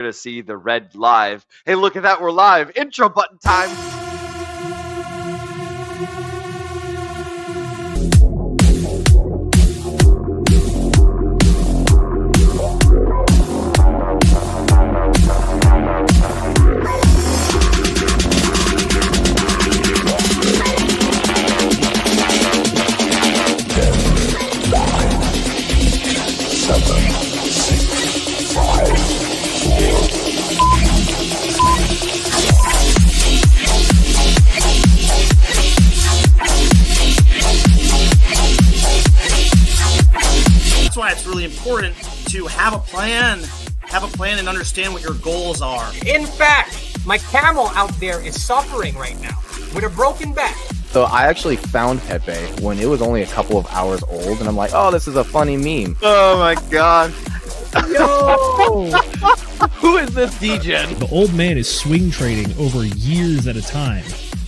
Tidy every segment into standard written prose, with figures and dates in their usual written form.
Gonna see the red live. Hey, look at that, we're live. Intro button time. That's why it's really important to have a plan and understand what your goals are. In fact, my camel out there is suffering right now with a broken back. So I actually found Pepe when it was only a couple of hours old, and I'm like, oh, this is a funny meme. Oh my god. Yo! Who is this degen? The old man is swing trading over years at a time.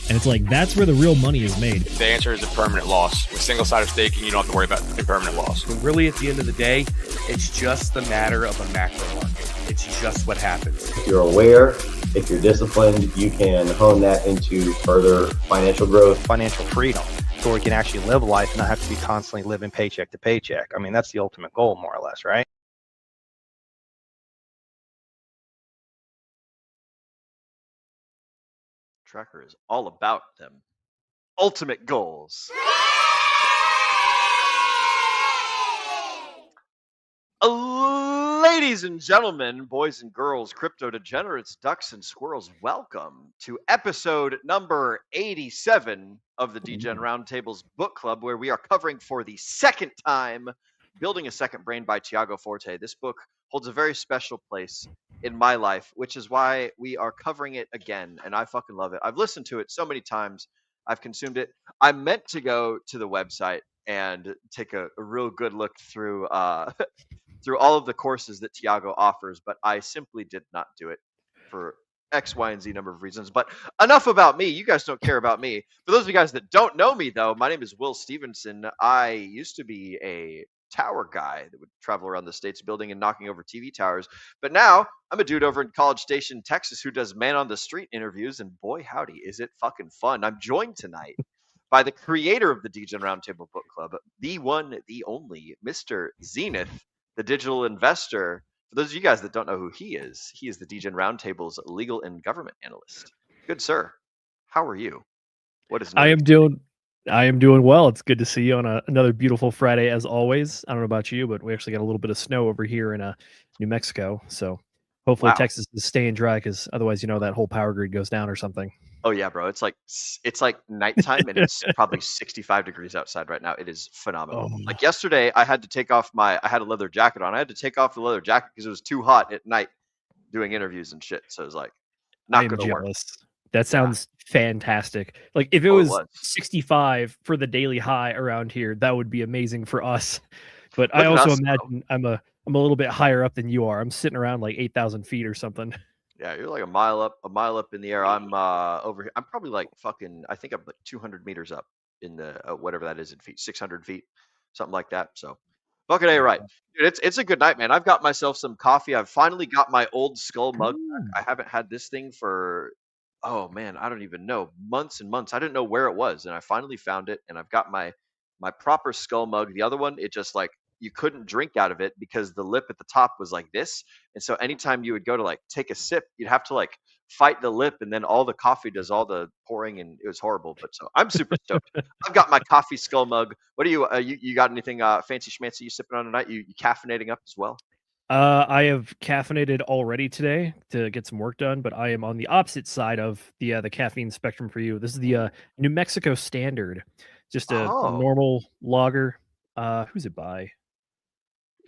And it's like, that's where the real money is made. The answer is a permanent loss. With single-sided staking, you don't have to worry about a permanent loss. Really, at the end of the day, it's just the matter of a macro market. It's just what happens. If you're aware, if you're disciplined, you can hone that into further financial growth. Financial freedom, so we can actually live life and not have to be constantly living paycheck to paycheck. I mean, that's the ultimate goal, more or less, right? Tracker is all about them ultimate goals. Ladies and gentlemen, boys and girls, crypto degenerates, ducks and squirrels, welcome to episode number 87 of the Degen Roundtables Book Club, where we are covering for the second time Building a Second Brain by Tiago Forte. This book holds a very special place in my life, which is why we are covering it again, and I fucking love it. I've listened to it so many times. I've consumed it. I meant to go to the website and take a real good look through through all of the courses that Tiago offers, but I simply did not do it for X, Y, and Z number of reasons. But enough about me. You guys don't care about me. For those of you guys that don't know me, though, my name is Will Stevenson. I used to be a tower guy that would travel around the States building and knocking over TV towers. But now I'm a dude over in College Station, Texas, who does man on the street interviews. And boy, howdy, is it fucking fun. I'm joined tonight by the creator of the Degen Roundtable Book Club, the one, the only, Mr. Zenith, the digital investor. For those of you guys that don't know who he is the Degen Roundtable's legal and government analyst. Good sir, how are you? What is new? I am doing well. It's good to see you on another beautiful Friday, as always. I don't know about you, but we actually got a little bit of snow over here in New Mexico. So hopefully Texas is staying dry, because otherwise, that whole power grid goes down or something. Oh yeah, bro. It's like nighttime and it's probably 65 degrees outside right now. It is phenomenal. Oh. Like yesterday, I had to take off I had a leather jacket on. I had to take off the leather jacket because it was too hot at night doing interviews and shit. So it was like not going to work. That sounds fantastic. Like if it was 65 for the daily high around here, that would be amazing for us. But I also imagine I'm a little bit higher up than you are. I'm sitting around like 8,000 feet or something. Yeah, you're like a mile up in the air. I'm over here. I'm probably like I think I'm like 200 meters up in the whatever that is in feet, 600 feet, something like that. So fucking A, right. Dude, it's a good night, man. I've got myself some coffee. I've finally got my old skull mug back. I haven't had this thing for, oh man, I don't even know, months and months. I didn't know where it was, and I finally found it, and I've got my proper skull mug. The other one, it just like you couldn't drink out of it because the lip at the top was like this, and so anytime you would go to like take a sip, you'd have to like fight the lip, and then all the coffee does all the pouring, and it was horrible. But so I'm super stoked. I've got my coffee skull mug. What do you got anything fancy schmancy you sipping on tonight? You caffeinating up as well? I have caffeinated already today to get some work done, but I am on the opposite side of the caffeine spectrum for you. This is the New Mexico Standard, just a normal lager. Who's it by?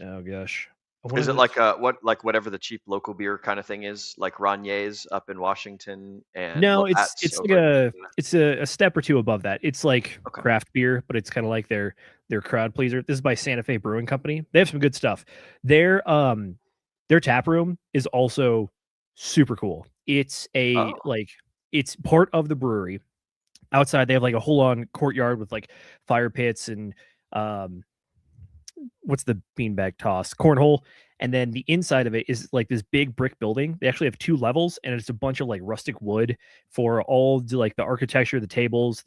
Oh gosh, is it like whatever the cheap local beer kind of thing is, like Ragnier's up in Washington? And no, it's a step or two above that. It's like craft beer, but it's kind of like their crowd pleaser. This is by Santa Fe Brewing Company. They have some good stuff. Their tap room is also super cool. It's it's part of the brewery. Outside they have like a whole on courtyard with like fire pits and what's the beanbag toss? Cornhole. And then the inside of it is like this big brick building. They actually have 2 levels, and it's a bunch of like rustic wood for all like the architecture, the tables.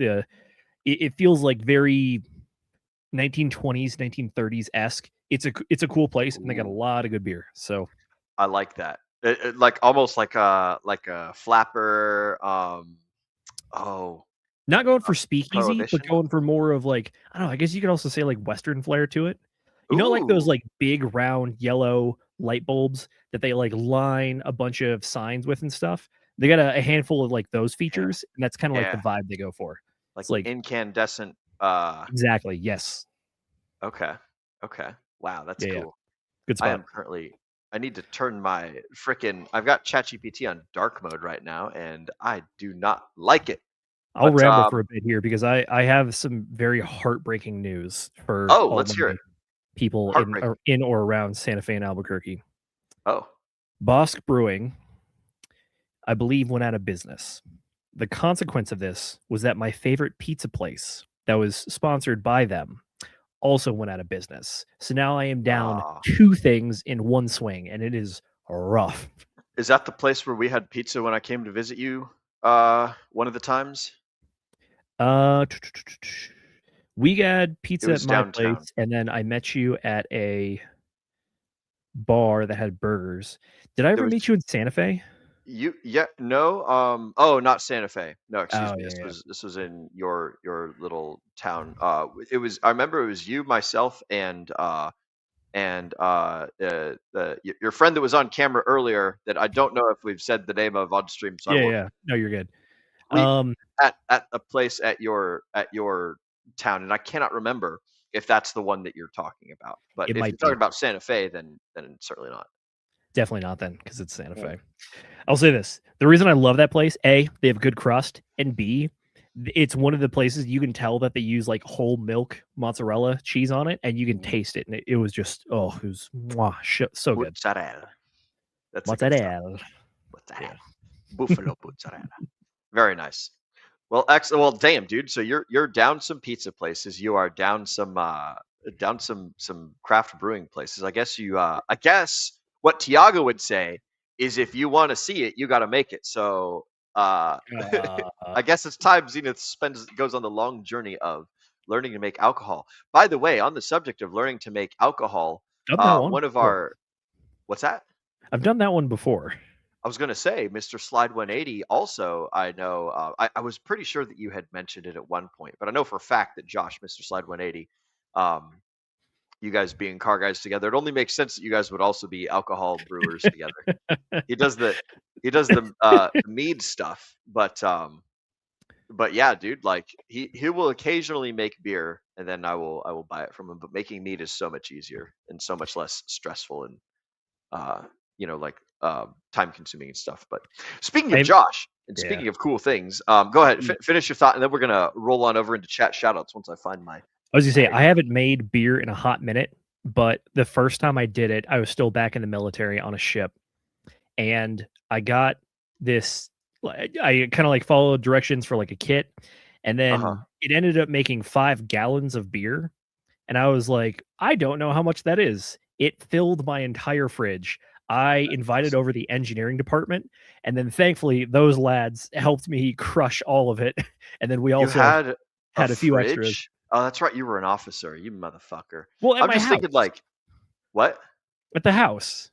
It feels like very 1920s, 1930s esque. It's a cool place, and they got a lot of good beer. So I like that. Like almost like a flapper. Oh, not going for speakeasy, but Prohibition. going for more of like, I don't know. I guess you could also say like Western flair to it. You know, like those Ooh. like big round yellow light bulbs that they like line a bunch of signs with and stuff. They got a handful of like those features, and that's kind of like the Yeah. vibe they go for. Like It's like incandescent. exactly, yes, Okay. Okay. Wow, that's yeah, cool. good I spot. am currently. I need to turn my frickin'. I've got ChatGPT on dark mode right now, and I do not like it. I'll But ramble for a bit here because I have some very heartbreaking news for oh, all let's hear my it. people Heartbreaking. in or around Santa Fe and Albuquerque. Oh, Bosk Brewing, I believe, went out of business. The consequence of this was that my favorite pizza place that was sponsored by them also went out of business. So now I am down ah. 2 things in one swing, and it is rough. Is that the place where we had pizza when I came to visit you? One of the times. We had It pizza was at my downtown. place, and then I met you at a bar that had burgers. Did I There ever was meet you in Santa Fe? no. Oh, not Santa Fe. No, excuse Oh, me. yeah, This yeah. was in your little town. It was. I remember it was you, myself, and your friend that was on camera earlier. That I don't know if we've said the name of on stream, so I Yeah, won't. yeah. No, you're good. We at a place at your town, and I cannot remember if that's the one that you're talking about. But It if might you're talking be. about Santa Fe, then certainly not. Definitely not then, because it's Santa Mm. Fe. I'll say this. The reason I love that place, A, they have good crust, and B, it's one of the places you can tell that they use like whole milk mozzarella cheese on it, and you can taste it. And it was just, it was so good. Mozzarella. That's a good stuff. Mozzarella. Mozzarella. Buffalo mozzarella. Very nice. Well, excellent. Well, damn, dude. So you're down some pizza places. You are down some craft brewing places. I guess I guess what Tiago would say is if you want to see it, you got to make it. So I guess it's time Zenith goes on the long journey of learning to make alcohol. By the way, on the subject of learning to make alcohol, Done that one one of before. our what's that? I've done that one before. I was going to say, Mr. Slide 180. Also, I know I was pretty sure that you had mentioned it at one point, but I know for a fact that Josh, Mr. Slide 180, you guys being car guys together, it only makes sense that you guys would also be alcohol brewers together. He does the mead stuff, but yeah, dude, like he will occasionally make beer, and then I will buy it from him. But making mead is so much easier and so much less stressful and time consuming and stuff. But speaking of Josh and speaking of cool things, go ahead, finish your thought, and then we're gonna roll on over into chat shoutouts once I find my. I was gonna say I haven't made beer in a hot minute, but the first time I did it, I was still back in the military on a ship, and I got this. I kind of like followed directions for like a kit, and then it ended up making 5 gallons of beer, and I was like, I don't know how much that is. It filled my entire fridge. I invited over the engineering department, and then thankfully those lads helped me crush all of it. And then we also had a few extras. Oh, that's right. You were an officer, you motherfucker. Well, at I'm my just house. thinking, like, what? At the house.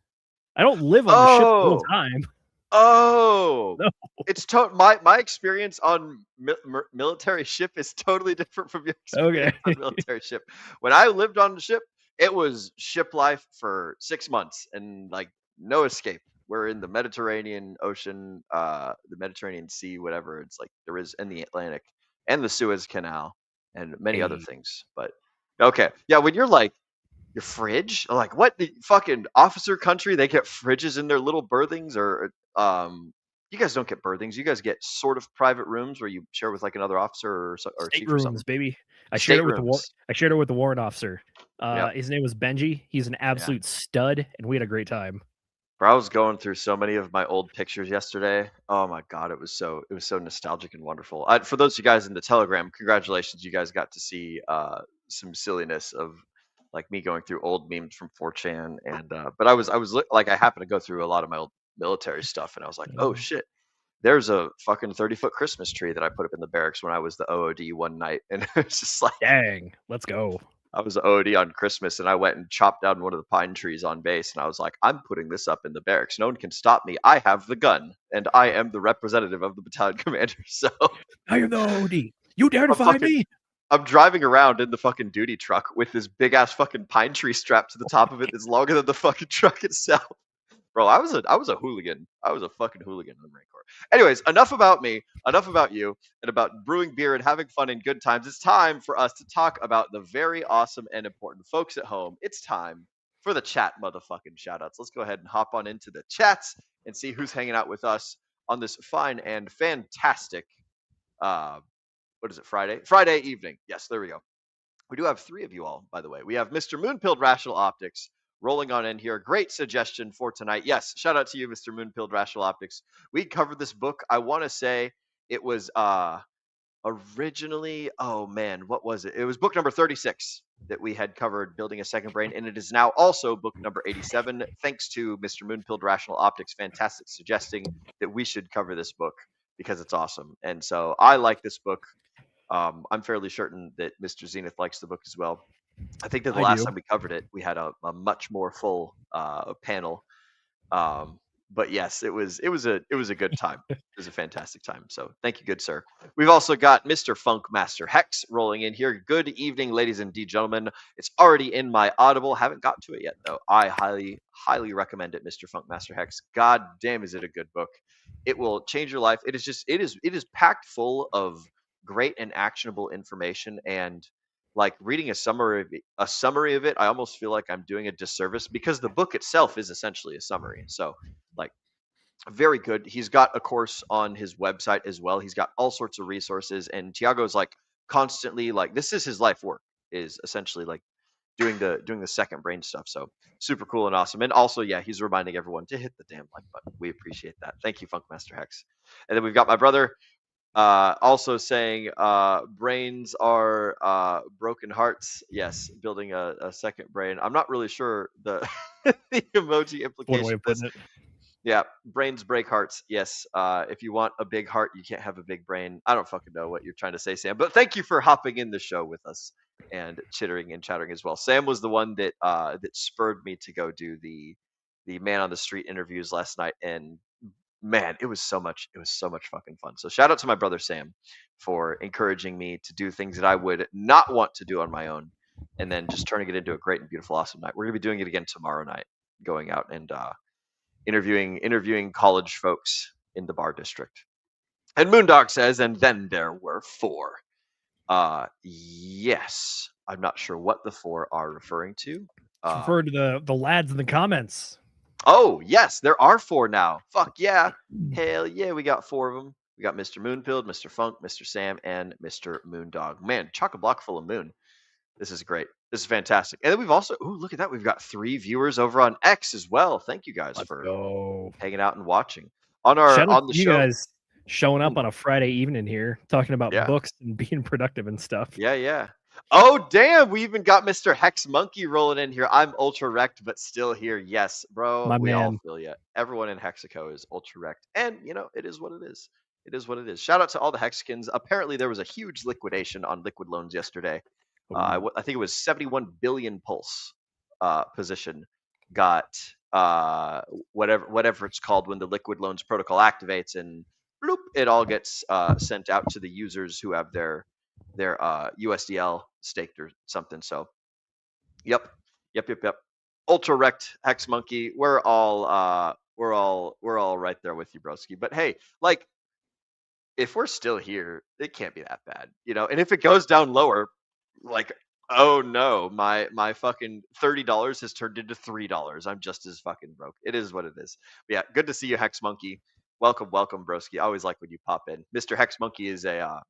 I don't live on the ship all the time. Oh, no. It's my experience on military ship is totally different from your experience on military ship. When I lived on the ship, it was ship life for 6 months and like no escape. We're in the Mediterranean Ocean, the Mediterranean Sea, whatever it's like there is, in the Atlantic and the Suez Canal and many other things. But okay, yeah, when you're like your fridge, like what, the fucking officer country, they get fridges in their little berthings, or you guys don't get berthings, you guys get sort of private rooms where you share with like another officer or chief or something. Baby. I shared it with the warrant officer. His name was Benji. He's an absolute stud, and we had a great time. Bro, I was going through so many of my old pictures yesterday. Oh my god, it was so nostalgic and wonderful. For those of you guys in the Telegram, congratulations, you guys got to see some silliness of like me going through old memes from 4chan, and but I was like, I happened to go through a lot of my old military stuff, and I was like, oh shit, there's a fucking 30-foot Christmas tree that I put up in the barracks when I was the OOD one night, and it's just like, dang, let's go. I was OOD on Christmas, and I went and chopped down one of the pine trees on base, and I was like, I'm putting this up in the barracks. No one can stop me. I have the gun, and I am the representative of the battalion commander. So I am the OD. You dare defy me? I'm driving around in the fucking duty truck with this big ass fucking pine tree strapped to the top of it that's longer than the fucking truck itself. Bro, I was a hooligan. I was a fucking hooligan in the Marine Corps. Anyways, enough about me, enough about you, and about brewing beer and having fun and good times. It's time for us to talk about the very awesome and important folks at home. It's time for the chat motherfucking shoutouts. Let's go ahead and hop on into the chats and see who's hanging out with us on this fine and fantastic what is it, Friday evening. Yes, there we go. We do have 3 of you all, by the way. We have Mr. Moonpilled Rational Optics rolling on in here. Great suggestion for tonight. Yes, shout out to you, Mr. Moonpilled Rational Optics. We covered this book. I want to say it was originally, oh man, what was it? It was book number 36 that we had covered, Building a Second Brain, and it is now also book number 87. Thanks to Mr. Moonpilled Rational Optics, fantastic suggesting that we should cover this book because it's awesome. And so I like this book. I'm fairly certain that Mr. Zenith likes the book as well. I think that the last time we covered it, we had a much more full panel. But yes, it was a good time. It was a fantastic time. So thank you, good sir. We've also got Mr. Funk Master Hex rolling in here. Good evening, ladies and gentlemen. It's already in my Audible. Haven't got to it yet though. I highly recommend it, Mr. Funk Master Hex. God damn, is it a good book? It will change your life. It is packed full of great and actionable information, and like reading a summary of it, I almost feel like I'm doing a disservice because the book itself is essentially a summary. So like very good. He's got a course on his website as well. He's got all sorts of resources, and Tiago's like constantly like, this is his life work, is essentially like doing the second brain stuff. So super cool and awesome. And also, yeah, he's reminding everyone to hit the damn like button. We appreciate that. Thank you, Funkmaster Hex. And then we've got my brother also saying brains are broken hearts. Yes, building a second brain. I'm not really sure the the emoji implication. One way of putting it. Yeah, brains break hearts. Yes, if you want a big heart, you can't have a big brain. I don't fucking know what you're trying to say, Sam. But thank you for hopping in the show with us and chittering and chattering as well. Sam was the one that that spurred me to go do the man on the street interviews last night, and man, it was so much fucking fun. So shout out to my brother Sam for encouraging me to do things that I would not want to do on my own, and then just turning it into a great and beautiful, awesome night. We're gonna be doing it again tomorrow night, going out and interviewing college folks in the bar district. And Moondog says, and then there were 4. Yes, I'm not sure what the 4 are referring to. Refer to the lads in the comments. Oh, yes, there are 4 now. Fuck yeah. Hell yeah, we got 4 of them. We got Mr. Moonpilled, Mr. Funk, Mr. Sam, and Mr. Moondog. Man, chock-a-block full of moon. This is great. This is fantastic. And then we've also, ooh, look at that. We've got 3 viewers over on X as well. Thank you guys for hanging out and watching. On the you show. Guys showing up on a Friday evening here, talking about books and being productive and stuff. Yeah. Oh, damn. We even got Mr. Hex Monkey rolling in here. I'm ultra wrecked, but still here. Yes, bro. My we man. all feel you. Everyone in Hexaco is ultra wrecked. And, you know, it is what it is. It is what it is. Shout out to all the Hexicans. Apparently, there was a huge liquidation on liquid loans yesterday. I think it was 71 billion pulse position got whatever it's called when the liquid loans protocol activates, and bloop, it all gets sent out to the users who have their USDL staked or something. So yep. Ultra wrecked Hex Monkey. We're all right there with you, broski. But hey, like, if we're still here, it can't be that bad, you know. And if it goes down lower, like, oh no, my fucking $30 has turned into $3. I'm just as fucking broke. It is what it is. But yeah, good to see you, Hex Monkey. Welcome, broski. I always like when you pop in. Mr. Hex Monkey is a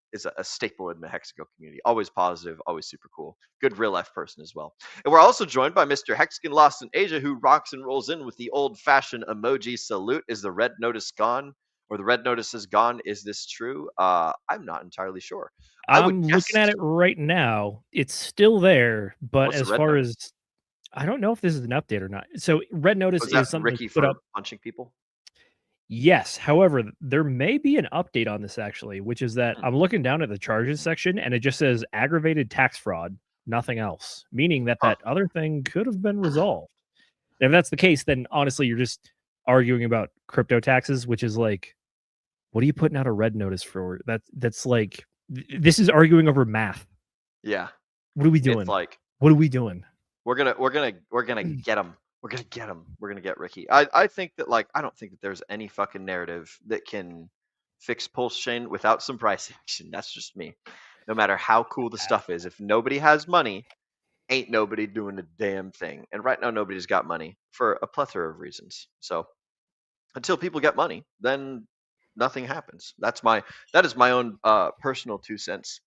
staple in the Hexago community. Always positive, always super cool. Good real life person as well. And we're also joined by Mr. Hexagon Lost in Asia, who rocks and rolls in with the old fashioned emoji salute. Is the red notice gone? Or the red notice is gone? Is this true? I'm not entirely sure. I'm looking at it right now. It's still there, but What's as the red far notice? as I don't know if this is an update or not. So Red Notice Was that is something Ricky that's put for up. punching people? Yes. However, there may be an update on this actually, which is that I'm looking down at the charges section and it just says aggravated tax fraud, nothing else, meaning that that other thing could have been resolved. If that's the case, then honestly, you're just arguing about crypto taxes, which is like, what are you putting out a red notice for? That's like, this is arguing over math. Yeah. What are we doing? It's like, what are we doing? we're gonna get him. We're gonna get him. We're gonna get Ricky. I think that, like, I don't think that there's any fucking narrative that can fix Pulse Chain without some price action. That's just me. No matter how cool the stuff is, if nobody has money, ain't nobody doing a damn thing. And right now, nobody's got money for a plethora of reasons. So until people get money, then nothing happens. That is my own personal 2 cents.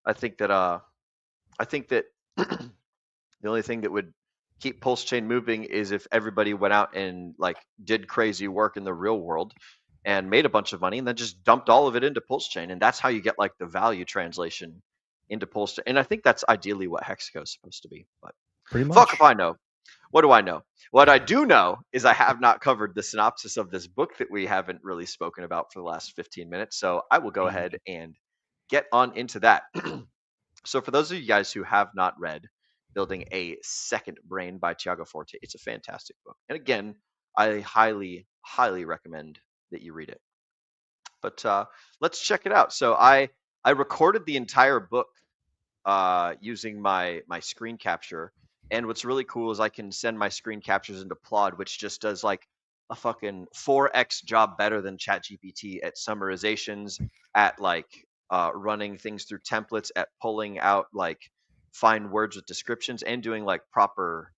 I think that the only thing that would keep Pulse Chain moving is if everybody went out and like did crazy work in the real world and made a bunch of money and then just dumped all of it into Pulse Chain. And that's how you get like the value translation into Pulse Chain. And I think that's ideally what Hexaco is supposed to be. But Pretty much. fuck if I know. What do I know? What I do know is I have not covered the synopsis of this book that we haven't really spoken about for the last 15 minutes. So I will go ahead and get on into that. So for those of you guys who have not read Building a Second Brain by Tiago Forte, it's a fantastic book. And again, I highly, highly recommend that you read it. But let's check it out. So I recorded the entire book using my screen capture. And what's really cool is I can send my screen captures into Plod, which just does like a fucking 4x job better than ChatGPT at summarizations, at like running things through templates, at pulling out like fine words with descriptions, and doing like proper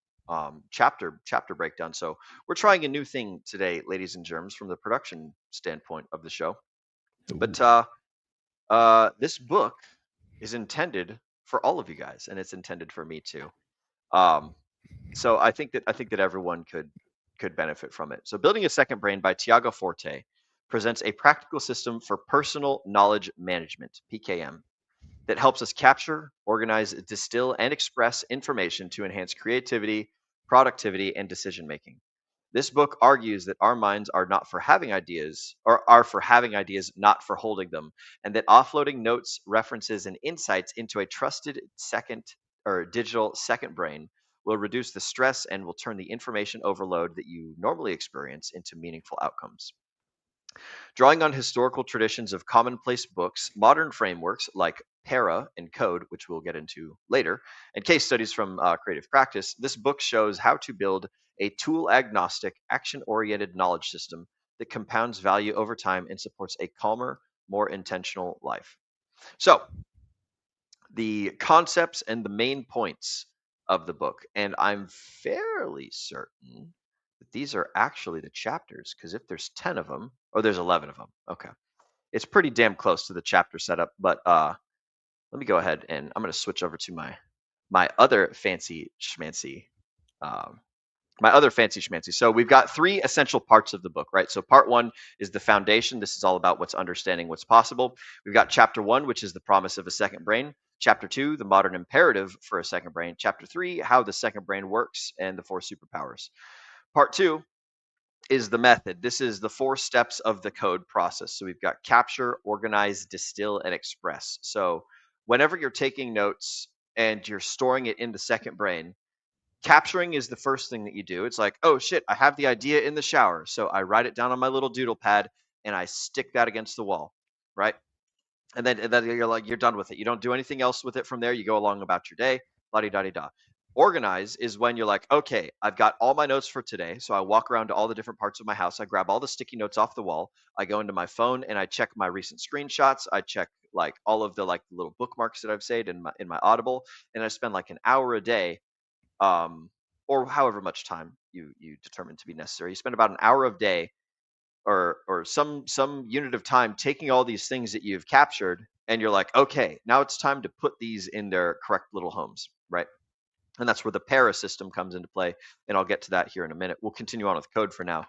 chapter breakdown. So we're trying a new thing today, ladies and germs, from the production standpoint of the show. But this book is intended for all of you guys, and it's intended for me too. So I think that everyone could benefit from it. So Building a Second Brain by Tiago Forte presents a practical system for personal knowledge management, PKM, that helps us capture, organize, distill, and express information to enhance creativity, productivity, and decision making. This book argues that our minds are not for having ideas, or are for having ideas, not for holding them, and that offloading notes, references, and insights into a trusted second or digital second brain will reduce the stress and will turn the information overload that you normally experience into meaningful outcomes. Drawing on historical traditions of commonplace books, modern frameworks like Para and Code, which we'll get into later, and case studies from creative practice, this book shows how to build a tool agnostic, action oriented knowledge system that compounds value over time and supports a calmer, more intentional life. So, the concepts and the main points of the book, and I'm fairly certain that these are actually the chapters, because if there's 10 of them, or there's 11 of them, okay. It's pretty damn close to the chapter setup, but let me go ahead and I'm going to switch over to my other fancy schmancy So we've got three essential parts of the book, right? So part one is the foundation. This is all about what's understanding what's possible. We've got chapter one, which is the promise of a second brain. Chapter two, the modern imperative for a second brain. Chapter three, how the second brain works and the four superpowers. Part two is the method. This is the 4 steps of the code process. So we've got capture, organize, distill, and express. So whenever you're taking notes and you're storing it in the second brain, capturing is the first thing that you do. It's like, oh shit, I have the idea in the shower. So I write it down on my little doodle pad and I stick that against the wall, right? And then you're done with it. You don't do anything else with it from there. You go along about your day, la-di-da-di-da. Organize is when you're like, okay, I've got all my notes for today. So I walk around to all the different parts of my house. I grab all the sticky notes off the wall. I go into my phone and I check my recent screenshots. I check like all of the like little bookmarks that I've saved in my Audible, and I spend like an hour a day, or however much time you determine to be necessary. You spend about an hour a day, or some unit of time, taking all these things that you've captured, and you're like, okay, now it's time to put these in their correct little homes, right? And that's where the para system comes into play, and I'll get to that here in a minute. We'll continue on with code for now.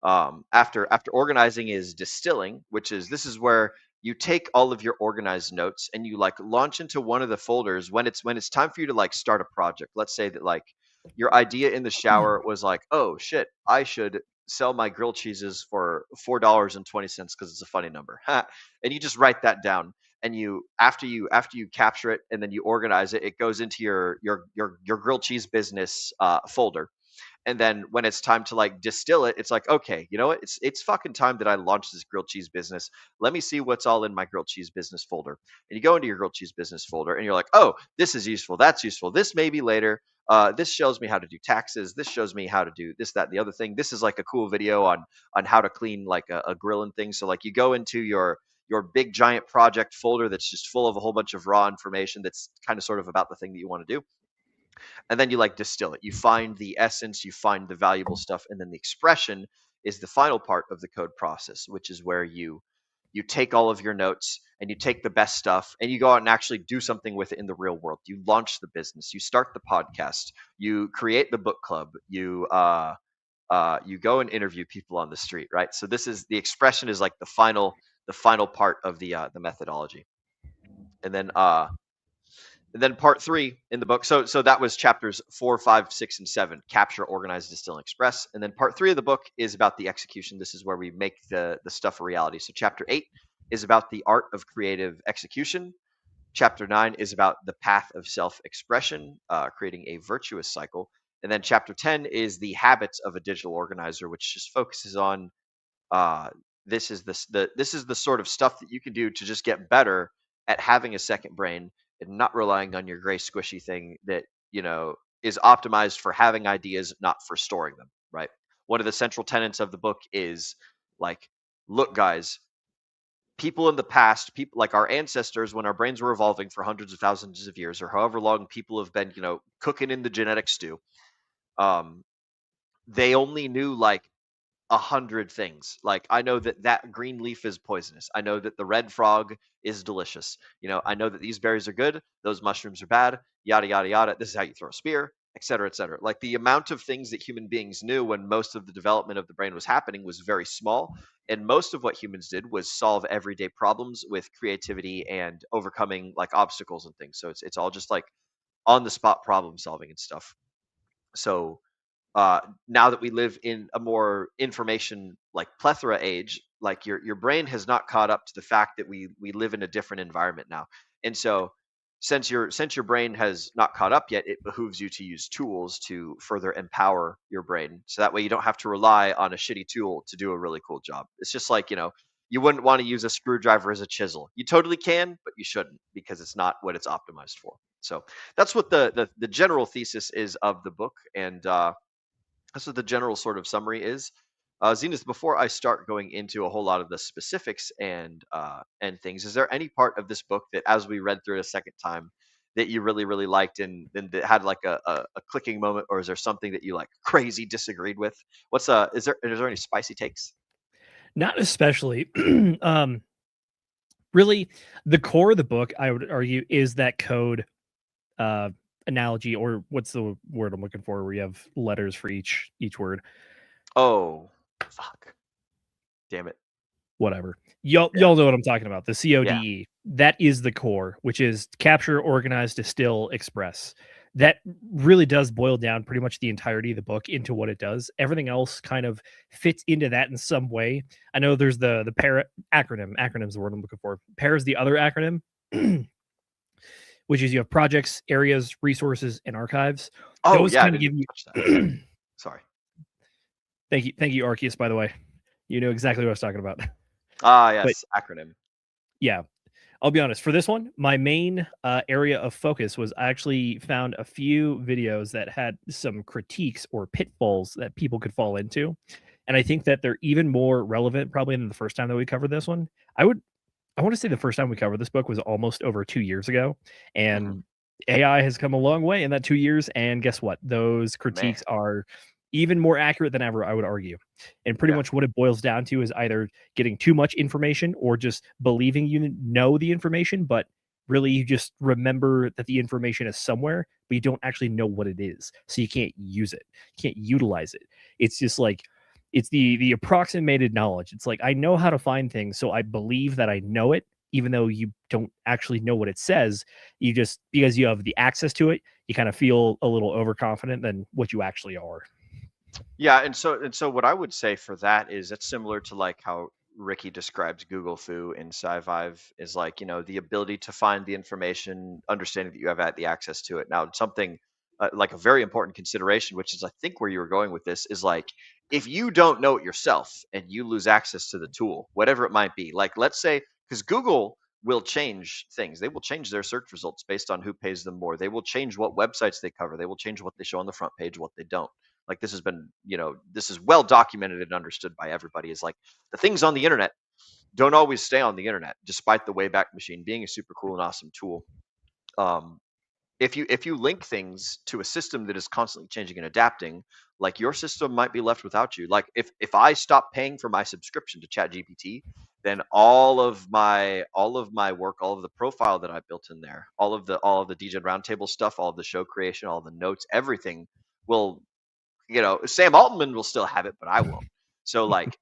After organizing is distilling, this is where you take all of your organized notes and you like launch into one of the folders when it's time for you to like start a project. Let's say that like your idea in the shower was like, oh shit, I should sell my grilled cheeses for $4.20 because it's a funny number. And you just write that down. And after you capture it and then you organize it, it goes into your grilled cheese business folder. And then when it's time to like distill it, it's like, okay, you know what? It's fucking time that I launch this grilled cheese business. Let me see what's all in my grilled cheese business folder. And you go into your grilled cheese business folder and you're like, oh, this is useful. That's useful. This may be later. This shows me how to do taxes. This shows me how to do this, that, and the other thing. This is like a cool video on how to clean like a grill and things. So like you go into your big giant project folder that's just full of a whole bunch of raw information that's kind of sort of about the thing that you want to do, and then you like distill it. You find the essence, you find the valuable stuff, and then the expression is the final part of the code process, which is where you take all of your notes and you take the best stuff and you go out and actually do something with it in the real world. You launch the business, you start the podcast, you create the book club, you go and interview people on the street, right? So this is the expression is like the final part of the methodology. And then part 3 in the book. So that was chapters 4, 5, 6, and 7. Capture, organize, distill, and express. And then part 3 of the book is about the execution. This is where we make the stuff a reality. So chapter 8 is about the art of creative execution. Chapter 9 is about the path of self-expression, creating a virtuous cycle. And then chapter 10 is the habits of a digital organizer, which just focuses on this is the sort of stuff that you can do to just get better at having a second brain and not relying on your gray squishy thing that is optimized for having ideas, not for storing them, right? One of the central tenets of the book is like, look guys, people in the past, people like our ancestors, when our brains were evolving for hundreds of thousands of years or however long people have been cooking in the genetic stew, they only knew like 100 things. Like, I know that green leaf is poisonous. I know that the red frog is delicious. I know that these berries are good. Those mushrooms are bad. Yada, yada, yada. This is how you throw a spear, et cetera, et cetera. Like, the amount of things that human beings knew when most of the development of the brain was happening was very small. And most of what humans did was solve everyday problems with creativity and overcoming like obstacles and things. So it's all just like on the spot problem solving and stuff. So now that we live in a more information like plethora age, like your brain has not caught up to the fact that we live in a different environment now. And so since your brain has not caught up yet, it behooves you to use tools to further empower your brain, so that way you don't have to rely on a shitty tool to do a really cool job. It's just like, you wouldn't want to use a screwdriver as a chisel. You totally can, but you shouldn't, because it's not what it's optimized for. So that's what the general thesis is of the book. And that's what the general sort of summary is. Zenith, before I start going into a whole lot of the specifics and things, is there any part of this book that, as we read through it a second time, that you really, really liked and that had like a clicking moment, or is there something that you like crazy disagreed with? Is there any spicy takes? Not especially. Really, the core of the book, I would argue, is that code analogy, or what's the word I'm looking for, where you have letters for each word. Oh, fuck. Damn it. Whatever. Y'all know what I'm talking about. The CODE. Yeah. That is the core, which is capture, organize, distill, express. That really does boil down pretty much the entirety of the book into what it does. Everything else kind of fits into that in some way. I know there's the PAR acronym. Acronym's the word I'm looking for. PAR is the other acronym. Which is, you have projects, areas, resources, and archives. Oh, those yeah, kind of give you. Sorry. Thank you, Arceus. By the way, you know exactly what I was talking about. Yes, but, acronym. Yeah, I'll be honest. For this one, my main area of focus was, I actually found a few videos that had some critiques or pitfalls that people could fall into, and I think that they're even more relevant probably than the first time that we covered this one. I want to say the first time we covered this book was almost over 2 years ago, and AI has come a long way in that 2 years. And guess what? Those critiques are even more accurate than ever, I would argue. And pretty much what it boils down to is either getting too much information or just believing you know the information, but really you just remember that the information is somewhere, but you don't actually know what it is. So you can't use it, you can't utilize it. It's just like, it's the approximated knowledge. It's like, I know how to find things, so I believe that I know it, even though you don't actually know what it says. You just, because you have the access to it, you kind of feel a little overconfident than what you actually are. Yeah, and so what I would say for that is it's similar to like how Ricky describes Google Foo in SciVive is like, the ability to find the information, understanding that you have the access to it. Now, something like a very important consideration, which is I think where you were going with this, is like if you don't know it yourself and you lose access to the tool, whatever it might be, like let's say, because Google will change things. They will change their search results based on who pays them more. They will change what websites they cover. They will change what they show on the front page, what they don't. Like this has been, this is well documented and understood by everybody. Is like the things on the internet don't always stay on the internet, despite the Wayback Machine being a super cool and awesome tool. Um, if you link things to a system that is constantly changing and adapting, like your system might be left without you. Like if I stop paying for my subscription to ChatGPT, then all of my work, all of the profile that I built in there, all of the DGen Roundtable stuff, all of the show creation, all the notes, everything will, Sam Altman will still have it, but I won't. So like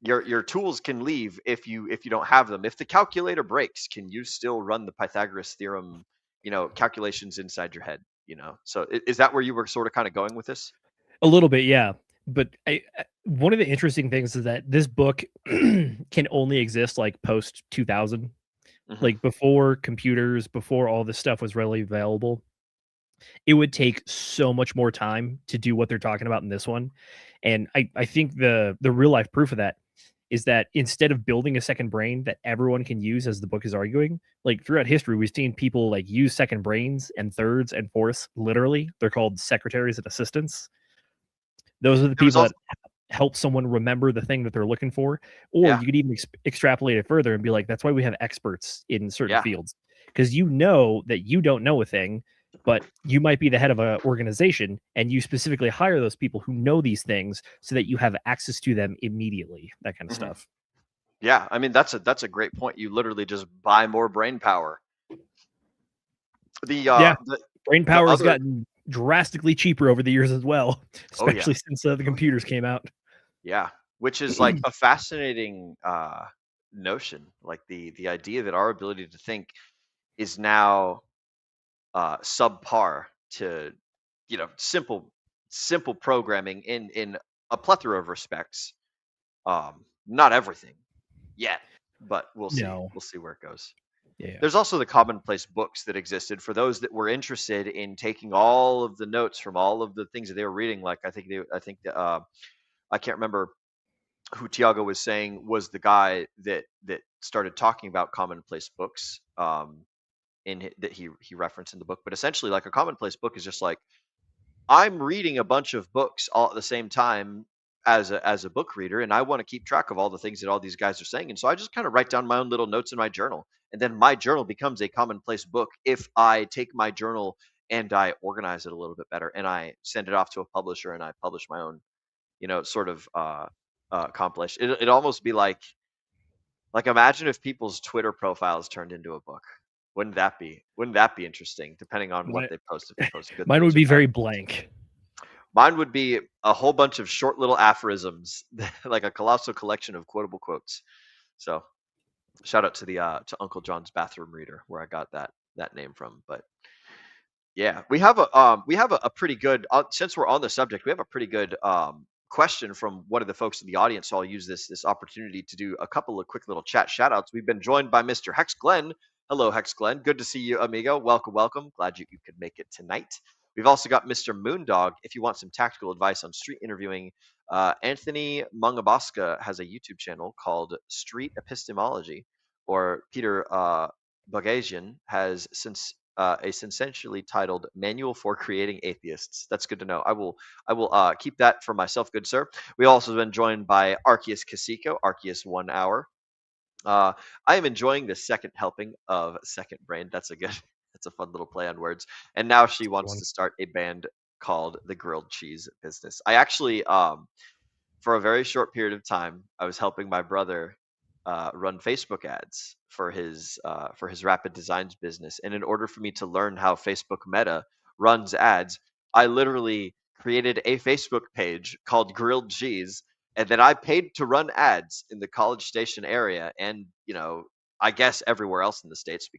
your tools can leave if you don't have them. If the calculator breaks, can you still run the Pythagoras theorem, calculations inside your head? So is that where you were sort of kind of going with this? A little bit, yeah. But one of the interesting things is that this book can only exist like post 2000, like before computers, before all this stuff was readily available. It would take so much more time to do what they're talking about in this one. And I think the real life proof of that is that instead of building a second brain that everyone can use, as the book is arguing, like throughout history, we've seen people like use second brains and thirds and fourths. Literally, they're called secretaries and assistants. Those are the people that help someone remember the thing that they're looking for. Or you could even extrapolate it further and be like, that's why we have experts in certain fields, because you know that you don't know a thing, but you might be the head of an organization and you specifically hire those people who know these things so that you have access to them immediately, that kind of stuff. Yeah, I mean that's a great point. You literally just buy more brain power. Brain power has gotten drastically cheaper over the years as well, especially since the computers came out. Yeah, which is like a fascinating notion. Like the idea that our ability to think is now subpar to simple programming in a plethora of respects. Not everything yet, but we'll see. No. We'll see where it goes. Yeah. There's also the commonplace books that existed for those that were interested in taking all of the notes from all of the things that they were reading. Like I think I can't remember who Tiago was saying was the guy that started talking about commonplace books. That he referenced in the book. But essentially, like a commonplace book is just like I'm reading a bunch of books all at the same time as a book reader, and I want to keep track of all the things that all these guys are saying. And so I just kind of write down my own little notes in my journal, and then my journal becomes a commonplace book if I take my journal and I organize it a little bit better, and I send it off to a publisher, and I publish my own, sort of compilation. It'd almost be like imagine if people's Twitter profiles turned into a book. Wouldn't that be interesting? Depending on what they post, if they post good. Mine would be very blank. Mine would be a whole bunch of short little aphorisms, like a colossal collection of quotable quotes. So, shout out to the to Uncle John's bathroom reader, where I got that name from. But yeah, we have a pretty good since we're on the subject, we have a pretty good question from one of the folks in the audience. So I'll use this opportunity to do a couple of quick little chat shout outs. We've been joined by Mr. Hex Glenn. Hello, Hex Glenn. Good to see you, amigo. Welcome. Glad you could make it tonight. We've also got Mr. Moondog. If you want some tactical advice on street interviewing, Anthony Mungabaska has a YouTube channel called Street Epistemology, or Peter Bagazian has a sensationally titled Manual for Creating Atheists. That's good to know. I will keep that for myself, good sir. We also been joined by Arceus Cacico, Arceus 1 hour. I am enjoying the second helping of Second Brain. That's a fun little play on words. And now she wants to start a band called the Grilled Cheese Business. I actually, for a very short period of time, I was helping my brother run Facebook ads for his Rapid Designs business. And in order for me to learn how Facebook Meta runs ads, I literally created a Facebook page called Grilled Cheese, and then I paid to run ads in the College Station area and I guess everywhere else in the States,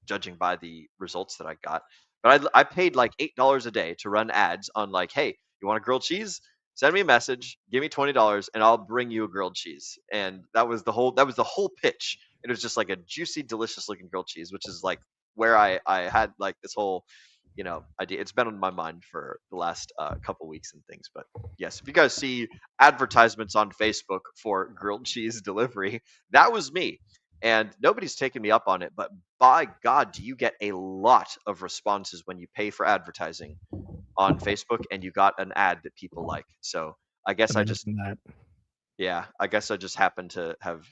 judging by the results that I got. But I paid like $8 a day to run ads on like, hey, you want a grilled cheese? Send me a message, give me $20, and I'll bring you a grilled cheese. And that was the whole pitch. It was just like a juicy, delicious looking grilled cheese, which is like where I had like this whole idea. It's been on my mind for the last couple weeks and things. But yes, if you guys see advertisements on Facebook for grilled cheese delivery, that was me. And nobody's taken me up on it, but by God, do you get a lot of responses when you pay for advertising on Facebook and you got an ad that people like. So I guess I just happened to have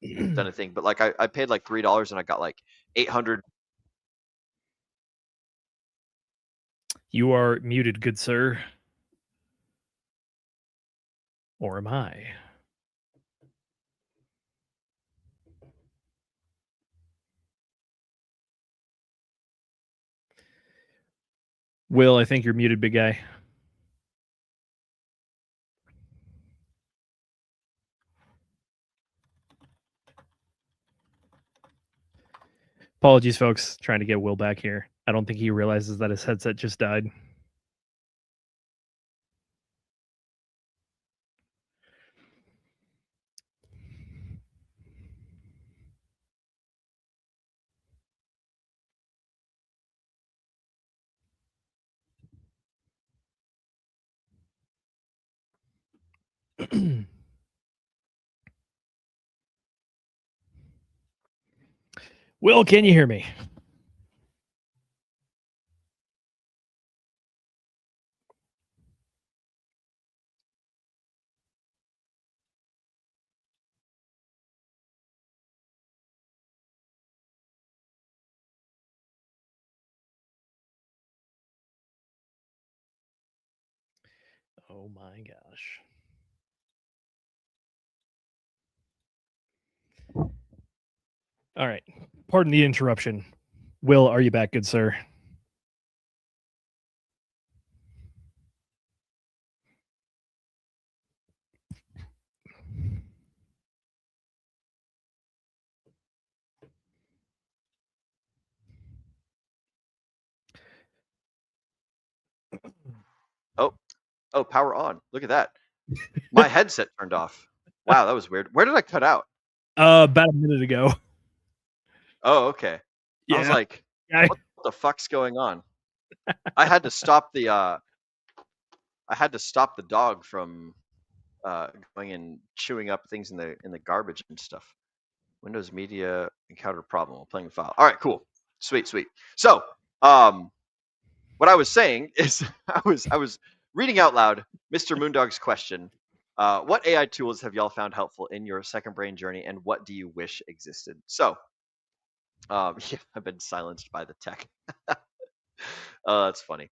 done a thing. But like I paid like $3 and I got like 800. You are muted, good sir. Or am I? Will, I think you're muted, big guy. Apologies, folks. Trying to get Will back here. I don't think he realizes that his headset just died. Will, can you hear me? Oh my gosh. All right. Pardon the interruption. Will, are you back, good sir? Oh, power on. Look at that. My headset turned off. Wow, that was weird. Where did I cut out? About a minute ago. Oh, okay. Yeah. I was like, what the fuck's going on? I had to stop the dog from going and chewing up things in the garbage and stuff. Windows Media encountered problem while playing the file. All right, cool. Sweet. So, what I was saying is I was reading out loud Mr. Moondog's question. What AI tools have y'all found helpful in your second brain journey, and what do you wish existed? So, yeah, I've been silenced by the tech. Oh, that's funny.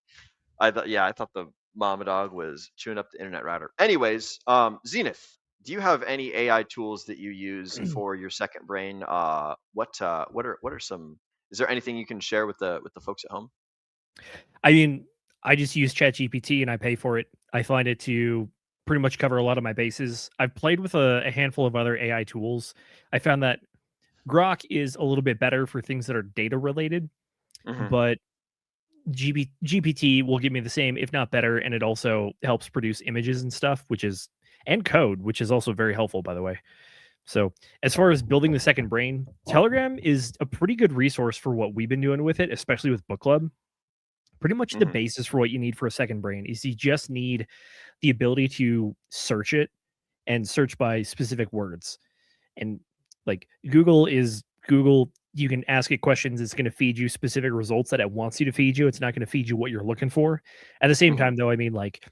I thought the mama dog was chewing up the internet router. Anyways, Zenith, do you have any AI tools that you use for your second brain? What are some? Is there anything you can share with the folks at home? I mean, I just use ChatGPT and I pay for it. I find it to pretty much cover a lot of my bases. I've played with a handful of other AI tools. I found that Grok is a little bit better for things that are data related, but GPT will give me the same, if not better, and it also helps produce images and stuff, and code, which is also very helpful, by the way. So as far as building the second brain, Telegram is a pretty good resource for what we've been doing with it, especially with book club. Pretty much the basis for what you need for a second brain is you just need the ability to search it and search by specific words. And like Google, you can ask it questions. It's going to feed you specific results that it wants you to feed you. It's not going to feed you what you're looking for. At the same time, though, I mean, like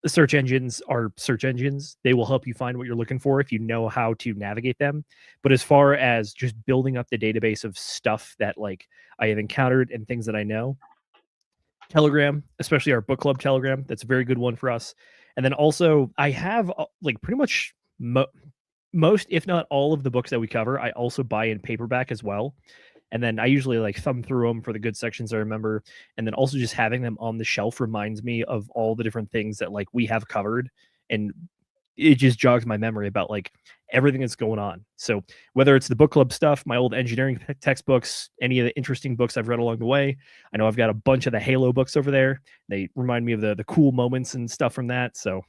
the search engines are search engines. They will help you find what you're looking for if you know how to navigate them. But as far as just building up the database of stuff that like I have encountered and things that I know, Telegram, especially our book club Telegram, that's a very good one for us. And then also I have like pretty much most, if not all of the books that we cover, I also buy in paperback as well. And then I usually like thumb through them for the good sections I remember. And then also just having them on the shelf reminds me of all the different things that like we have covered. And it just jogs my memory about like everything that's going on. So whether it's the book club stuff, my old engineering textbooks, any of the interesting books I've read along the way, I know I've got a bunch of the Halo books over there. They remind me of the cool moments and stuff from that. So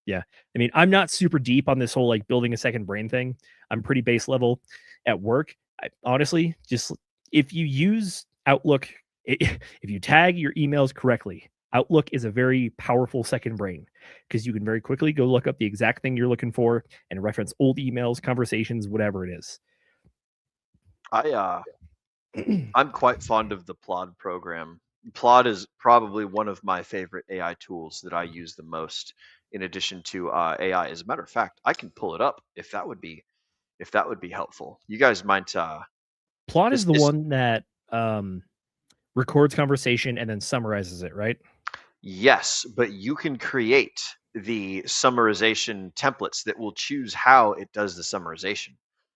yeah, I mean, I'm not super deep on this whole like building a second brain thing. I'm pretty base level at work. Honestly, just if you use Outlook, if you tag your emails correctly, Outlook is a very powerful second brain because you can very quickly go look up the exact thing you're looking for and reference old emails, conversations, whatever it is. I'm quite fond of the Plod program. Plod is probably one of my favorite AI tools that I use the most, in addition to AI. As a matter of fact, I can pull it up if that would be helpful. You guys might. Plot This is the is one that records conversation and then summarizes it, right? Yes, but you can create the summarization templates that will choose how it does the summarization.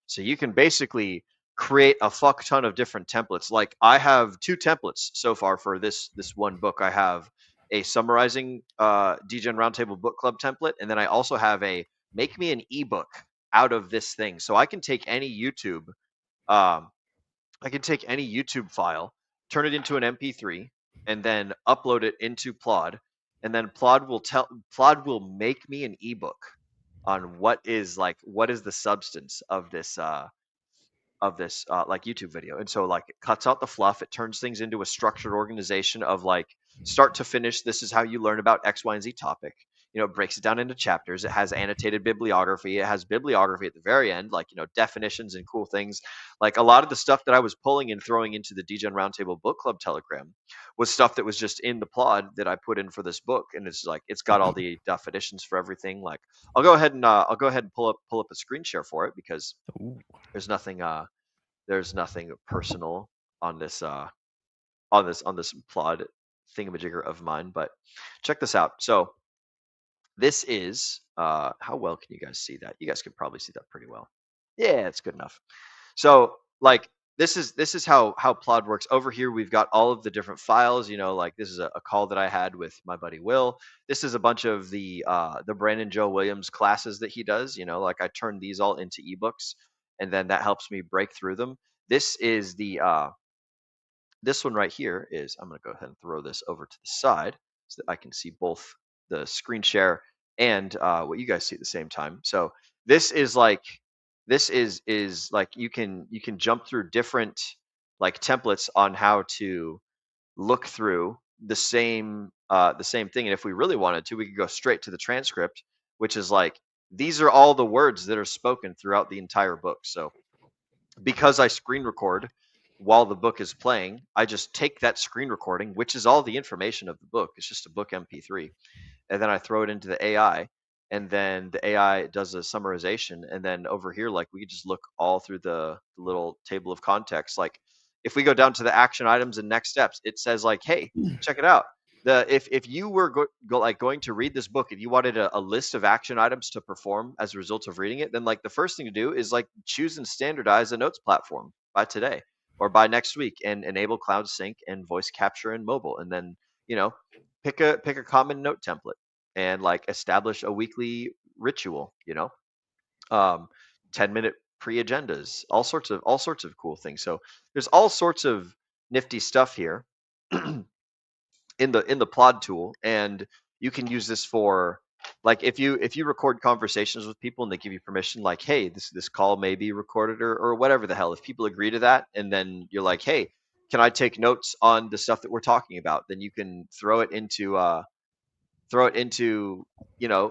So you can basically create a fuck ton of different templates. Like I have 2 templates so far for this one book. I have a summarizing DGen Roundtable Book Club template, and then I also have a make me an ebook out of this thing. So I can take any YouTube um, file, turn it into an MP3, and then upload it into Plod, and then Plod will make me an ebook on what is the substance of this like YouTube video. And so like it cuts out the fluff, it turns things into a structured organization of like start to finish, this is how you learn about X, Y, and Z topic. It breaks it down into chapters. It has annotated bibliography. It has bibliography at the very end, like, definitions and cool things. Like a lot of the stuff that I was pulling and throwing into the DGen Roundtable Book Club Telegram was stuff that was just in the Plod that I put in for this book. And it's like, it's got all the definitions for everything. Like I'll go ahead and pull up a screen share for it because there's nothing personal on this Plod thingamajigger of mine, but check this out. So this is how well can you guys see that? You guys can probably see that pretty well. Yeah, it's good enough. So like this is how Plod works. Over here we've got all of the different files. Like this is a call that I had with my buddy Will. This is a bunch of the Brandon Joe Williams classes that he does. Like I turn these all into ebooks, and then that helps me break through them. This is this one right here is, I'm going to go ahead and throw this over to the side so that I can see both the screen share and what you guys see at the same time. So this is like you can jump through different like templates on how to look through the same thing. And if we really wanted to, we could go straight to the transcript, which is like these are all the words that are spoken throughout the entire book. So because I screen record while the book is playing, I just take that screen recording, which is all the information of the book. It's just a book MP3. And then I throw it into the AI, and then the AI does a summarization. And then over here, like we could just look all through the little table of context. Like if we go down to the action items and next steps, it says like, hey, check it out. If you were going to read this book and you wanted a list of action items to perform as a result of reading it, then like the first thing to do is like choose and standardize a notes platform by today or by next week, and enable cloud sync and voice capture in mobile, and then pick a common note template and like establish a weekly ritual. 10-minute pre-agendas, all sorts of cool things. So there's all sorts of nifty stuff here in the Plod tool, and you can use this for like if you record conversations with people and they give you permission, like, hey, this call may be recorded or whatever the hell. If people agree to that, and then you're like, hey, can I take notes on the stuff that we're talking about? Then you can throw it into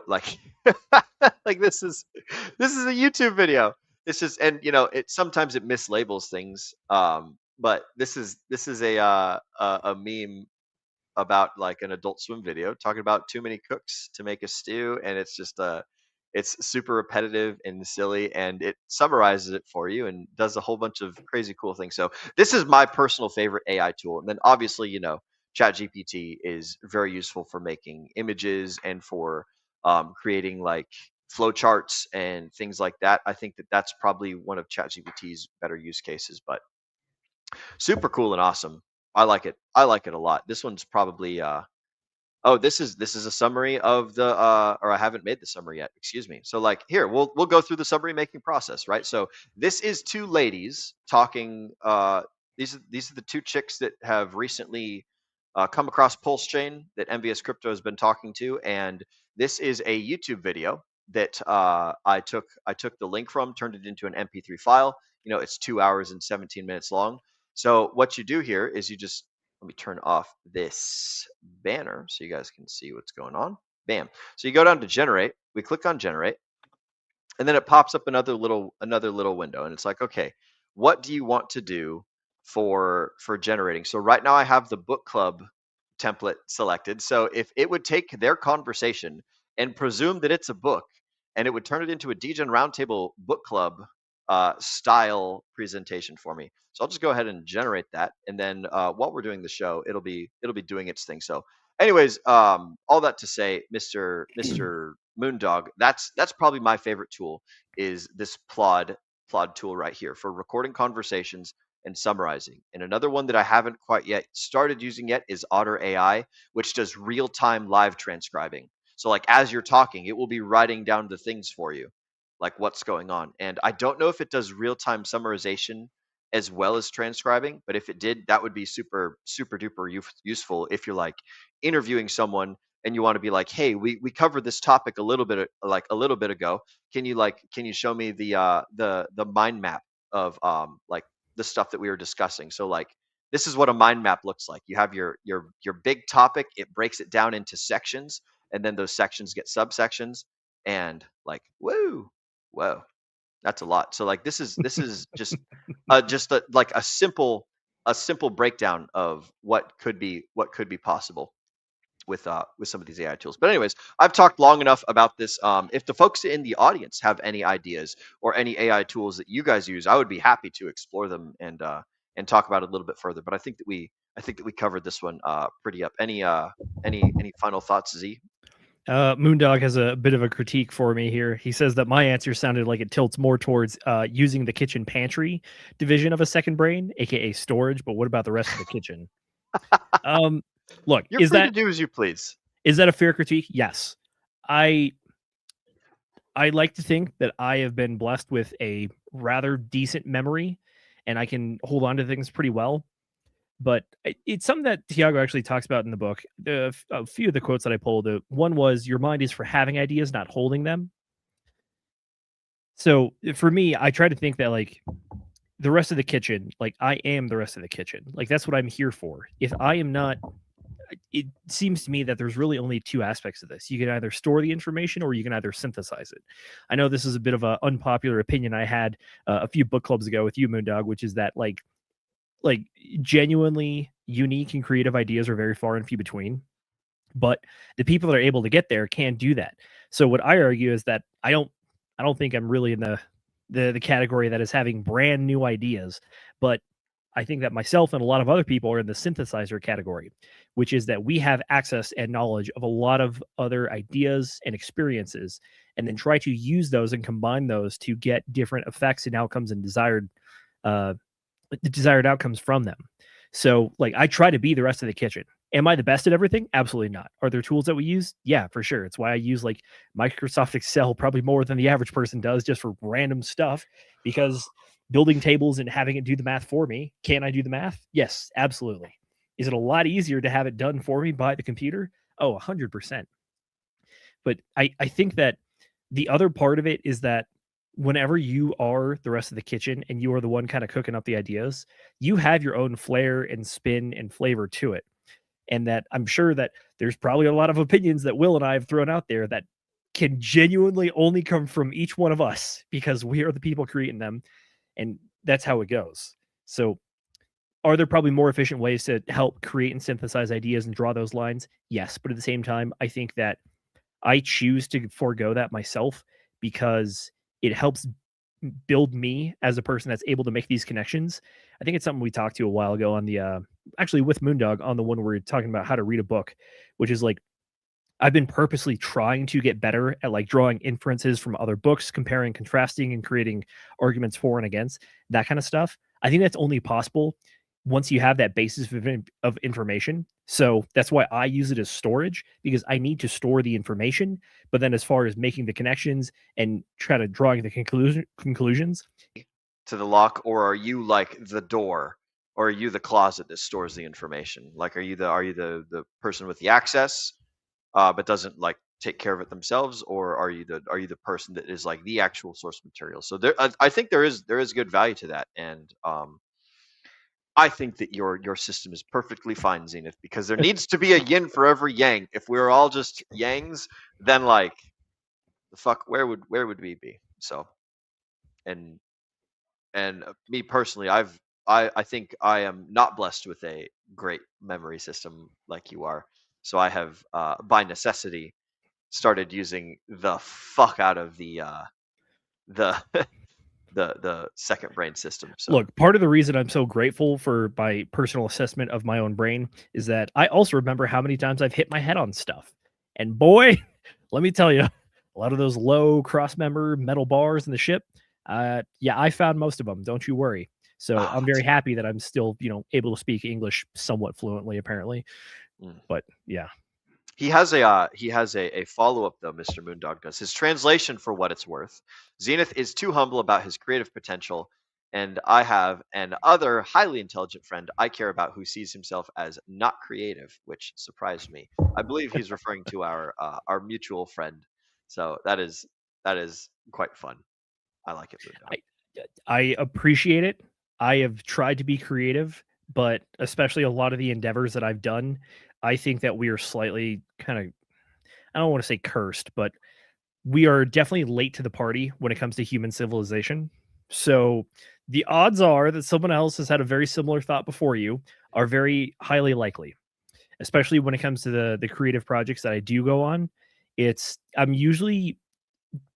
like like this is a YouTube video. It's just, and it sometimes it mislabels things, but this is a meme about like an Adult Swim video talking about too many cooks to make a stew, and it's just it's super repetitive and silly, and it summarizes it for you and does a whole bunch of crazy cool things. So this is my personal favorite AI tool. And then obviously, ChatGPT is very useful for making images and for creating like flowcharts and things like that. I think that that's probably one of ChatGPT's better use cases, but super cool and awesome. I like it a lot. This one's probably Oh, this is a summary of the or I haven't made the summary yet. Excuse me. So like here, we'll go through the summary making process, right? So this is two ladies talking. These are the two chicks that have recently come across Pulse Chain that MVS Crypto has been talking to, and this is a YouTube video that I took the link from, turned it into an MP3 file. It's 2 hours and 17 minutes long. So what you do here is you just let me turn off this banner so you guys can see what's going on. Bam. So you go down to generate. We click on generate, and then it pops up another little window, and it's like, okay, what do you want to do for generating? So right now I have the book club template selected. So if it would take their conversation and presume that it's a book, and it would turn it into a DGen Roundtable book club style presentation for me. So I'll just go ahead and generate that, and then while we're doing the show, it'll be doing its thing. So, anyways, all that to say, Mr. Moondog, that's probably my favorite tool is this Plod tool right here for recording conversations and summarizing. And another one that I haven't quite yet started using yet is Otter AI, which does real-time live transcribing. So like as you're talking, it will be writing down the things for you, like what's going on. And I don't know if it does real-time summarization as well as transcribing, but if it did, that would be super duper useful if you're like interviewing someone and you want to be like, hey, we covered this topic a little bit ago. Can you show me the mind map of like the stuff that we were discussing? So like this is what a mind map looks like. You have your big topic, it breaks it down into sections, and then those sections get subsections, and like whoa, that's a lot. So like this is just like a simple breakdown of what could be possible with some of these AI tools. But anyways, I've talked long enough about this. If the folks in the audience have any ideas or any AI tools that you guys use, I would be happy to explore them and talk about it a little bit further. But I think that we covered this one pretty up. Any final thoughts, Z? Moondog has a bit of a critique for me here. He says that my answer sounded like it tilts more towards using the kitchen pantry division of a second brain, aka storage. But what about the rest of the kitchen? Look, you're free to do as you please. Is that a fair critique? Yes. I like to think that I have been blessed with a rather decent memory, and I can hold on to things pretty well. But it's something that Tiago actually talks about in the book. A few of the quotes that I pulled, one was, your mind is for having ideas, not holding them. So for me, I try to think that like the rest of the kitchen, like I am the rest of the kitchen. Like that's what I'm here for. If I am not, it seems to me that there's really only two aspects of this. You can either store the information or you can either synthesize it. I know this is a bit of an unpopular opinion I had a few book clubs ago with you, Moondog, which is that like genuinely unique and creative ideas are very far and few between, but the people that are able to get there can do that. So what I argue is that I don't think I'm really in the category that is having brand new ideas, but I think that myself and a lot of other people are in the synthesizer category, which is that we have access and knowledge of a lot of other ideas and experiences, and then try to use those and combine those to get different effects and outcomes and desired outcomes from them. So like I try to be the rest of the kitchen. Am I the best at everything? Absolutely not. Are there tools that we use? Yeah, for sure. It's why I use like Microsoft Excel probably more than the average person does, just for random stuff, because building tables and having it do the math for me. Can I do the math? Yes, absolutely. Is it a lot easier to have it done for me by the computer? Oh, 100%. But I think that the other part of it is that whenever you are the rest of the kitchen and you are the one kind of cooking up the ideas, you have your own flair and spin and flavor to it. And that I'm sure that there's probably a lot of opinions that Will and I have thrown out there that can genuinely only come from each one of us because we are the people creating them. And that's how it goes. So are there probably more efficient ways to help create and synthesize ideas and draw those lines? Yes. But at the same time, I think that I choose to forego that myself because it helps build me as a person that's able to make these connections. I think it's something we talked to a while ago on the, actually with Moondog on the one where we're talking about how to read a book, which is like, I've been purposely trying to get better at like drawing inferences from other books, comparing, contrasting, and creating arguments for and against, that kind of stuff. I think that's only possible once you have that basis of information. So that's why I use it as storage, because I need to store the information. But then as far as making the connections and try to drawing the conclusions, to the lock, or are you like the door, or are you the closet that stores the information? Like, are you the person with the access, but doesn't like take care of it themselves, or are you the person that is like the actual source material? So I think there is good value to that, and I think that your system is perfectly fine, Zenith, because there needs to be a yin for every yang. If we were all just yangs, then like the fuck, where would we be? So, and me personally, I think I am not blessed with a great memory system like you are. So I have by necessity started using the fuck out of the the the second brain system. So look, part of the reason I'm so grateful for my personal assessment of my own brain is that I also remember how many times I've hit my head on stuff. And boy, let me tell you, a lot of those low cross member metal bars in the ship, yeah, I found most of them. Don't you worry. So I'm very happy that I'm still, able to speak English somewhat fluently, apparently. But yeah. He has a follow-up though, Mr. Moondog does. His translation, for what it's worth: Zenith is too humble about his creative potential, and I have an other highly intelligent friend I care about who sees himself as not creative, which surprised me. I believe he's referring to our mutual friend. So that is quite fun. I like it, Moondog. I appreciate it. I have tried to be creative, but especially a lot of the endeavors that I've done, I think that we are slightly kind of, I don't want to say cursed, but we are definitely late to the party when it comes to human civilization. So the odds are that someone else has had a very similar thought before you are very highly likely, especially when it comes to the creative projects that I do go on. I'm usually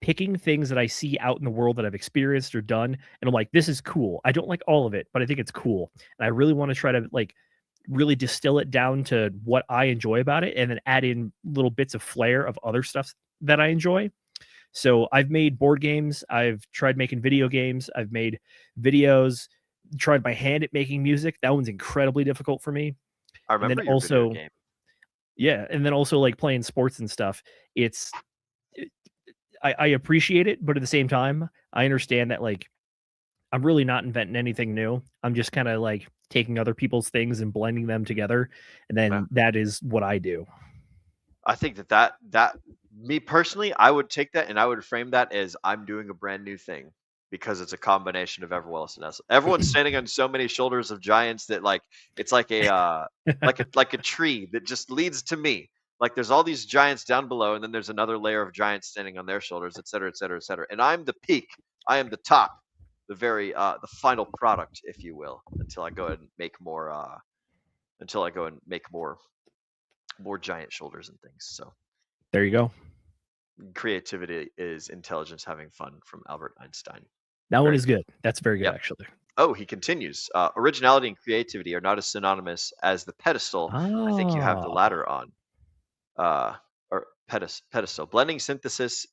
picking things that I see out in the world that I've experienced or done, and I'm like, this is cool. I don't like all of it, but I think it's cool. And I really want to try to like really distill it down to what I enjoy about it, and then add in little bits of flair of other stuff that I enjoy. So I've made board games. I've tried making video games. I've made videos, tried my hand at making music. That one's incredibly difficult for me. I remember and then your also, video game. Yeah. And then also like playing sports and stuff. I appreciate it, but at the same time, I understand that like I'm really not inventing anything new. I'm just kind of like taking other people's things and blending them together, and then that is what I do. I think that me personally, I would take that and I would frame that as I'm doing a brand new thing, because it's a combination of everyone else. And everyone's standing on so many shoulders of giants that like it's like a like a tree that just leads to me. Like there's all these giants down below, and then there's another layer of giants standing on their shoulders, et cetera, et cetera, et cetera. And I'm the peak. I am the top, the very the final product, if you will, until I go and make more more giant shoulders and things. So there you go. Creativity is intelligence having fun, from Albert Einstein. That one is good. That's very good, actually. Oh, he continues. Originality and creativity are not as synonymous as the pedestal I think you have the latter on. Or pedestal. Blending synthesis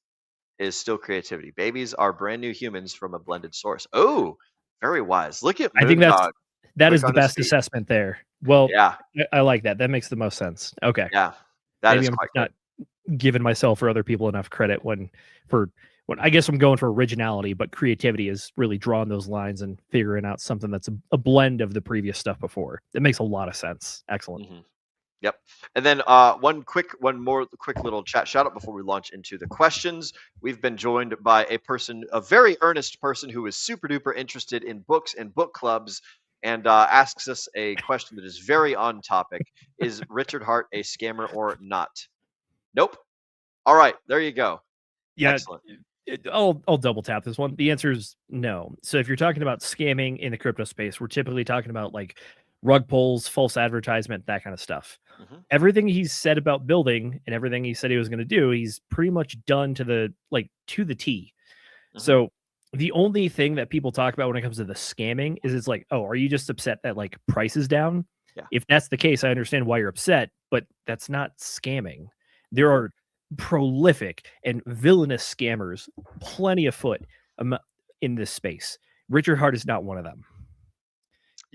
is still creativity. Babies are brand new humans from a blended source. Oh, very wise. Look at I think that is the best assessment there. Well, yeah, I like that. That makes the most sense. Okay. Yeah, that Maybe is I'm quite not giving myself or other people enough credit when I guess I'm going for originality, but creativity is really drawing those lines and figuring out something that's a blend of the previous stuff before. It makes a lot of sense. Excellent. Mm-hmm. Yep. And then one more quick little chat shout out before we launch into the questions. We've been joined by a very earnest person who is super duper interested in books and book clubs, and asks us a question that is very on topic. Is Richard Hart a scammer or not? Nope. All right, there you go. Yeah. Excellent. I'll double tap this one. The answer is no. So if you're talking about scamming in the crypto space, we're typically talking about like rug pulls, false advertisement, that kind of stuff. Mm-hmm. Everything he's said about building and everything he said he was going to do, he's pretty much done to the T. Mm-hmm. So the only thing that people talk about when it comes to the scamming is it's like, oh, are you just upset that like price is down? Yeah. If that's the case, I understand why you're upset, but that's not scamming. There are prolific and villainous scammers plenty afoot in this space. Richard Hart is not one of them.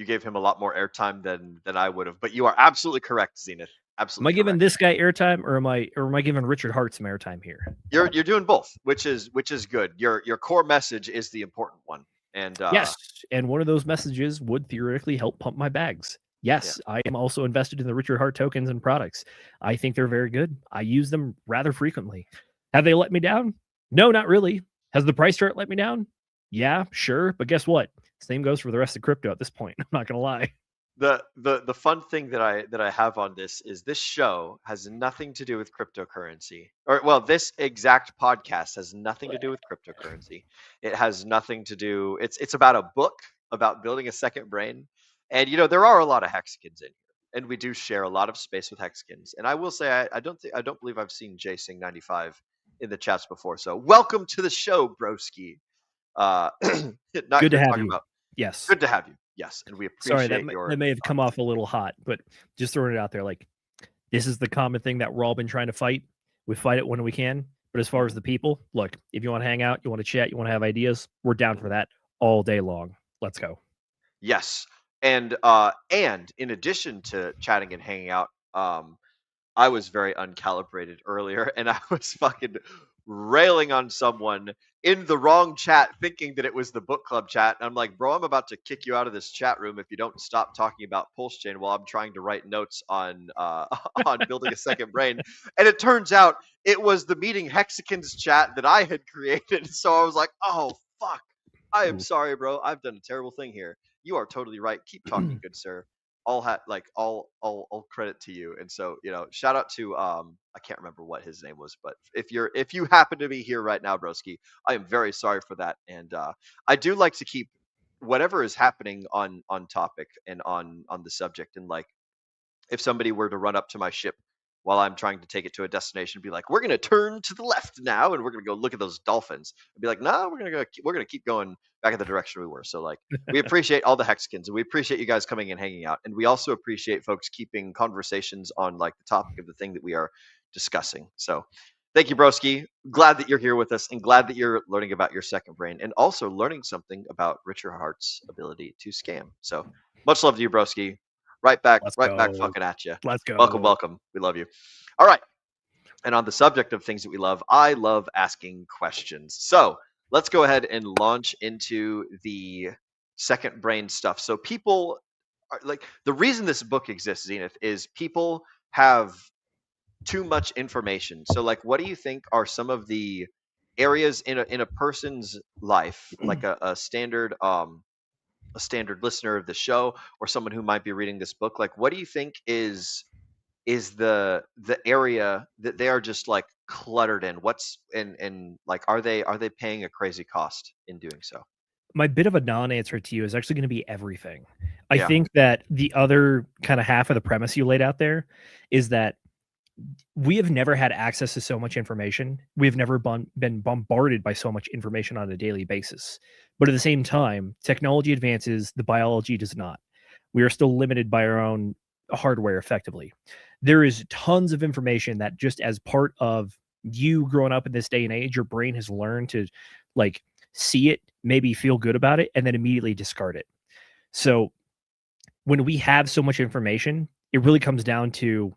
you gave him a lot more airtime than I would have. But you are absolutely correct, Zenith. Am Absolutely I giving correct. this guy airtime, or am I giving Richard Hart some airtime here? You're doing both, which is good. Your core message is the important one. And yes, and one of those messages would theoretically help pump my bags. Yes, I am also invested in the Richard Hart tokens and products. I think they're very good. I use them rather frequently. Have they let me down? No, not really. Has the price chart let me down? Yeah, sure. But guess what? Same goes for the rest of crypto at this point. I'm not gonna lie. The fun thing that I have on this is this show has nothing to do with cryptocurrency. Or well, this exact podcast has nothing to do with cryptocurrency. It has nothing to do. It's about a book about building a second brain. And there are a lot of hexagons in here, and we do share a lot of space with hexagons. And I will say I don't believe I've seen Sing 95 in the chats before. So welcome to the show, broski. Not Good to here have talking you. about. Yes. Good to have you. Yes, and we appreciate Sorry, that may have come off a little hot, but just throwing it out there, like this is the common thing that we're all been trying to fight. We fight it when we can. But as far as the people, look, if you want to hang out, you want to chat, you want to have ideas, we're down for that all day long. Let's go. Yes. And in addition to chatting and hanging out, I was very uncalibrated earlier, and I was fucking railing on someone in the wrong chat, thinking that it was the book club chat. And I'm like, bro, I'm about to kick you out of this chat room if you don't stop talking about Pulse Chain while I'm trying to write notes on on building a second brain. And it turns out it was the Meeting Hexagons chat that I had created. So I was like, oh fuck, I am sorry, bro. I've done a terrible thing here. You are totally right. Keep talking, good sir. All credit to you. And so shout out to I can't remember what his name was, but if you happen to be here right now, broski, I am very sorry for that. And I do like to keep whatever is happening on topic and on the subject. And like if somebody were to run up to my ship while I'm trying to take it to a destination, be like, we're gonna turn to the left now and we're gonna go look at those dolphins. I'd be like, no, we're gonna keep going back in the direction we were. So like we appreciate all the hexagons and we appreciate you guys coming and hanging out. And we also appreciate folks keeping conversations on like the topic of the thing that we are discussing. So thank you, broski. Glad that you're here with us and glad that you're learning about your second brain and also learning something about Richard Hart's ability to scam. So much love to you, broski. Right back fucking at you. Let's go. Welcome. We love you. All right. And on the subject of things that we love, I love asking questions. So let's go ahead and launch into the second brain stuff. So people are like, the reason this book exists, Zenith, is people have too much information. So like, what do you think are some of the areas in a person's life, like a standard listener of the show or someone who might be reading this book, like what do you think is the area that they are just like cluttered in? What's and like are they paying a crazy cost in doing so? My bit of a non-answer to you is actually going to be everything. I think that the other kind of half of the premise you laid out there is that we have never had access to so much information. We've never been bombarded by so much information on a daily basis. But at the same time, technology advances, the biology does not. We are still limited by our own hardware effectively. There is tons of information that just as part of you growing up in this day and age, your brain has learned to like see it, maybe feel good about it, and then immediately discard it. So when we have so much information, it really comes down to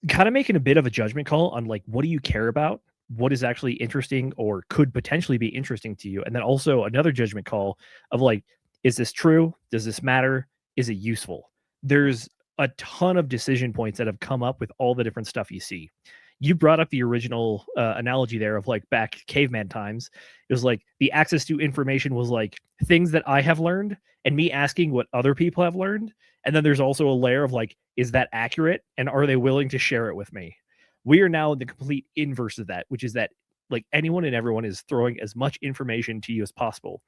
kind of making a bit of a judgment call on like, what do you care about? What is actually interesting or could potentially be interesting to you? And then also another judgment call of like, is this true? Does this matter? Is it useful? There's a ton of decision points that have come up with all the different stuff you see. You brought up the original analogy there of like back caveman times. It was like the access to information was like things that I have learned and me asking what other people have learned. And then there's also a layer of like, is that accurate? And are they willing to share it with me? We are now in the complete inverse of that, which is that like anyone and everyone is throwing as much information to you as possible.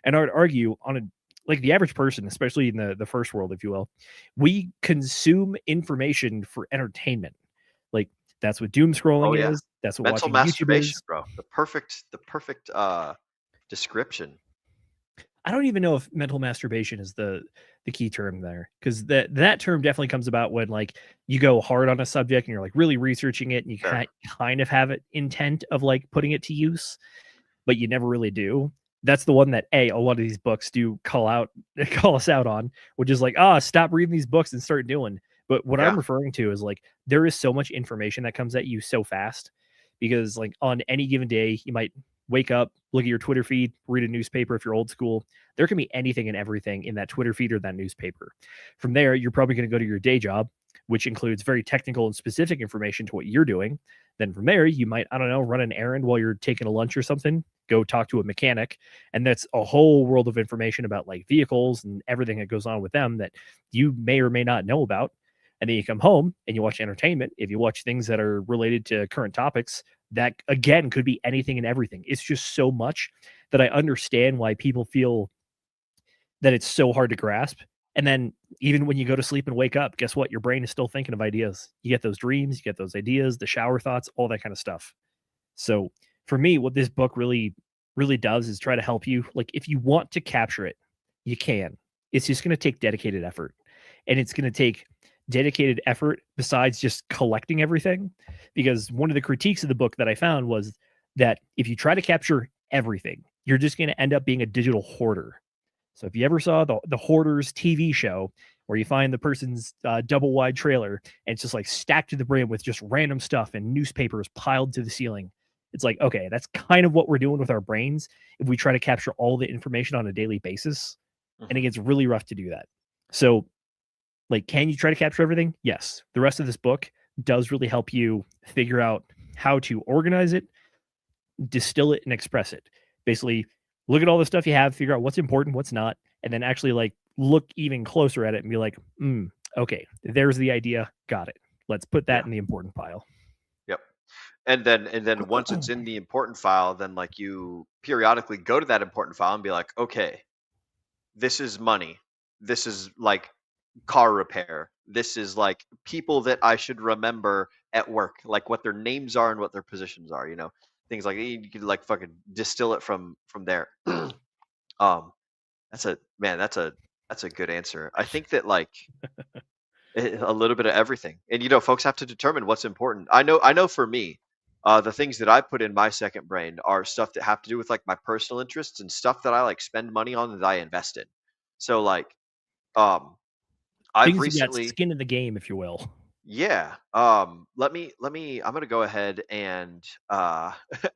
And I would argue on a like the average person, especially in the first world, if you will, we consume information for entertainment. Like that's what doom scrolling is. That's what mental watching masturbation, YouTube is. bro. The perfect description. I don't even know if mental masturbation is the key term there, because that term definitely comes about when like you go hard on a subject and you're like really researching it and you kind of have it intent of like putting it to use, but you never really do. that's the one that a lot of these books do call us out on, which is like, stop reading these books and start doing. But what I'm referring to is like there is so much information that comes at you so fast, because like on any given day you might wake up, look at your Twitter feed, read a newspaper if you're old school. There can be anything and everything in that Twitter feed or that newspaper. From there, you're probably going to go to your day job, which includes very technical and specific information to what you're doing. Then from there, you might, I don't know, run an errand while you're taking a lunch or something, go talk to a mechanic. And that's a whole world of information about like vehicles and everything that goes on with them that you may or may not know about. And then you come home and you watch entertainment. If you watch things that are related to current topics, that again could be anything and everything. It's just so much that I understand why people feel that it's so hard to grasp. And then even when you go to sleep and wake up, guess what? Your brain is still thinking of ideas. You get those dreams, you get those ideas, the shower thoughts, all that kind of stuff. So for me, what this book really, really does is try to help you. Like if you want to capture it, you can. It's just going to take dedicated effort. And it's going to take dedicated effort besides just collecting everything. Because one of the critiques of the book that I found was that if you try to capture everything, you're just going to end up being a digital hoarder. So if you ever saw the Hoarders TV show where you find the person's double wide trailer and it's just like stacked to the brim with just random stuff and newspapers piled to the ceiling, it's like, okay, that's kind of what we're doing with our brains if we try to capture all the information on a daily basis. And it gets really rough to do that. So like, can you try to capture everything? Yes. The rest of this book does really help you figure out how to organize it, distill it, and express it. Basically, look at all the stuff you have, figure out what's important, what's not, and then actually like look even closer at it and be like, okay, there's the idea. Got it. Let's put that in the important file. Yep. And then once it's in the important file, then like you periodically go to that important file and be like, okay, this is money. This is like car repair. This is like people that I should remember at work, like what their names are and what their positions are, things like that. You could like fucking distill it from there. That's a good answer. I think that like a little bit of everything, and folks have to determine what's important. I know for me, the things that I put in my second brain are stuff that have to do with like my personal interests and stuff that I like spend money on that I invest in. So like, I've Things you got recently, skin in the game, if you will. yeah. Let me. I'm gonna go ahead and I'm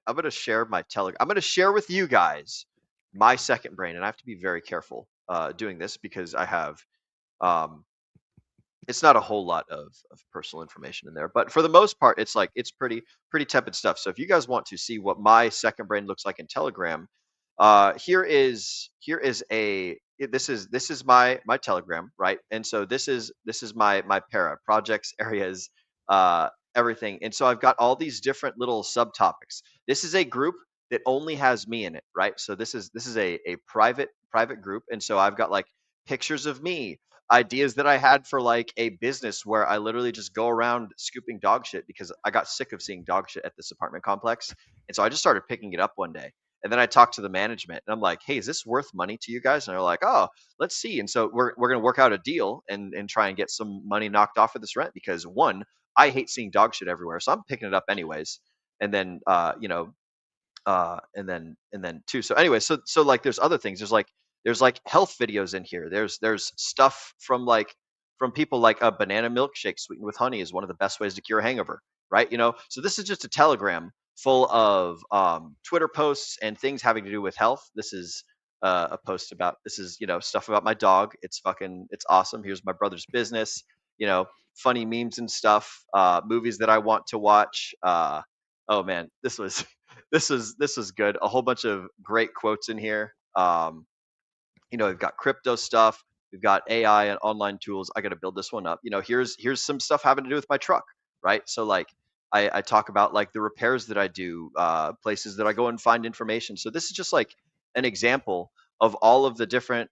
gonna share my Telegram. I'm gonna share with you guys my second brain, and I have to be very careful doing this because I have um it's not a whole lot of personal information in there, but for the most part, it's like it's pretty tepid stuff. So if you guys want to see what my second brain looks like in Telegram, this is my Telegram, right? And so this is my para projects, areas, everything. And so I've got all these different little subtopics. This is a group that only has me in it, right? So this is a private group, and so I've got like pictures of me, ideas that I had for like a business where I literally just go around scooping dog shit because I got sick of seeing dog shit at this apartment complex. And so I just started picking it up one day. And then I talked to the management and I'm like, hey, is this worth money to you guys? And they're like, oh, let's see. And so we're going to work out a deal and try and get some money knocked off of this rent because one, I hate seeing dog shit everywhere. So I'm picking it up anyways. And then, and then two. So anyway, so like there's other things. There's like health videos in here. There's stuff from people like a banana milkshake sweetened with honey is one of the best ways to cure a hangover, right? So this is just a Telegram full of Twitter posts and things having to do with health. This is a post about stuff about my dog. It's awesome. Here's my brother's business. Funny memes and stuff. Movies that I want to watch. Oh man, this was this is good. A whole bunch of great quotes in here. We've got crypto stuff. We've got AI and online tools. I got to build this one up. Here's some stuff having to do with my truck, right? So like I talk about like the repairs that I do, places that I go and find information. So this is just like an example of all of the different.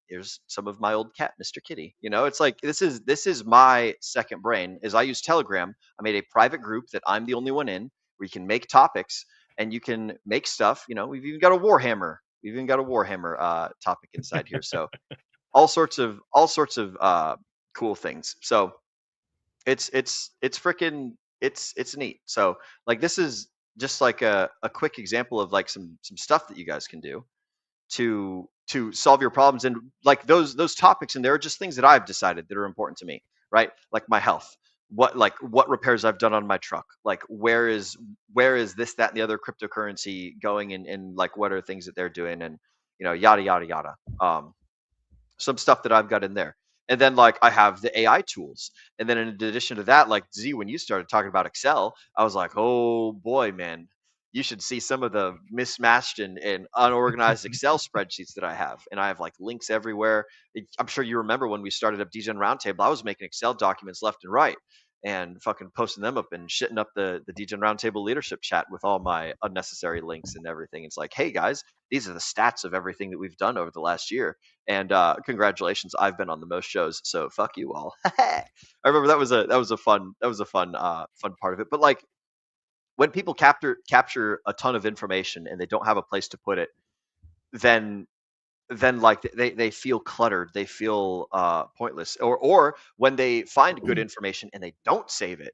Here's some of my old cat, Mr. Kitty. It's like this is my second brain. Is I use Telegram. I made a private group that I'm the only one in, where you can make topics and you can make stuff. We've even got a Warhammer. We've even got a Warhammer topic inside here. So all sorts of cool things. So it's freaking it's neat. So like this is just like a quick example of like some stuff that you guys can do to solve your problems, and like those topics, and there are just things that I've decided that are important to me, right? Like my health, what repairs I've done on my truck, like where is this, that, and the other cryptocurrency going, and like what are things that they're doing, and yada yada yada. Some stuff that I've got in there. And then like I have the AI tools. And then in addition to that, like Z, when you started talking about Excel, I was like, oh boy, man, you should see some of the mismatched and unorganized Excel spreadsheets that I have. And I have like links everywhere. I'm sure you remember when we started up DGen Roundtable, I was making Excel documents left and right and fucking posting them up and shitting up the DGen Roundtable leadership chat with all my unnecessary links and everything. It's like, hey guys, these are the stats of everything that we've done over the last year. And congratulations, I've been on the most shows, so fuck you all. I remember that was a fun fun part of it. But like when people capture a ton of information and they don't have a place to put it, then like they feel cluttered, they feel pointless. Or when they find good information and they don't save it,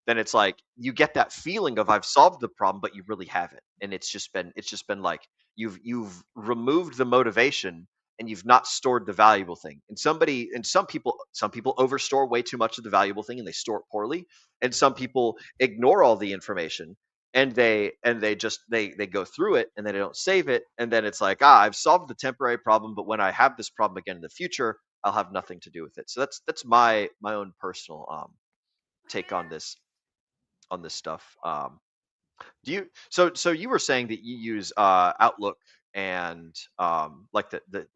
then it's like you get that feeling of I've solved the problem, but you really haven't. And it's just been like you've removed the motivation and you've not stored the valuable thing. And some people overstore way too much of the valuable thing and they store it poorly. And some people ignore all the information and they go through it and then they don't save it, and then it's like, I've solved the temporary problem, but when I have this problem again in the future, I'll have nothing to do with it. So that's my own personal take on this stuff. Do you so you were saying that you use Outlook and like the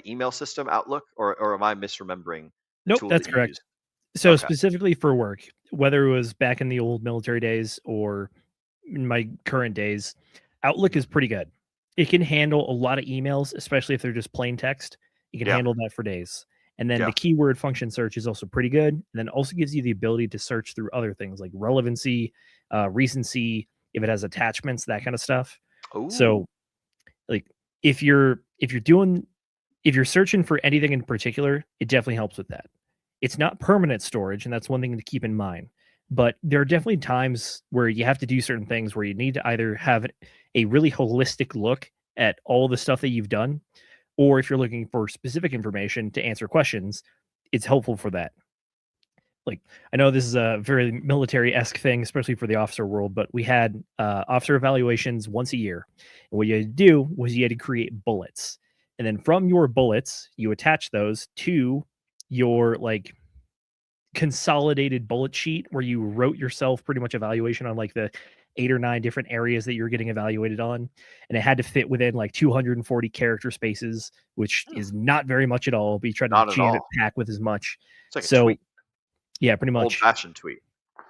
email system Outlook, or am I misremembering the Nope, tool that's that you correct. use? So Okay. specifically for work, whether it was back in the old military days or in my current days, Outlook is pretty good. It can handle a lot of emails, especially if they're just plain text. It can Yeah. handle that for days. And then Yeah. the keyword function search is also pretty good. And then also gives you the ability to search through other things like relevancy, recency, if it has attachments, that kind of stuff. Ooh. So like if you're searching for anything in particular, it definitely helps with that. It's not permanent storage, and that's one thing to keep in mind. But there are definitely times where you have to do certain things where you need to either have a really holistic look at all the stuff that you've done, or if you're looking for specific information to answer questions, it's helpful for that. Like, I know this is a very military-esque thing, especially for the officer world, but we had officer evaluations once a year. And what you had to do was you had to create bullets. And then from your bullets, you attach those to your like consolidated bullet sheet where you wrote yourself pretty much evaluation on like the 8 or 9 different areas that you're getting evaluated on, and it had to fit within like 240 character spaces, which is not very much at all, but you try to Not at jam it all. pack with as much. It's like a So tweet, yeah, pretty old much. fashioned tweet.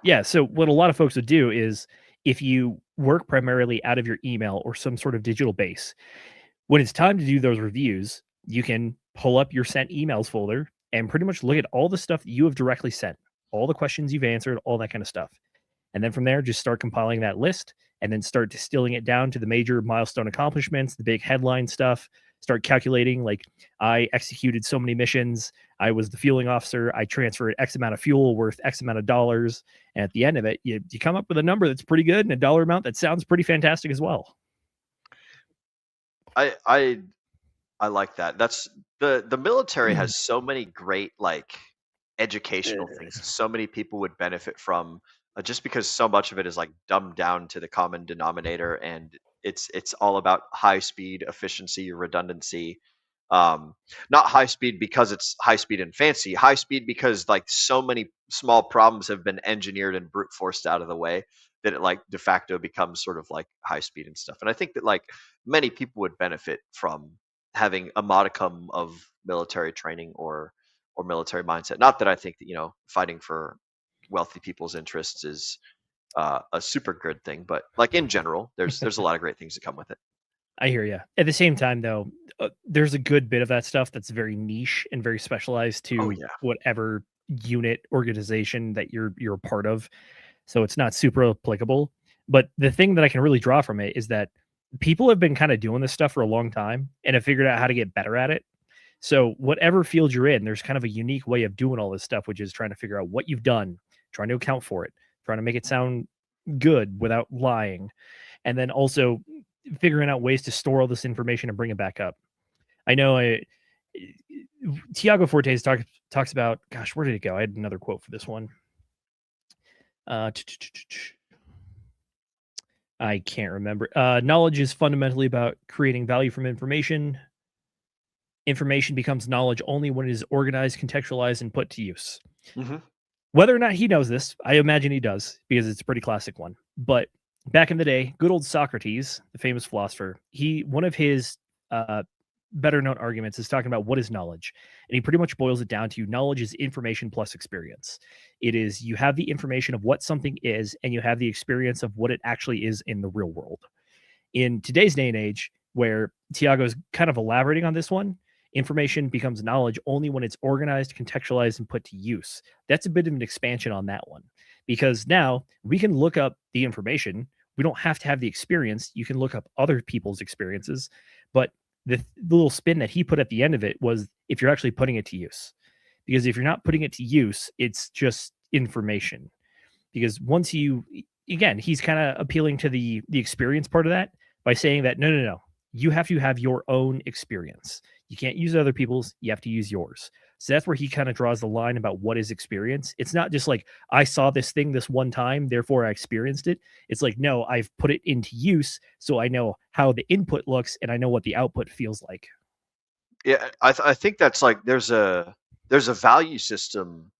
Yeah, so what a lot of folks would do is if you work primarily out of your email or some sort of digital base, when it's time to do those reviews, you can pull up your sent emails folder and pretty much look at all the stuff that you have directly sent, all the questions you've answered, all that kind of stuff. And then from there, just start compiling that list and then start distilling it down to the major milestone accomplishments, the big headline stuff. Start calculating, like, I executed so many missions. I was the fueling officer. I transferred X amount of fuel worth X amount of dollars. And at the end of it, you come up with a number that's pretty good and a dollar amount that sounds pretty fantastic as well. I like that. That's the military has so many great like educational things. So many people would benefit from just because so much of it is like dumbed down to the common denominator, and it's all about high speed, efficiency, redundancy. Not high speed because it's high speed and fancy. High speed because like so many small problems have been engineered and brute forced out of the way that it like de facto becomes sort of like high speed and stuff. And I think that like many people would benefit from having a modicum of military training or military mindset. Not that I think that fighting for wealthy people's interests is a super good thing, but like in general, there's a lot of great things that come with it. I hear you. At the same time, though, there's a good bit of that stuff that's very niche and very specialized to whatever unit organization that you're a part of. So it's not super applicable. But the thing that I can really draw from it is that people have been kind of doing this stuff for a long time and have figured out how to get better at it. So whatever field you're in, there's kind of a unique way of doing all this stuff, which is trying to figure out what you've done, trying to account for it, trying to make it sound good without lying, and then also figuring out ways to store all this information and bring it back up. I know Tiago Forte talks about, gosh, where did it go? I had another quote for this one. I can't remember. Knowledge is fundamentally about creating value from information. Information becomes knowledge only when it is organized, contextualized, and put to use. Mm-hmm. Whether or not he knows this, I imagine he does, because it's a pretty classic one. But back in the day, good old Socrates, the famous philosopher, one of his better known arguments is talking about what is knowledge. And he pretty much boils it down to knowledge is information plus experience. It is, you have the information of what something is, and you have the experience of what it actually is in the real world. In today's day and age, where Tiago's kind of elaborating on this one, information becomes knowledge only when it's organized, contextualized, and put to use. That's a bit of an expansion on that one, because now we can look up the information. We don't have to have the experience. You can look up other people's experiences, but the little spin that he put at the end of it was if you're actually putting it to use. Because if you're not putting it to use, it's just information. Because once you, again, he's kind of appealing to the experience part of that by saying that no, you have to have your own experience. You can't use other people's, you have to use yours. So that's where he kind of draws the line about what is experience. It's not just like, I saw this thing this one time, therefore I experienced it. It's like, no, I've put it into use, so I know how the input looks and I know what the output feels like. Yeah, I think that's like there's a value system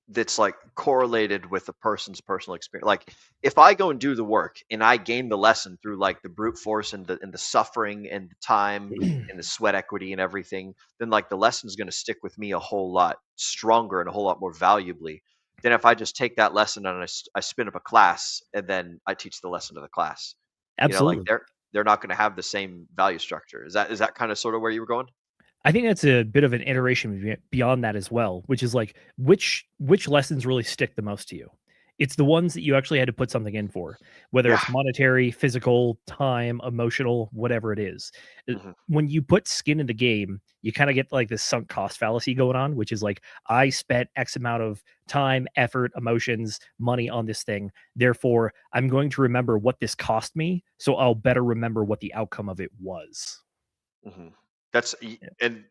that's like correlated with a person's personal experience. Like if I go and do the work and I gain the lesson through like the brute force and the suffering and the time and the sweat equity and everything, then like the lesson is going to stick with me a whole lot stronger and a whole lot more valuably than if I just take that lesson and I spin up a class and then I teach the lesson to the class. Absolutely. Like they're not going to have the same value structure. Is that kind of sort of where you were going? I think that's a bit of an iteration beyond that as well, which is like which lessons really stick the most to you. It's the ones that you actually had to put something in for, whether it's monetary, physical, time, emotional, whatever it is. Mm-hmm. When you put skin in the game, you kind of get like this sunk cost fallacy going on, which is like, I spent X amount of time, effort, emotions, money on this thing. Therefore, I'm going to remember what this cost me, so I'll better remember what the outcome of it was. Mm-hmm. And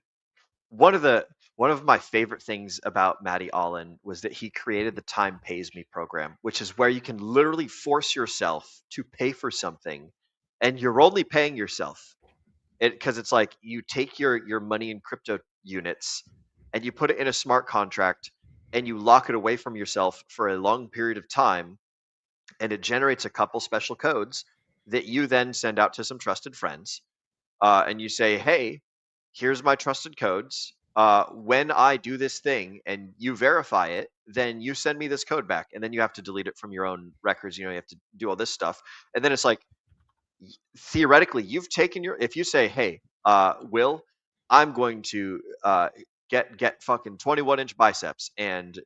one of my favorite things about Matty Allen was that he created the Time Pays Me program, which is where you can literally force yourself to pay for something, and you're only paying yourself. Because it's like you take your money in crypto units and you put it in a smart contract and you lock it away from yourself for a long period of time, and it generates a couple special codes that you then send out to some trusted friends. And you say, hey, here's my trusted codes. When I do this thing and you verify it, then you send me this code back. And then you have to delete it from your own records. You have to do all this stuff. And then it's like, theoretically, you've taken if you say, hey, Will, I'm going to get fucking 21-inch biceps and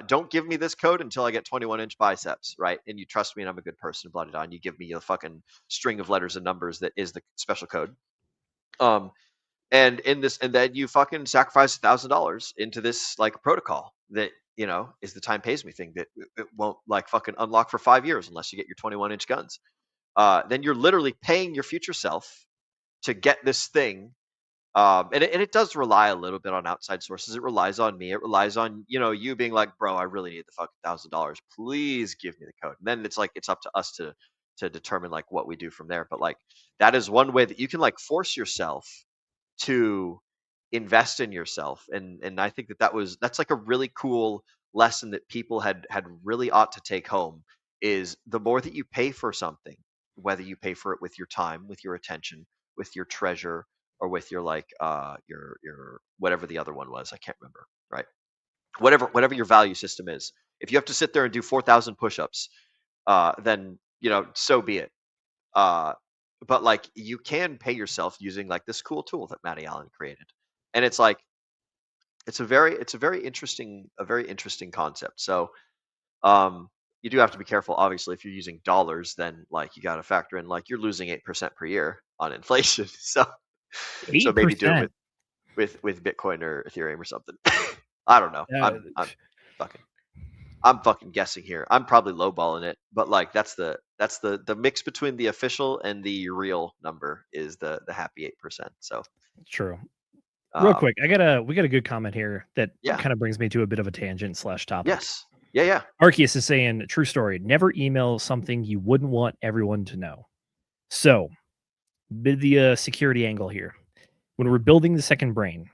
don't give me this code until I get 21-inch biceps, right? And you trust me and I'm a good person, blah, blah, blah, and you give me a fucking string of letters and numbers that is the special code. And then you fucking sacrifice $1,000 into this like protocol that is the Time Pays Me thing that it won't like fucking unlock for 5 years unless you get your 21-inch guns. Then you're literally paying your future self to get this thing. And it does rely a little bit on outside sources. It relies on me. It relies on you being like, bro, I really need the fucking $1,000. Please give me the code. And then it's like it's up to us to determine like what we do from there. But like that is one way that you can like force yourself to invest in yourself. And I think that's like a really cool lesson that people had really ought to take home, is the more that you pay for something, whether you pay for it with your time, with your attention, with your treasure, or with your like your whatever the other one was, I can't remember, right? Whatever your value system is. If you have to sit there and do 4,000 push-ups, then so be it. But like you can pay yourself using like this cool tool that Matty Allen created, and it's like it's a very interesting concept. So you do have to be careful, obviously. If you're using dollars, then like you got to factor in like you're losing 8% per year on inflation. So 8%. So maybe do it with Bitcoin or Ethereum or something. I don't know. I'm fucking. I'm fucking guessing here. I'm probably lowballing it, but like that's the mix between the official and the real number is the happy 8%. So True. Real um, quick, we got a good comment here that yeah, kind of brings me to a bit of a tangent / topic. yes, yeah. Arceus is saying, true story, never email something you wouldn't want everyone to know. So, the security angle here. When we're building the second brain,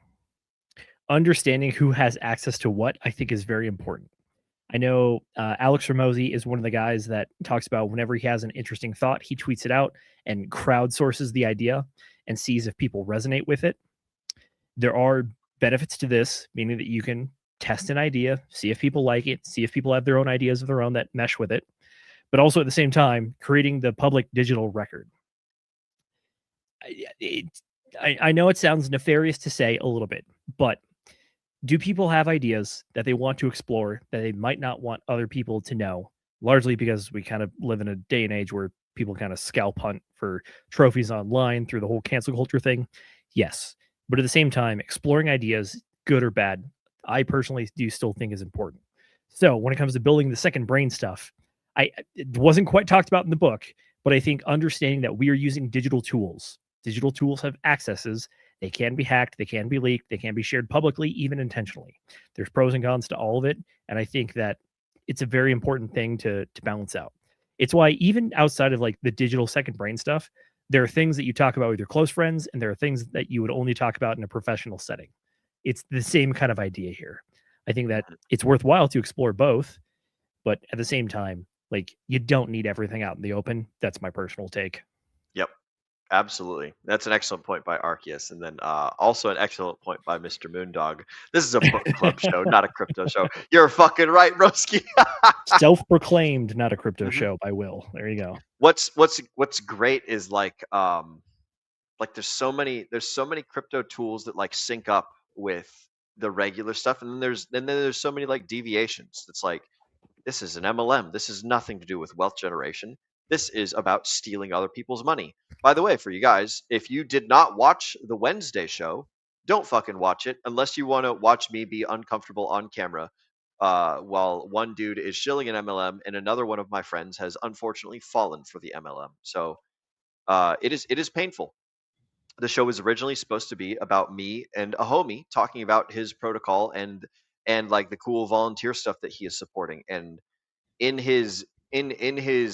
understanding who has access to what, I think, is very important. I know Alex Ramosi is one of the guys that talks about whenever he has an interesting thought, he tweets it out and crowdsources the idea and sees if people resonate with it. There are benefits to this, meaning that you can test an idea, see if people like it, see if people have their own ideas of their own that mesh with it, but also at the same time, creating the public digital record. I know it sounds nefarious to say a little bit, but do people have ideas that they want to explore that they might not want other people to know? Largely because we kind of live in a day and age where people kind of scalp hunt for trophies online through the whole cancel culture thing. Yes. But at the same time, exploring ideas, good or bad, I personally do still think is important. So when it comes to building the second brain stuff, it wasn't quite talked about in the book, but I think understanding that we are using digital tools. Digital tools have accesses. They can be hacked, they can be leaked, they can be shared publicly, even intentionally. There's pros and cons to all of it, and I think that it's a very important thing to balance out. It's why even outside of like the digital second brain stuff, there are things that you talk about with your close friends, and there are things that you would only talk about in a professional setting. It's the same kind of idea here. I think that it's worthwhile to explore both, but at the same time, like you don't need everything out in the open. That's my personal take. Yep. Absolutely. That's an excellent point by Arceus. And then also an excellent point by Mr. Moondog. This is a book club show, not a crypto show. You're fucking right, Broski. Self-proclaimed, not a crypto Mhm. show by Will. There you go. What's great is like there's so many crypto tools that like sync up with the regular stuff. And then there's so many like deviations. It's like this is an MLM. This has nothing to do with wealth generation. This is about stealing other people's money. By the way, for you guys, if you did not watch the Wednesday show, don't fucking watch it unless you want to watch me be uncomfortable on camera while one dude is shilling an MLM and another one of my friends has unfortunately fallen for the MLM. So it is painful. The show was originally supposed to be about me and a homie talking about his protocol and like the cool volunteer stuff that he is supporting. And in his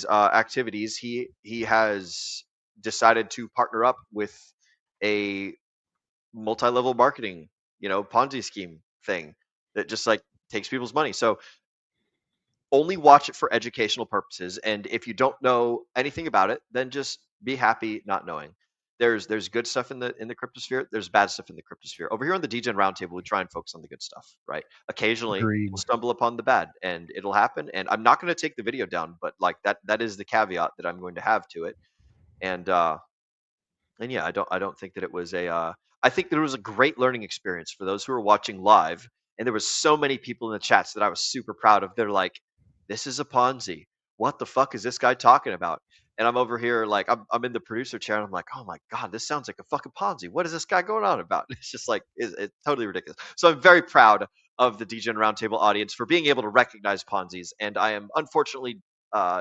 activities, he has decided to partner up with a multi-level marketing, Ponzi scheme thing that just like takes people's money. So only watch it for educational purposes, and if you don't know anything about it, then just be happy not knowing. There's good stuff in the cryptosphere. There's bad stuff in the cryptosphere. Over here on the DGen Roundtable, we try and focus on the good stuff, right? Occasionally, Agreed. we'll stumble upon the bad, and it'll happen. And I'm not going to take the video down, but like that is the caveat that I'm going to have to it. And yeah, I don't think that it was a I think that it was a great learning experience for those who were watching live. And there was so many people in the chats that I was super proud of. They're like, this is a Ponzi. What the fuck is this guy talking about? And I'm over here like I'm in the producer chair and I'm like, oh my god, this sounds like a fucking Ponzi. What is this guy going on about? It's just like it's totally ridiculous. So I'm very proud of the DGen Roundtable audience for being able to recognize Ponzi's, and I am unfortunately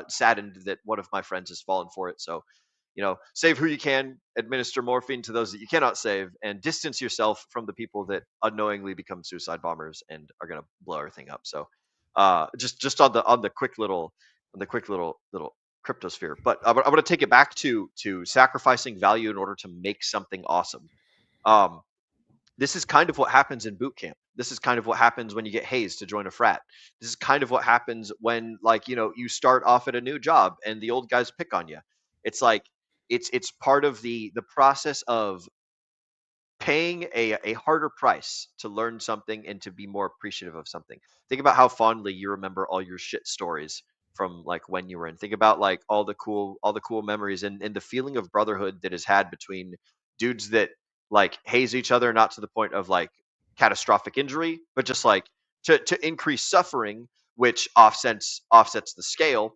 saddened that one of my friends has fallen for it. So save who you can, administer morphine to those that you cannot save, and distance yourself from the people that unknowingly become suicide bombers and are going to blow everything up. So, just on the quick little cryptosphere. But I'm going to take it back to sacrificing value in order to make something awesome. This is kind of what happens in boot camp. This is kind of what happens when you get hazed to join a frat. This is kind of what happens when like you start off at a new job and the old guys pick on you. It's like it's part of the process of paying a harder price to learn something and to be more appreciative of something. Think about how fondly you remember all your shit stories from like when you were in. Think about like all the cool memories and the feeling of brotherhood that is had between dudes that like haze each other, not to the point of like catastrophic injury, but just like to increase suffering, which offsets the scale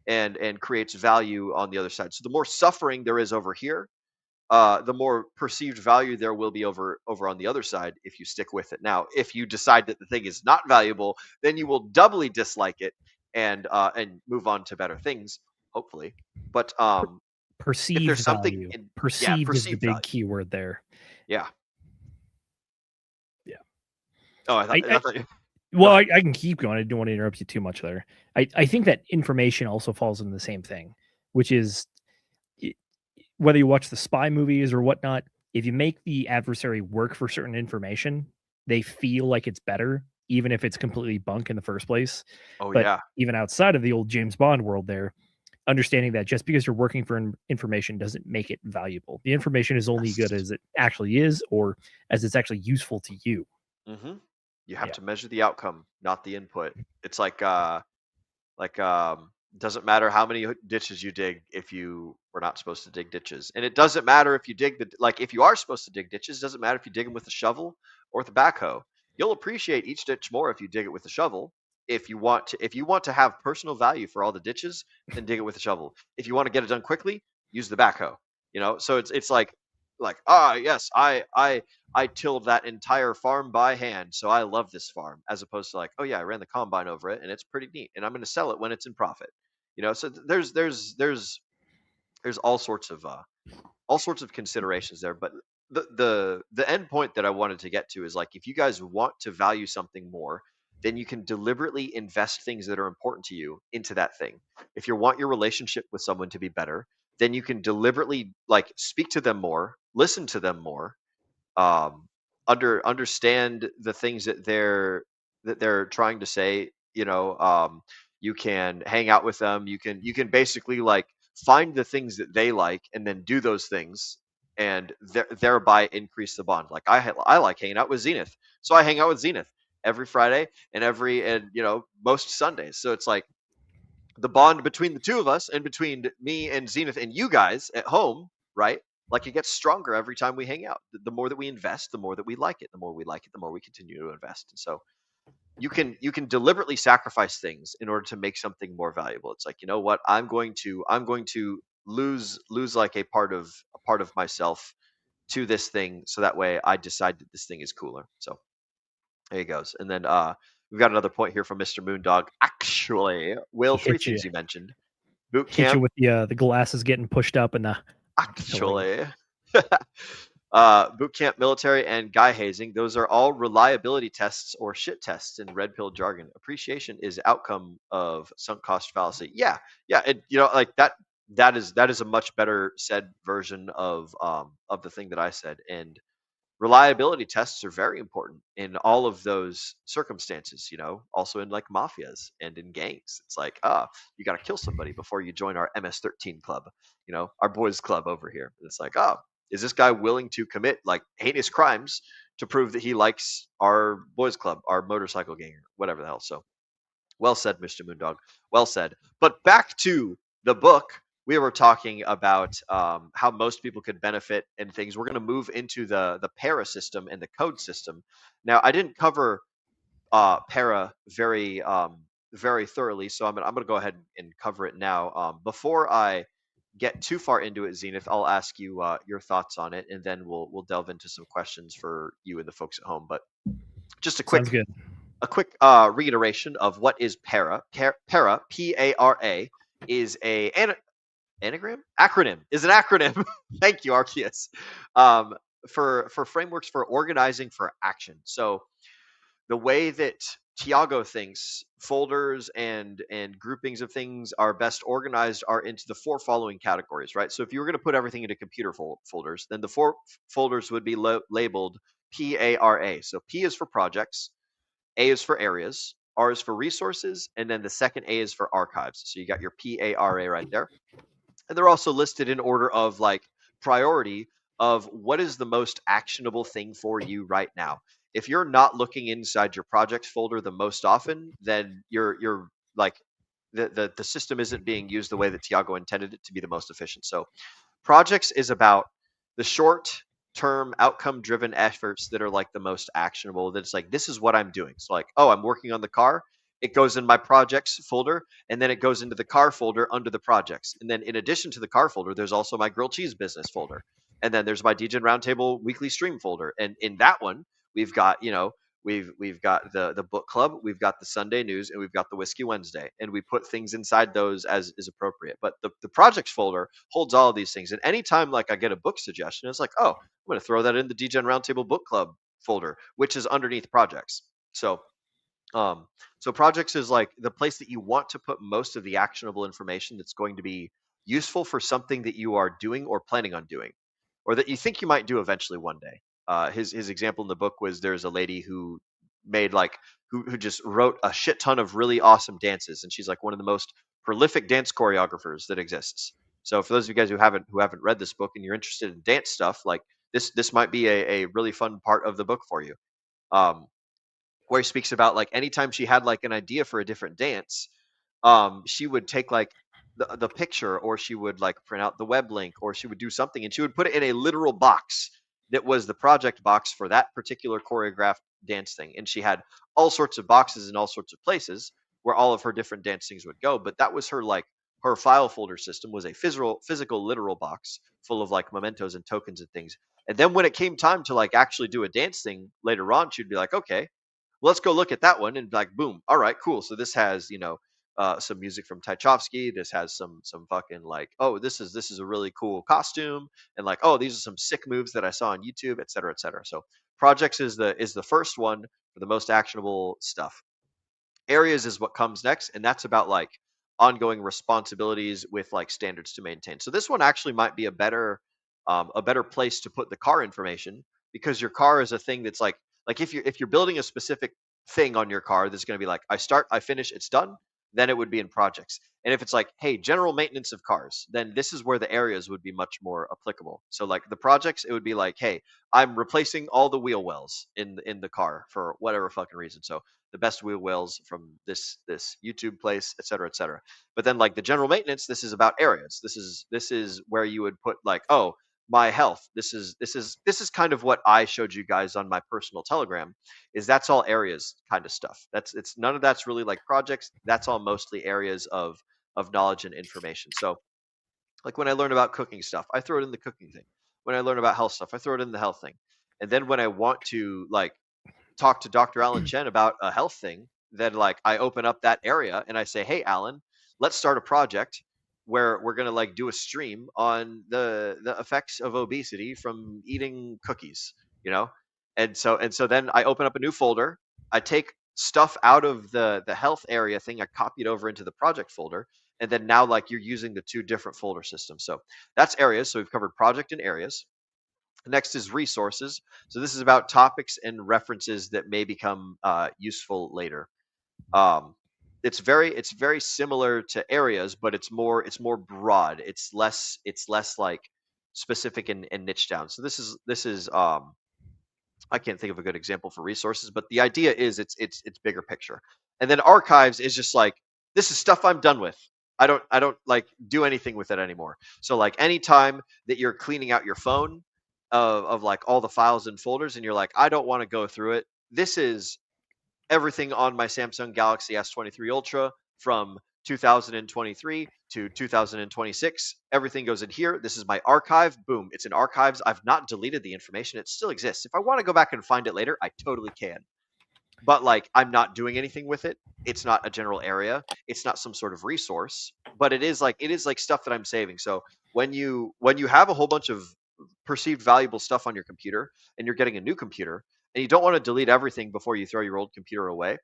and creates value on the other side. So the more suffering there is over here, the more perceived value there will be over on the other side if you stick with it. Now, if you decide that the thing is not valuable, then you will doubly dislike it and move on to better things, hopefully. But if Perceived there's something value. in, yeah, Perceived is the perceived big value. keyword there. Yeah. Yeah. Oh, I thought well, I can keep going. I don't want to interrupt you too much there. I think that information also falls into the same thing, which is whether you watch the spy movies or whatnot, if you make the adversary work for certain information, they feel like it's better, even if it's completely bunk in the first place. Oh, but yeah. even outside of the old James Bond world there, understanding that just because you're working for information doesn't make it valuable. The information is only good as it actually is, or as it's actually useful to you. Mm-hmm. You have Yeah. to measure the outcome, not the input. It's like doesn't matter how many ditches you dig if you were not supposed to dig ditches, and it doesn't matter if you dig if you are supposed to dig ditches. It doesn't matter if you dig them with a shovel or with a backhoe. You'll appreciate each ditch more if you dig it with a shovel. If you want to have personal value for all the ditches, then dig it with a shovel. If you want to get it done quickly, use the backhoe. So it's like yes, I tilled that entire farm by hand, so I love this farm, as opposed to like, oh yeah, I ran the combine over it and it's pretty neat, and I'm going to sell it when it's in profit. So there's all sorts of considerations there, but the end point that I wanted to get to is like, if you guys want to value something more, then you can deliberately invest things that are important to you into that thing. If you want your relationship with someone to be better, then you can deliberately like speak to them more, listen to them more, um, understand the things that they're trying to say. You can hang out with them. You can basically like find the things that they like and then do those things, and thereby increase the bond. Like I like hanging out with Zenith, so I hang out with Zenith every Friday and most Sundays. So it's like the bond between the two of us and between me and Zenith and you guys at home, right? Like, it gets stronger every time we hang out. The more that we invest, the more that we like it. The more we like it, the more we continue to invest. And so you can deliberately sacrifice things in order to make something more valuable. It's like, you know what? I'm going to lose like a part of myself to this thing, so that way I decide that this thing is cooler. So there he goes. And then we've got another point here from Mr. Moondog. Actually, Will, He three hit you. things you mentioned. Boot Hit you camp, with the glasses getting pushed up and the actually. Boot camp, military, and guy hazing. Those are all reliability tests or shit tests in red pill jargon. Appreciation is outcome of sunk cost fallacy. Yeah, yeah. Like that. That is a much better said version of the thing that I said. And reliability tests are very important in all of those circumstances, also in like mafias and in gangs. It's like, you got to kill somebody before you join our MS-13 club, our boys club over here. And it's like, is this guy willing to commit like heinous crimes to prove that he likes our boys club, our motorcycle gang, or whatever the hell? So well said, Mr. Moondog. Well said. But back to the book. We were talking about how most people could benefit and things. We're going to move into the para system and the code system. Now, I didn't cover para very thoroughly, so I'm gonna go ahead and cover it now. Before I get too far into it, Zenith, I'll ask you your thoughts on it, and then we'll delve into some questions for you and the folks at home. But just sounds good. a quick reiteration of what is para. Para, P-A-R-A, is acronym is an acronym. Thank you, Arceus. For frameworks for organizing for action. So the way that Tiago thinks folders and groupings of things are best organized are into the four following categories, right? So if you were going to put everything into computer folders, then the four folders would be labeled PARA. So P is for projects, A is for areas, R is for resources, and then the second A is for archives. So you got your PARA right there. And they're also listed in order of like priority of what is the most actionable thing for you right now. If you're not looking inside your projects folder the most often, then you're like the system isn't being used the way that Tiago intended it to be the most efficient. So projects is about the short term outcome driven efforts that are like the most actionable. That's like, this is what I'm doing. So like, oh, I'm working on the car. It goes in my projects folder, and then it goes into the car folder under the projects. And then in addition to the car folder, there's also my grilled cheese business folder. And then there's my DGen Roundtable weekly stream folder. And in that one, we've got, we've got the book club, we've got the Sunday news, and we've got the Whiskey Wednesday. And we put things inside those as is appropriate. But the projects folder holds all of these things. And anytime like I get a book suggestion, it's like, oh, I'm going to throw that in the DGen Roundtable book club folder, which is underneath projects. So so projects is like the place that you want to put most of the actionable information that's going to be useful for something that you are doing or planning on doing, or that you think you might do eventually one day. His example in the book was there's a lady who made like who just wrote a shit ton of really awesome dances, and she's like one of the most prolific dance choreographers that exists. So for those of you guys who haven't read this book and you're interested in dance stuff, like this might be a really fun part of the book for you. Um, where he speaks about like anytime she had like an idea for a different dance, she would take like the picture, or she would like print out the web link, or she would do something and she would put it in a literal box that was the project box for that particular choreographed dance thing. And she had all sorts of boxes in all sorts of places where all of her different dance things would go. But that was her like her file folder system was a physical literal box full of like mementos and tokens and things. And then when it came time to like actually do a dance thing later on, she'd be like, okay, let's go look at that one, and like boom, all right, cool. So this has some music from Tchaikovsky. This has some fucking like, oh, this is a really cool costume, and like, oh, these are some sick moves that I saw on YouTube, et cetera, et cetera. So projects is the first one for the most actionable stuff. Areas is what comes next, and that's about like ongoing responsibilities with like standards to maintain. So this one actually might be a better place to put the car information, because your car is a thing that's like if you're building a specific thing on your car that's going to be like I start, I finish, it's done, then it would be in projects. And if it's like, hey, general maintenance of cars, then this is where the areas would be much more applicable. So like the projects, it would be like, hey, I'm replacing all the wheel wells in the car for whatever fucking reason. So the best wheel wells from this YouTube place, et cetera, et cetera. But then like the general maintenance, this is about areas. This is where you would put like, oh, my health. This is kind of what I showed you guys on my personal Telegram. Is that's all areas kind of stuff. It's none of that's really like projects. That's all mostly areas of knowledge and information. So like when I learn about cooking stuff, I throw it in the cooking thing. When I learn about health stuff, I throw it in the health thing. And then when I want to like talk to Dr. Alan Chen about a health thing, then like I open up that area and I say, hey, Alan, let's start a project where we're going to like do a stream on the effects of obesity from eating cookies, you know? And so then I open up a new folder. I take stuff out of the health area thing. I copy it over into the project folder. And then now like you're using the two different folder systems. So that's areas. So we've covered project and areas. Next is resources. So this is about topics and references that may become useful later. It's very similar to areas, but it's more broad. It's less like specific and niche down. So this is I can't think of a good example for resources, but the idea is it's bigger picture. And then archives is just like, this is stuff I'm done with. I don't like do anything with it anymore. So like anytime that you're cleaning out your phone of like all the files and folders and you're like, I don't want to go through it. This is everything on my Samsung Galaxy S23 Ultra from 2023 to 2026. Everything goes in here. This is my archive. Boom, it's in archives. I've not deleted the information. It still exists. If I want to go back and find it later, I totally can. But like I'm not doing anything with it. It's not a general area. It's not some sort of resource, but it is like stuff that I'm saving. So when you have a whole bunch of perceived valuable stuff on your computer and you're getting a new computer and you don't want to delete everything before you throw your old computer away,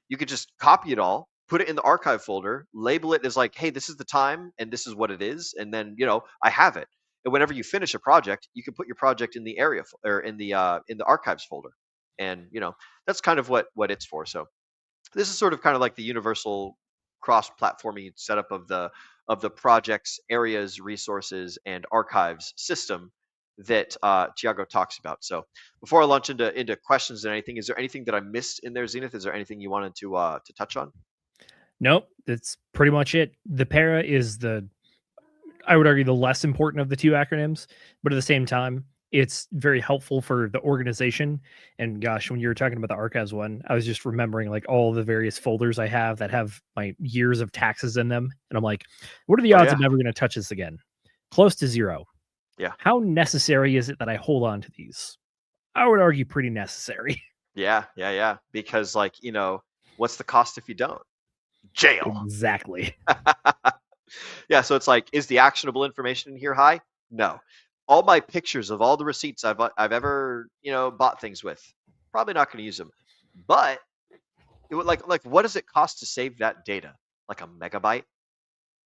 you could just copy it all, put it in the archive folder, label it as like, hey, this is the time and this is what it is, and then I have it. And whenever you finish a project, you can put your project in the area or in the archives folder, and that's kind of what it's for. So this is sort of kind of like the universal cross-platforming setup of the projects, areas, resources, and archives system that Tiago talks about. So before I launch into questions and anything, is there anything that I missed in there, Zenith? Is there anything you wanted to touch on? Nope, that's pretty much it. The para is I would argue, the less important of the two acronyms, but at the same time, it's very helpful for the organization. And gosh, when you were talking about the archives one, I was just remembering like all the various folders I have that have my years of taxes in them. And I'm like, what are the odds I'm never going to touch this again? Close to zero. Yeah. How necessary is it that I hold on to these? I would argue pretty necessary. Yeah. Because, like, what's the cost if you don't? Jail. Exactly. Yeah, so it's like, is the actionable information in here high? No. All my pictures of all the receipts I've ever, bought things with, probably not going to use them. But it would like what does it cost to save that data? Like a megabyte?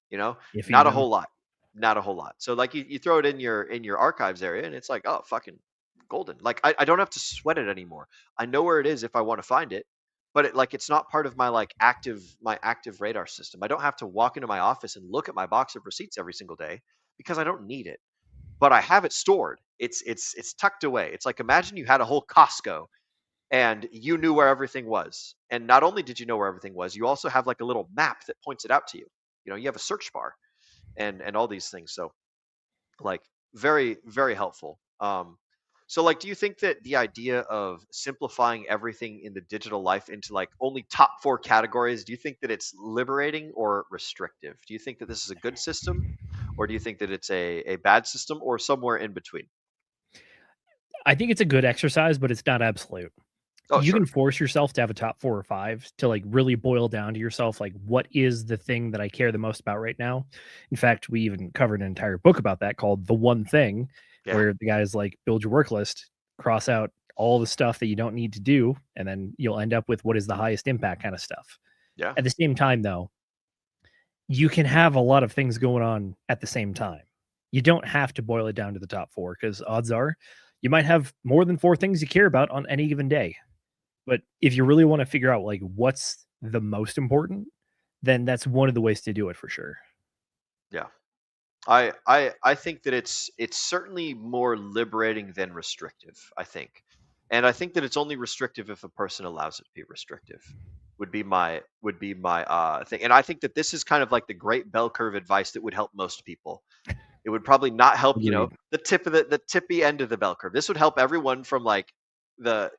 If Not a even. whole lot. Not a whole lot. So like you throw it in your archives area and it's like, oh, fucking golden. Like I don't have to sweat it anymore. I know where it is if I want to find it, but it's not part of my active radar system. I don't have to walk into my office and look at my box of receipts every single day because I don't need it. But I have it stored. It's tucked away. It's like, imagine you had a whole Costco and you knew where everything was. And not only did you know where everything was, you also have like a little map that points it out to you. You have a search bar and all these things. So like, very, very helpful. So like, do you think that the idea of simplifying everything in the digital life into like only top 4 categories, do you think that it's liberating or restrictive? Do you think that this is a good system, or do you think that it's a bad system, or somewhere in between? I think it's a good exercise, but it's not absolute. Oh, You sure. can force yourself to have a top 4 or 5 to like really boil down to yourself, like, what is the thing that I care the most about right now? In fact, we even covered an entire book about that called The One Thing, Yeah. where the guy's like, build your work list, cross out all the stuff that you don't need to do, and then you'll end up with what is the highest impact kind of stuff. Yeah. At the same time, though, you can have a lot of things going on at the same time. You don't have to boil it down to the top 4, because odds are you might have more than 4 things you care about on any given day. But if you really want to figure out like what's the most important, then that's one of the ways to do it for sure. Yeah. I think that it's certainly more liberating than restrictive, I think. And I think that it's only restrictive if a person allows it to be restrictive. Would be my thing. And I think that this is kind of like the great bell curve advice that would help most people. It would probably not help, Agreed. the tippy end of the bell curve. This would help everyone from like the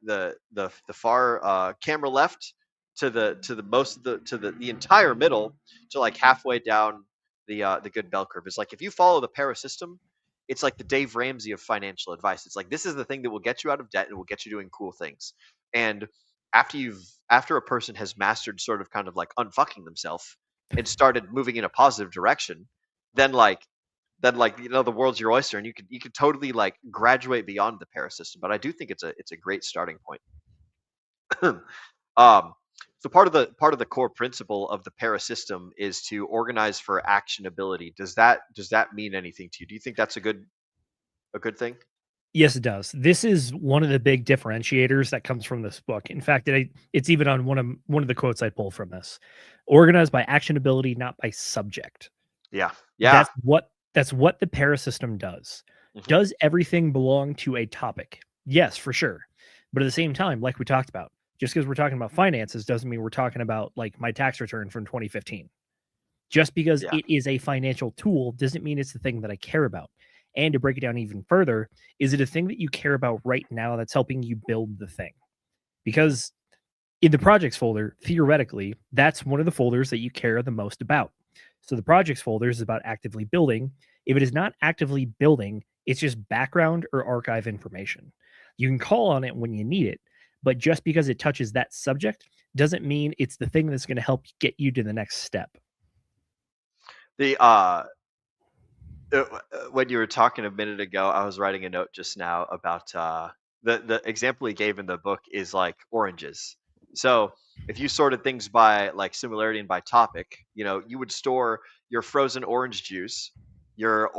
far camera left to the most of the entire middle to like halfway down the good bell curve. Is like, if you follow the para system, it's like the Dave Ramsey of financial advice. It's like, this is the thing that will get you out of debt and will get you doing cool things. And after a person has mastered sort of kind of like unfucking themselves and started moving in a positive direction, then the world's your oyster, and you could totally like graduate beyond the para system. But I do think it's a great starting point. um, so part of the core principle of the para system is to organize for actionability. Does that mean anything to you? Do you think that's a good thing? Yes, it does. This is one of the big differentiators that comes from this book. In fact, it's even on one of the quotes I pull from this. Organized by actionability, not by subject. Yeah. That's what the para system does. Mhm. Does everything belong to a topic? Yes, for sure. But at the same time, like we talked about, just because we're talking about finances doesn't mean we're talking about like my tax return from 2015. Just because Yeah. it is a financial tool doesn't mean it's the thing that I care about. And to break it down even further, is it a thing that you care about right now that's helping you build the thing? Because in the projects folder, theoretically, that's one of the folders that you care the most about. So the projects folder is about actively building. If it is not actively building, it's just background or archive information. You can call on it when you need it, but just because it touches that subject doesn't mean it's the thing that's going to help get you to the next step. The when you were talking a minute ago, I was writing a note just now about the example he gave in the book is like oranges. So if you sorted things by like similarity and by topic, you would store your frozen orange juice, your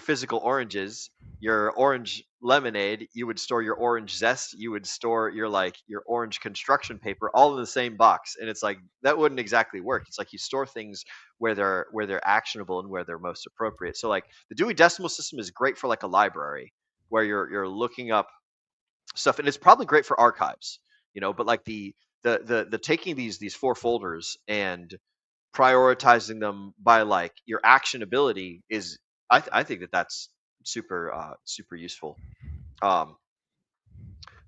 physical oranges, your orange lemonade. You would store your orange zest. You would store your orange construction paper, all in the same box. And it's like, that wouldn't exactly work. It's like you store things where they're actionable and where they're most appropriate. So like the Dewey Decimal System is great for like a library where you're looking up stuff, and it's probably great for archives, but like the taking these 4 folders and prioritizing them by like your actionability is, I think that's super useful. Um,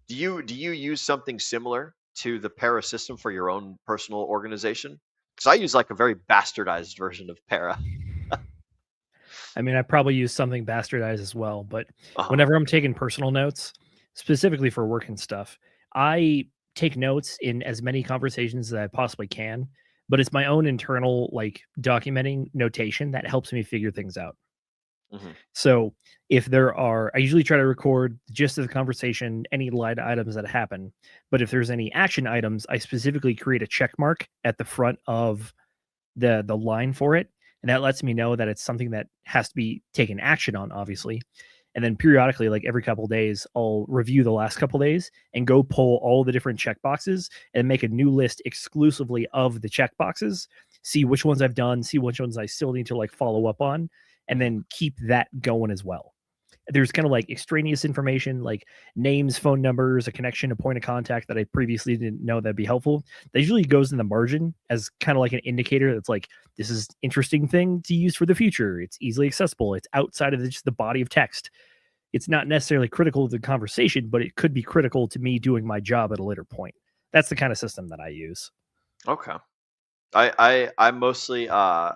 do you use something similar to the para system for your own personal organization? Because I use like a very bastardized version of para. I mean, I probably use something bastardized as well, but Uh-huh. whenever I'm taking personal notes, specifically for work and stuff, I take notes in as many conversations as I possibly can, but it's my own internal like documenting notation that helps me figure things out. Mhm. So if there are, I usually try to record the gist of the conversation, any line items that happen. But if there's any action items, I specifically create a check mark at the front of the line for it, and that lets me know that it's something that has to be taken action on, obviously. And then periodically, like every couple days, I'll review the last couple days and go pull all the different check boxes and make a new list exclusively of the check boxes, see which ones I've done, see which ones I still need to like follow up on, and then keep that going as well. There's kind of like extraneous information like names, phone numbers, a connection, a point of contact that I previously didn't know that'd be helpful. That usually goes in the margin as kind of like an indicator that's like, this is interesting thing to use for the future. It's easily accessible. It's outside of just the body of text. It's not necessarily critical to the conversation, but it could be critical to me doing my job at a later point. That's the kind of system that I use. Okay. I mostly I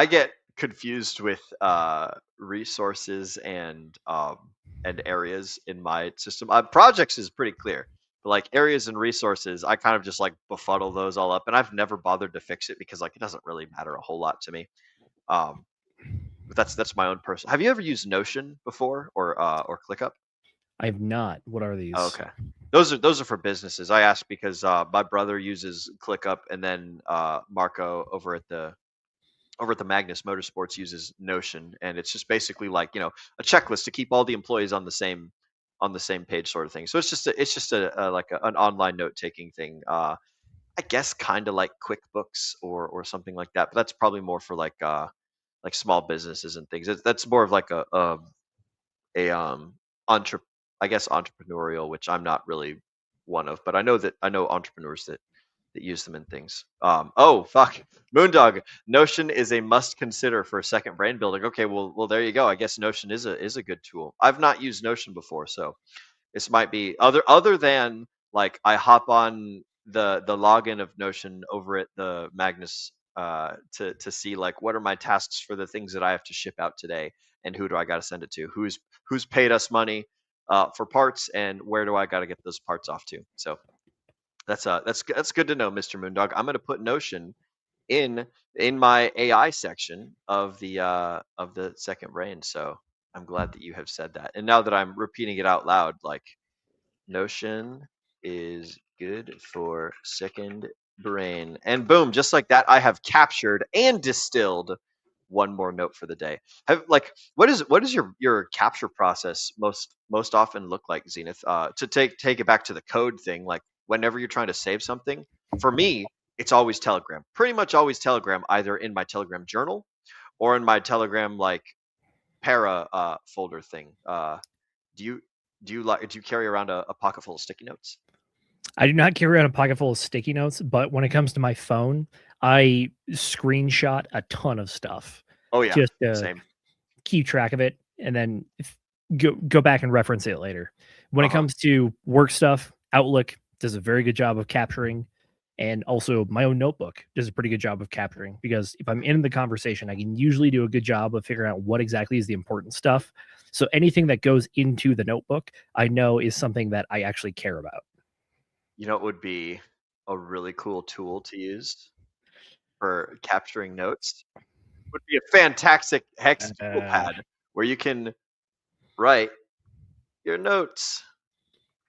get confused with resources and areas in my system. Projects is pretty clear, but like areas and resources, I kind of just like befuddle those all up, and I've never bothered to fix it because like it doesn't really matter a whole lot to me. Um, but that's my own person. Have you ever used Notion before or ClickUp? I have not. What are Oh, these? okay. Those are for businesses. I asked because my brother uses ClickUp, and then Marco over at the Magnus Motorsports uses Notion, and it's just basically like a checklist to keep all the employees on the same page, sort of thing. So it's just a like an online note taking thing. I guess kind of like QuickBooks or something like that, but that's probably more for like small businesses and things. That's more of like a entre I guess entrepreneurial, which I'm not really one of, but I know entrepreneurs that use them in things. Oh fuck, Moondog. Notion is a must consider for second brand building. Okay, well there you go. I guess Notion is a good tool. I've not used Notion before, so this might be other than like I hop on the login of Notion over at the Magnus to see like what are my tasks for the things that I have to ship out today, and who do I got to send it to? Who's paid us money for parts, and where do I got to get those parts off to? So that's good to know, Mr. Moondog. I'm gonna put Notion in in my AI section of the second brain. So I'm glad that you have said that. And now that I'm repeating it out loud, like Notion is good for second brain. And boom, just like that, I have captured and distilled one more note for the day. What is your capture process most often look like, Zenith? To take it back to the code thing, like whenever you're trying to save something, for me, it's always Telegram. Pretty much always Telegram, either in my Telegram journal or in my Telegram like para folder thing. Do you do you carry around a pocket full of sticky notes? I do not carry around a pocket full of sticky notes, but when it comes to my phone, I screenshot a ton of stuff Oh yeah, just to same. keep track of it and then go back and reference it later. When it Uh-huh. comes to work stuff, Outlook does a very good job of capturing, and also my own notebook does a pretty good job of capturing because if I'm in the conversation, I can usually do a good job of figuring out what exactly is the important stuff. So anything that goes into the notebook, I know is something that I actually care about. You know, it would be a really cool tool to use for capturing notes. Would be a fantastic hex tool Uh, pad where you can write your notes.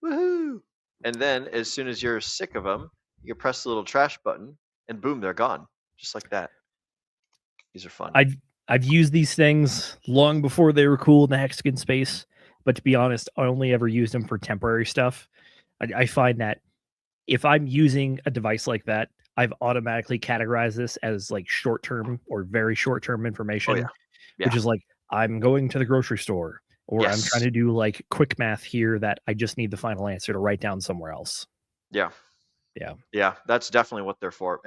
Woohoo! And then as soon as you're sick of them, you can press the little trash button and boom, they're gone. Just like that. These are fun. I've used these things long before they were cool in the hexagon space, but to be honest, I only ever used them for temporary stuff. I find that if I'm using a device like that, I've automatically categorized this as like short term or very short term Oh yeah. information, which Yeah. is like I'm going to the grocery store or I'm trying Yes. to do like quick math here that I just need the final answer to write down somewhere else. Yeah. Yeah. Yeah, that's definitely what they're for.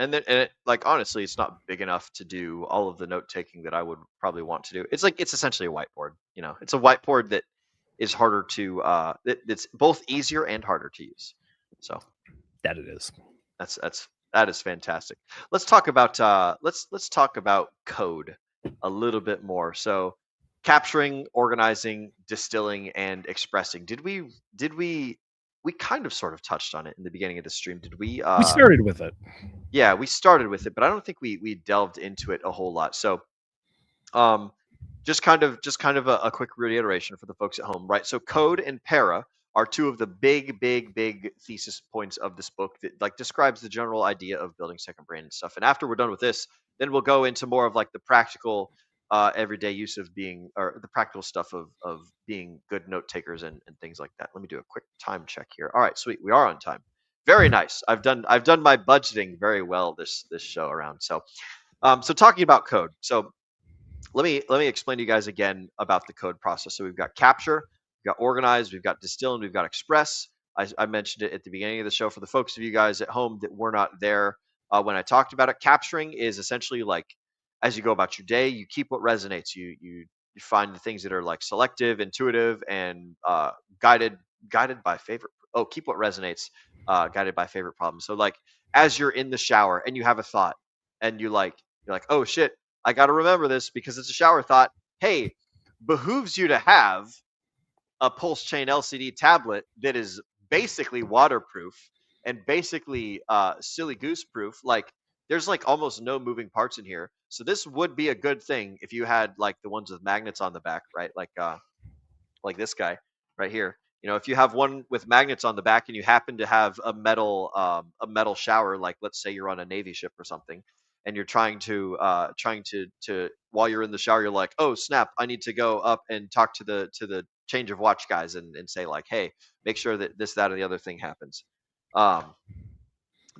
Like honestly, it's not big enough to do all of the note taking that I would probably want to do. It's essentially a whiteboard. It's a whiteboard that is harder to it's both easier and harder to use. So That it is. that is fantastic. Let's talk about code a little bit more. So capturing, organizing, distilling, and expressing. We kind of sort of touched on it in the beginning of the stream. Did we? We started with it. Yeah, we started with it, but I don't think we delved into it a whole lot. So, um, just kind of a quick reiteration for the folks at home, right? So, code and para are two of the big thesis points of this book that like describes the general idea of building second brain and stuff. And after we're done with this, then we'll go into more of like the practical, everyday use of being, or the practical stuff of being good note takers and things like that. Let me do a quick time check here. All right, sweet, we are on time. Very nice. I've done my budgeting very well this show around. So, so talking about code. So let me explain to you guys again about the code process. So we've got capture, we've got organize, we've got distill, and we've got express. I mentioned it at the beginning of the show for the folks of you guys at home that were not there when I talked about it. Capturing is essentially like as you go about your day, you keep what resonates. You find the things that are like selective, intuitive, and guided by favorite. Oh, keep what resonates, guided by favorite problems. So like as you're in the shower and you have a thought, and you're like, oh shit, I got to remember this because it's a shower thought. Hey, behooves you to have a pulse chain LCD tablet that is basically waterproof and basically silly goose proof. Like there's like almost no moving parts in here. So this would be a good thing if you had like the ones with magnets on the back, right? Like this guy right here. You know, if you have one with magnets on the back and you happen to have a metal shower, like let's say you're on a Navy ship or something, and you're trying to while you're in the shower, you're like, oh snap, I need to go up and talk to the change of watch guys and say like, hey, make sure that this, that, or the other thing happens. Um,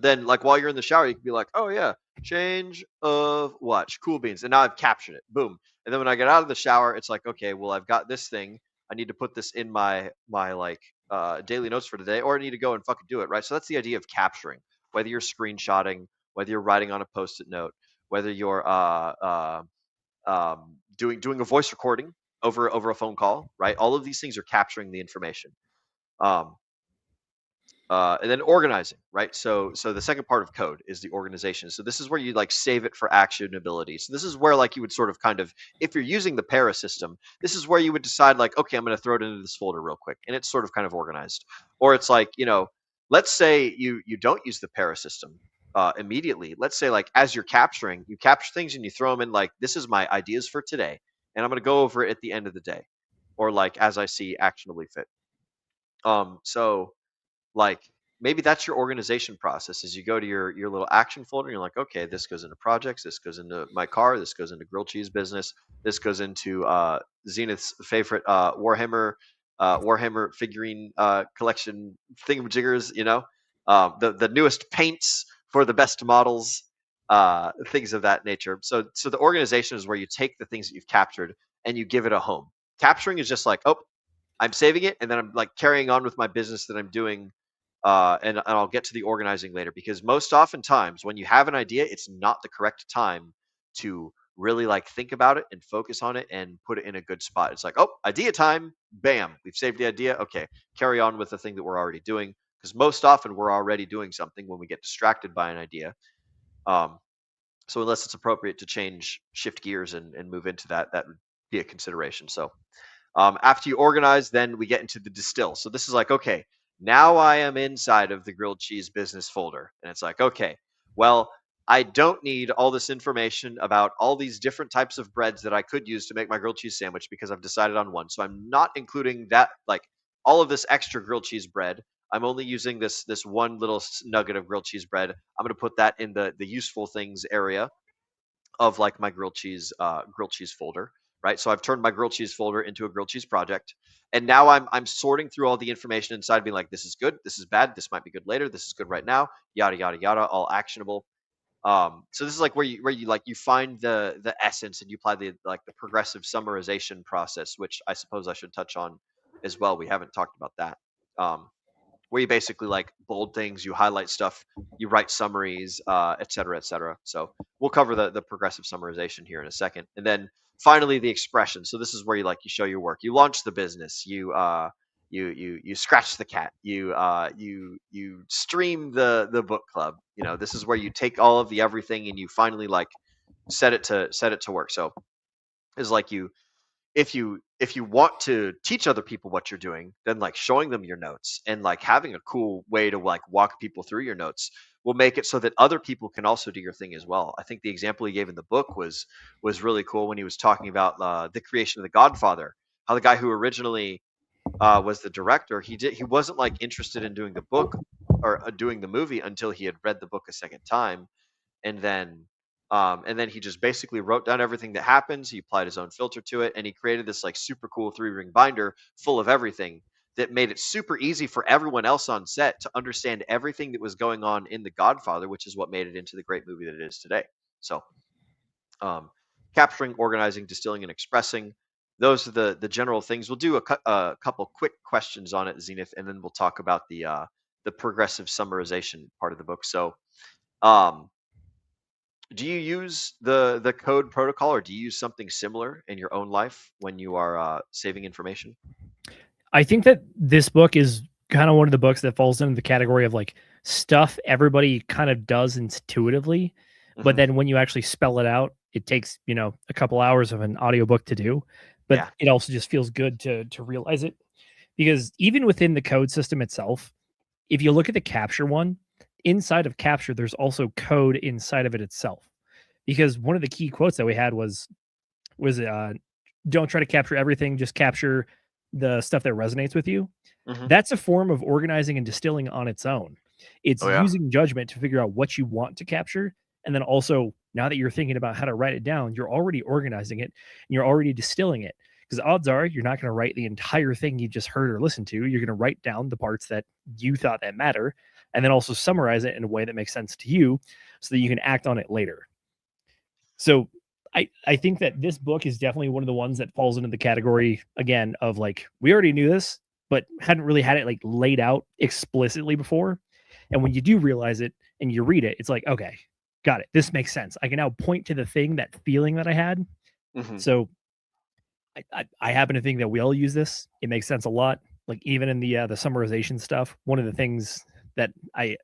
then like while you're in the shower, you can be like, oh yeah, change of watch, cool beans, and now I've captured it, boom. And then when I get out of the shower, it's like, okay, well I've got this thing, I need to put this in my like daily notes for today, or I need to go and fucking do it, right? So that's the idea of capturing. Whether you're screenshotting, whether you're writing on a post-it note, whether you're doing a voice recording over a phone call, right? All of these things are capturing the information. Um, and then organizing, right? So the second part of code is the organization. So this is where you like save it for actionability. So this is where like you would sort of kind of, if you're using the para system, this is where you would decide like, okay, I'm going to throw it into this folder real quick, and it's sort of kind of organized. Or it's like, you know, let's say you don't use the para system immediately. Let's say like as you're capturing, you capture things and you throw them in like, this is my ideas for today, and I'm going to go over it at the end of the day, or like as I see actionably fit. So like maybe that's your organization process is you go to your little action folder and you're like, okay, this goes into projects, this goes into my car, this goes into grilled cheese business, this goes into Zenith's favorite Warhammer figurine collection thingamajiggers, you know, the newest paints for the best models, things of that nature. So the organization is where you take the things that you've captured and you give it a home. Capturing is just like, oh, I'm saving it, and then I'm like carrying on with my business that I'm doing, and I'll get to the organizing later. Because most oftentimes, when you have an idea, it's not the correct time to really like think about it and focus on it and put it in a good spot. It's like, oh, idea time, bam, we've saved the idea. Okay, carry on with the thing that we're already doing. Because most often we're already doing something when we get distracted by an idea. So unless it's appropriate to shift gears and move into that, that would be a consideration. So. After you organize, then we get into the distill. So this is like, okay, now I am inside of the grilled cheese business folder. And it's like, okay, well, I don't need all this information about all these different types of breads that I could use to make my grilled cheese sandwich because I've decided on one. So I'm not including that, like all of this extra grilled cheese bread. I'm only using this one little nugget of grilled cheese bread. I'm going to put that in the useful things area of like my grilled cheese folder, right? So I've turned my grilled cheese folder into a grilled cheese project, and now I'm sorting through all the information inside, being like, this is good, this is bad, this might be good later, this is good right now, yada yada yada, all actionable. So this is like where you like you find the essence and you apply the like the progressive summarization process, which I suppose I should touch on as well. We haven't talked about that. Where you basically like bold things, you highlight stuff, you write summaries, et cetera, et cetera. So we'll cover the progressive summarization here in a second. And then finally the expression. So this is where you like you show your work. You launch the business, you scratch the cat, you stream the book club. You know, this is where you take all of the everything and you finally like set it to work. So it's like you if you want to teach other people what you're doing, then like showing them your notes and like having a cool way to like walk people through your notes will make it so that other people can also do your thing as well. I think the example he gave in the book was really cool when he was talking about the creation of The Godfather. How the guy who originally was the director, he wasn't like interested in doing the book or doing the movie until he had read the book a second time, and then he just basically wrote down everything that happens. He applied his own filter to it, and he created this like super cool 3-ring binder full of everything that made it super easy for everyone else on set to understand everything that was going on in The Godfather, which is what made it into the great movie that it is today. So, capturing, organizing, distilling, and expressing. Those are the general things. We'll do a couple quick questions on it, Zenith, and then we'll talk about the progressive summarization part of the book. So, do you use the code protocol, or do you use something similar in your own life when you are saving information? I think that this book is kind of one of the books that falls into the category of like stuff everybody kind of does intuitively, but then when you actually spell it out, it takes, a couple hours of an audiobook to do, but it also just feels good to realize it, because even within the code system itself, if you look at the capture one, inside of capture, there's also code inside of it itself, because one of the key quotes that we had was don't try to capture everything, just capture the stuff that resonates with you. That's a form of organizing and distilling on its own. It's using judgment to figure out what you want to capture. And then also, now that you're thinking about how to write it down, you're already organizing it and you're already distilling it. Because odds are you're not going to write the entire thing you just heard or listened to. You're going to write down the parts that you thought that matter, and then also summarize it in a way that makes sense to you so that you can act on it later. So I think that this book is definitely one of the ones that falls into the category, again, of like, we already knew this, but hadn't really had it like laid out explicitly before. And when you do realize it and you read it, it's like, okay, got it. This makes sense. I can now point to the thing, that feeling that I had. So I happen to think that we all use this. It makes sense a lot. Like even in the summarization stuff, one of the things that I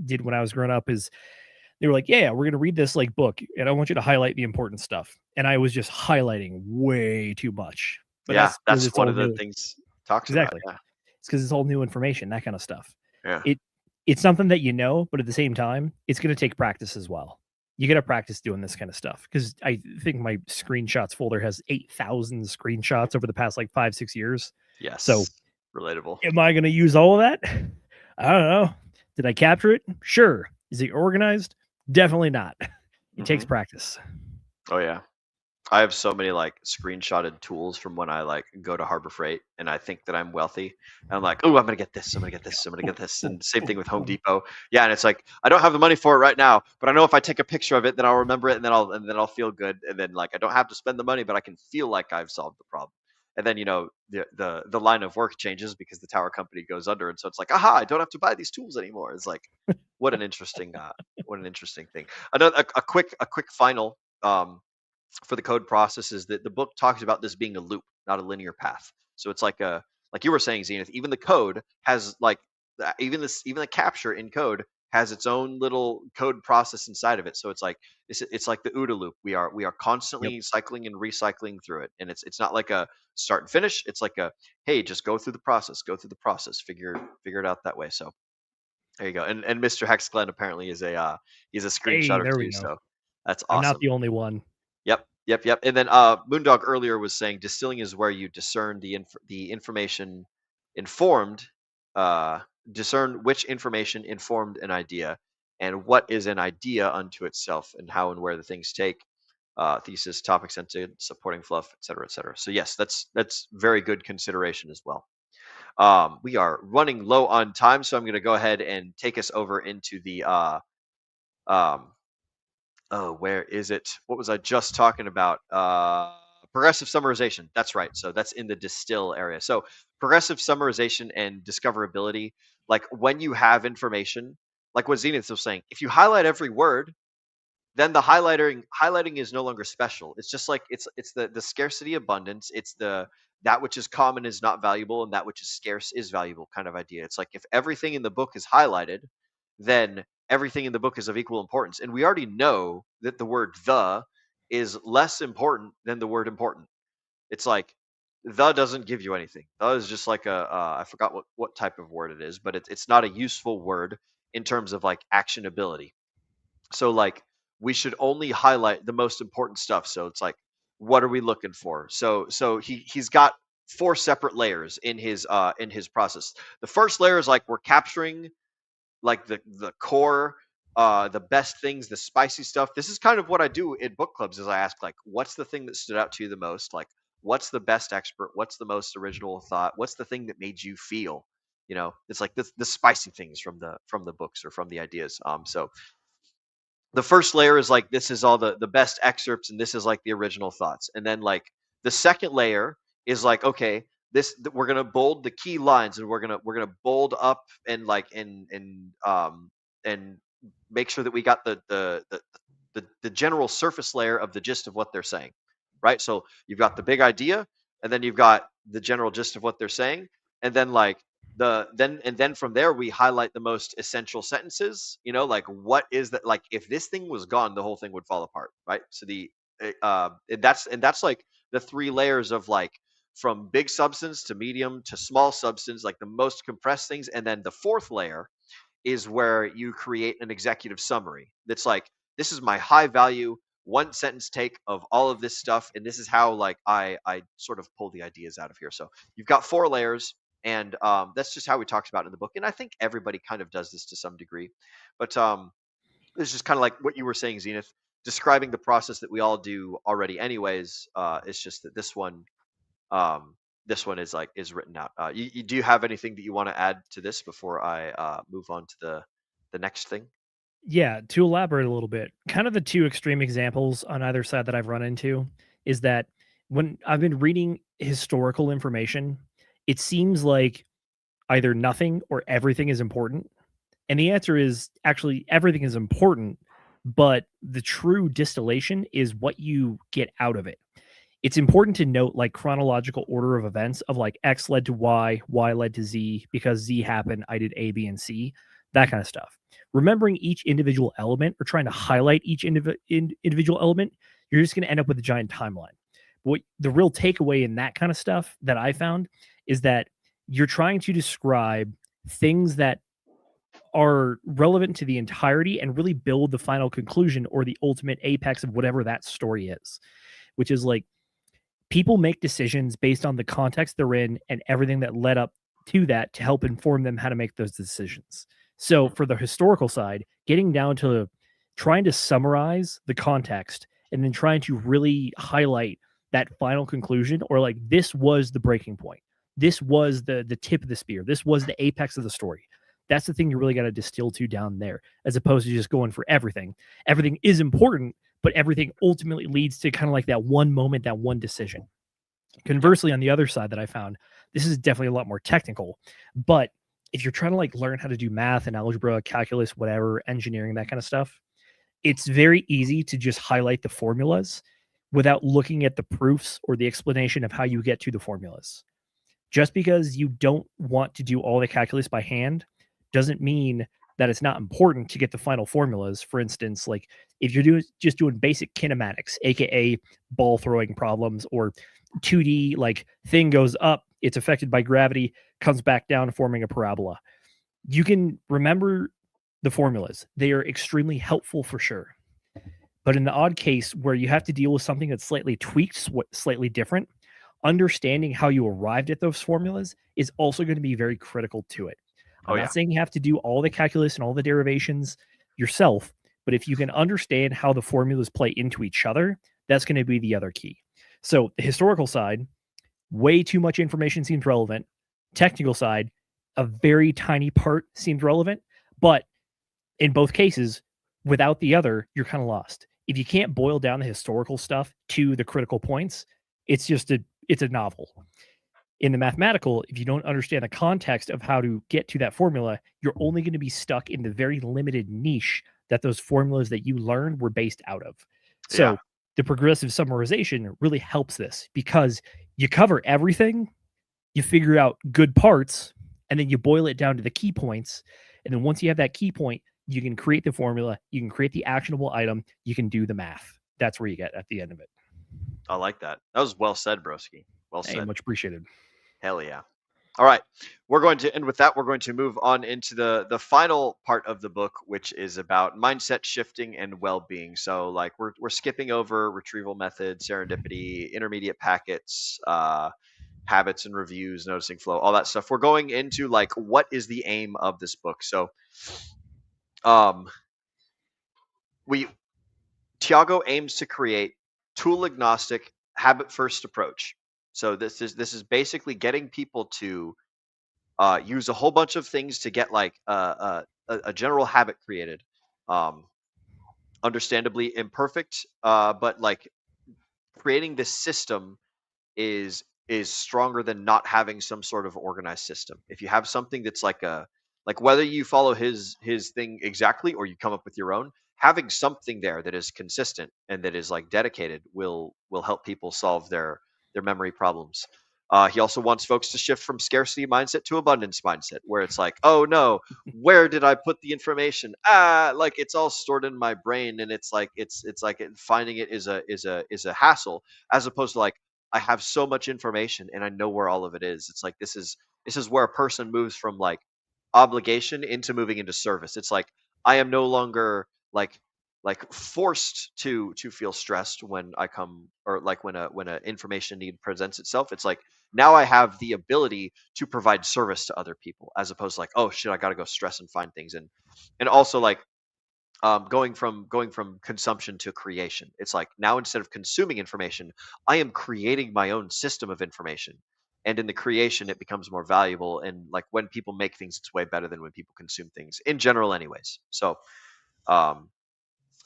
did when I was growing up is they were like, yeah, we're going to read this like book, and I want you to highlight the important stuff. And I was just highlighting way too much. But that's one of the things talks about. Yeah. It's because it's all new information, that kind of stuff. Yeah. It's something that but at the same time, it's going to take practice as well. You got to practice doing this kind of stuff, because I think my screenshots folder has 8,000 screenshots over the past like 5-6 years. Yes. So relatable. Am I going to use all of that? I don't know. Did I capture it? Sure. Is it organized? Definitely not. It takes practice. Oh yeah. I have so many like screenshotted tools from when I like go to Harbor Freight and I think that I'm wealthy. And I'm like, oh, I'm gonna get this. I'm gonna get this. I'm gonna get this. And same thing with Home Depot. Yeah, and it's like I don't have the money for it right now, but I know if I take a picture of it, then I'll remember it, and then I'll feel good. And then like I don't have to spend the money, but I can feel like I've solved the problem. And then the line of work changes because the tower company goes under, and so it's like, aha, I don't have to buy these tools anymore. It's like, what an interesting thing. Another a quick final for the code process is that the book talks about this being a loop, not a linear path. So it's like you were saying, Zenith, even the code has like even the capture in code has its own little code process inside of it. So it's like like the OODA loop. We are constantly cycling and recycling through it, and it's not like a start and finish. It's like a, hey, just go through the process, figure it out that way. So there you go. And Mr. Hexglen apparently is he's a screenshotter too. So that's awesome. I'm not the only one. Yep. And then Moondog earlier was saying distilling is where you discern the information informed, discern which information informed an idea, and what is an idea unto itself, and how and where the things take. Thesis, topic centered, supporting fluff, etc., etc. So yes, that's very good consideration as well. We are running low on time, so I'm going to go ahead and take us over into the where is it? What was I just talking about? Progressive summarization. That's right. So that's in the distill area. So progressive summarization and discoverability, like when you have information, like what Zenith was saying, if you highlight every word, then the highlighting is no longer special. It's just like it's the scarcity abundance. It's that which is common is not valuable, and that which is scarce is valuable kind of idea. It's like if everything in the book is highlighted, then everything in the book is of equal importance. And we already know that the word the is less important than the word important. It's like the doesn't give you anything. The is just like I forgot what type of word it is, but it's not a useful word in terms of like actionability. So like we should only highlight the most important stuff. So it's like, what are we looking for? So he's got four separate layers in his process. The first layer is like we're capturing like the core, the best things, the spicy stuff. This is kind of what I do in book clubs is I ask like, what's the thing that stood out to you the most? Like, what's the best expert? What's the most original thought? What's the thing that made you feel? You know, it's like the spicy things from the books or from the ideas. So the first layer is like this is all the best excerpts and this is like the original thoughts, and then like the second layer is like, okay, we're gonna bold the key lines and we're gonna bold up and like and make sure that we got the general surface layer of the gist of what they're saying, right? So you've got the big idea, and then you've got the general gist of what they're saying, and then like then from there we highlight the most essential sentences. You know, like what is that? Like if this thing was gone, the whole thing would fall apart, right? So and that's like the three layers of like from big substance to medium to small substance, like the most compressed things, and then the fourth layer is where you create an executive summary that's like, this is my high value one sentence take of all of this stuff, and this is how like I sort of pull the ideas out of here. So you've got four layers, and that's just how we talked about it in the book, and I think everybody kind of does this to some degree. But it's just kind of like what you were saying, Zenith, describing the process that we all do already anyways. It's just that this one is like is written out. Do you have anything that you want to add to this before I move on to the next thing? Yeah, to elaborate a little bit, kind of the two extreme examples on either side that I've run into is that when I've been reading historical information, it seems like either nothing or everything is important. And the answer is actually everything is important, but the true distillation is what you get out of it. It's important to note like chronological order of events of like X led to Y led to Z, because Z happened, I did A, B, and C, that kind of stuff. Remembering each individual element or trying to highlight each individual element, you're just going to end up with a giant timeline. What the real takeaway in that kind of stuff that I found is that you're trying to describe things that are relevant to the entirety and really build the final conclusion or the ultimate apex of whatever that story is, which is like people make decisions based on the context they're in and everything that led up to that to help inform them how to make those decisions. So for the historical side, getting down to trying to summarize the context and then trying to really highlight that final conclusion, or like this was the breaking point. This was the tip of the spear. This was the apex of the story. That's the thing you really got to distill to down there, as opposed to just going for everything. Everything is important, but everything ultimately leads to kind of like that one moment, that one decision. Conversely, on the other side that I found, this is definitely a lot more technical, but if you're trying to like learn how to do math and algebra, calculus, whatever, engineering, that kind of stuff, it's very easy to just highlight the formulas without looking at the proofs or the explanation of how you get to the formulas. Just because you don't want to do all the calculus by hand doesn't mean that it's not important to get the final formulas. For instance, like if you're just doing basic kinematics, aka ball throwing problems, or 2D, like thing goes up, it's affected by gravity, comes back down, forming a parabola. You can remember the formulas. They are extremely helpful for sure. But in the odd case where you have to deal with something that's slightly tweaked, slightly different, understanding how you arrived at those formulas is also going to be very critical to it. I'm not saying you have to do all the calculus and all the derivations yourself, but if you can understand how the formulas play into each other, that's going to be the other key. So the historical side, way too much information seems relevant. Technical side, a very tiny part seems relevant, but in both cases, without the other, you're kind of lost. If you can't boil down the historical stuff to the critical points, it's a novel. In the mathematical, if you don't understand the context of how to get to that formula, you're only going to be stuck in the very limited niche that those formulas that you learned were based out of. So the progressive summarization really helps this, because you cover everything, you figure out good parts, and then you boil it down to the key points. And then once you have that key point, you can create the formula, you can create the actionable item, you can do the math. That's where you get at the end of it. I like that. That was well said, broski. Well Hey, said. much appreciated. Hell yeah. All right. We're going to end with that. We're going to move on into the final part of the book, which is about mindset shifting and well-being. So like we're skipping over retrieval methods, serendipity, intermediate packets, habits and reviews, noticing flow, all that stuff. We're going into like what is the aim of this book. So we Tiago aims to create tool agnostic, habit first approach. So this is basically getting people to use a whole bunch of things to get like a general habit created. Um, Understandably imperfect, but like creating this system is stronger than not having some sort of organized system. If you have something that's like whether you follow his thing exactly or you come up with your own, having something there that is consistent and that is like dedicated will help people solve their memory problems. He also wants folks to shift from scarcity mindset to abundance mindset, where it's like, oh no, where did I put the information? Like it's all stored in my brain, and it's like finding it is a hassle, as opposed to like I have so much information and I know where all of it is. It's like this is where a person moves from like obligation into moving into service. It's like I am no longer like forced to feel stressed when I come or like when a information need presents itself. It's like now I have the ability to provide service to other people as opposed to like, oh shit, I got to go stress and find things. And also like going from consumption to creation. It's like now instead of consuming information, I am creating my own system of information. And in the creation, it becomes more valuable. And like when people make things, it's way better than when people consume things in general, anyways. So um,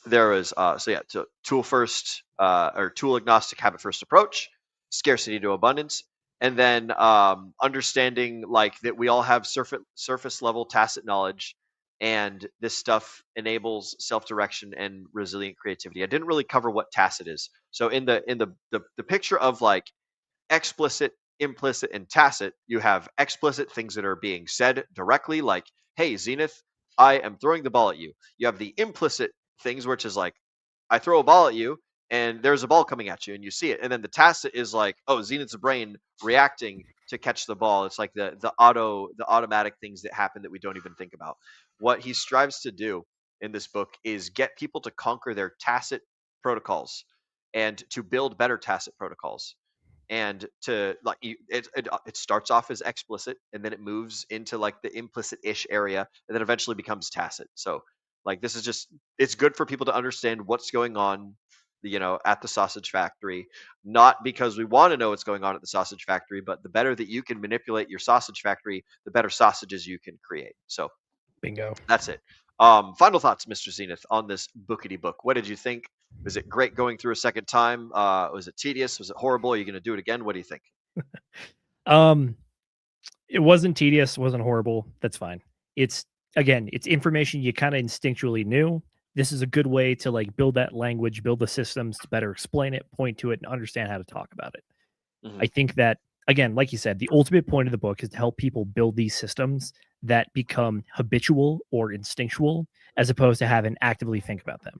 there is so tool first or tool agnostic habit first approach, scarcity to abundance, and then understanding like that we all have surface level tacit knowledge, and this stuff enables self-direction and resilient creativity. I didn't really cover what tacit is. So in the picture of like explicit, implicit, and tacit, you have explicit things that are being said directly, like, hey, Zenith, I am throwing the ball at you. You have the implicit things, which is like, I throw a ball at you, and there's a ball coming at you, and you see it. And then the tacit is like, oh, Zenith's brain reacting to catch the ball. It's like the automatic things that happen that we don't even think about. What he strives to do in this book is get people to conquer their tacit protocols and to build better tacit protocols, and to like it starts off as explicit and then it moves into like the implicit-ish area and then eventually becomes tacit. So like this is just it's good for people to understand what's going on, at the sausage factory, not because we want to know what's going on at the sausage factory, but the better that you can manipulate your sausage factory, the better sausages you can create. So Bingo. that's it. Final thoughts, Mr. Zenith, on this bookity book. What did you think? Was it great going through a second time? Was it tedious? Was it horrible? Are you going to do it again? What do you think? Um, it wasn't tedious, wasn't horrible. That's fine. It's it's information you kind of instinctually knew. This is a good way to like build that language, build the systems to better explain it, point to it, and understand how to talk about it. Mhm. I think that again, like you said, the ultimate point of the book is to help people build these systems that become habitual or instinctual, as opposed to having actively think about them.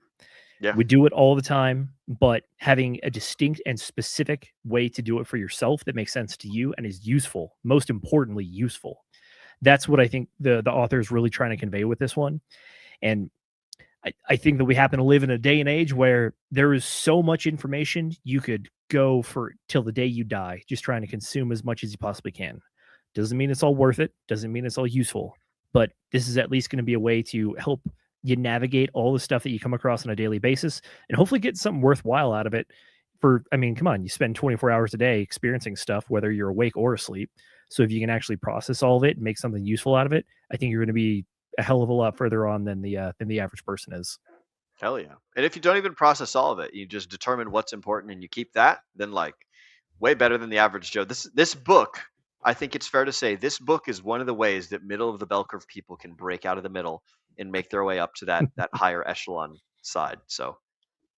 Yeah. We do it all the time, but having a distinct and specific way to do it for yourself that makes sense to you and is useful, most importantly, useful. That's what I think the author is really trying to convey with this one. And I think that we happen to live in a day and age where there is so much information you could go for till the day you die, just trying to consume as much as you possibly can. Doesn't mean it's all worth it. Doesn't mean it's all useful, but this is at least going to be a way to help you navigate all the stuff that you come across on a daily basis and hopefully get something worthwhile out of it. I mean, come on, you spend 24 hours a day experiencing stuff, whether you're awake or asleep. So if you can actually process all of it and make something useful out of it, I think you're going to be a hell of a lot further on than the average person is. Hell yeah. And if you don't even process all of it, you just determine what's important and you keep that, then like way better than the average Joe. This book, I think it's fair to say this book is one of the ways that middle of the bell curve people can break out of the middle and make their way up to that higher echelon side. So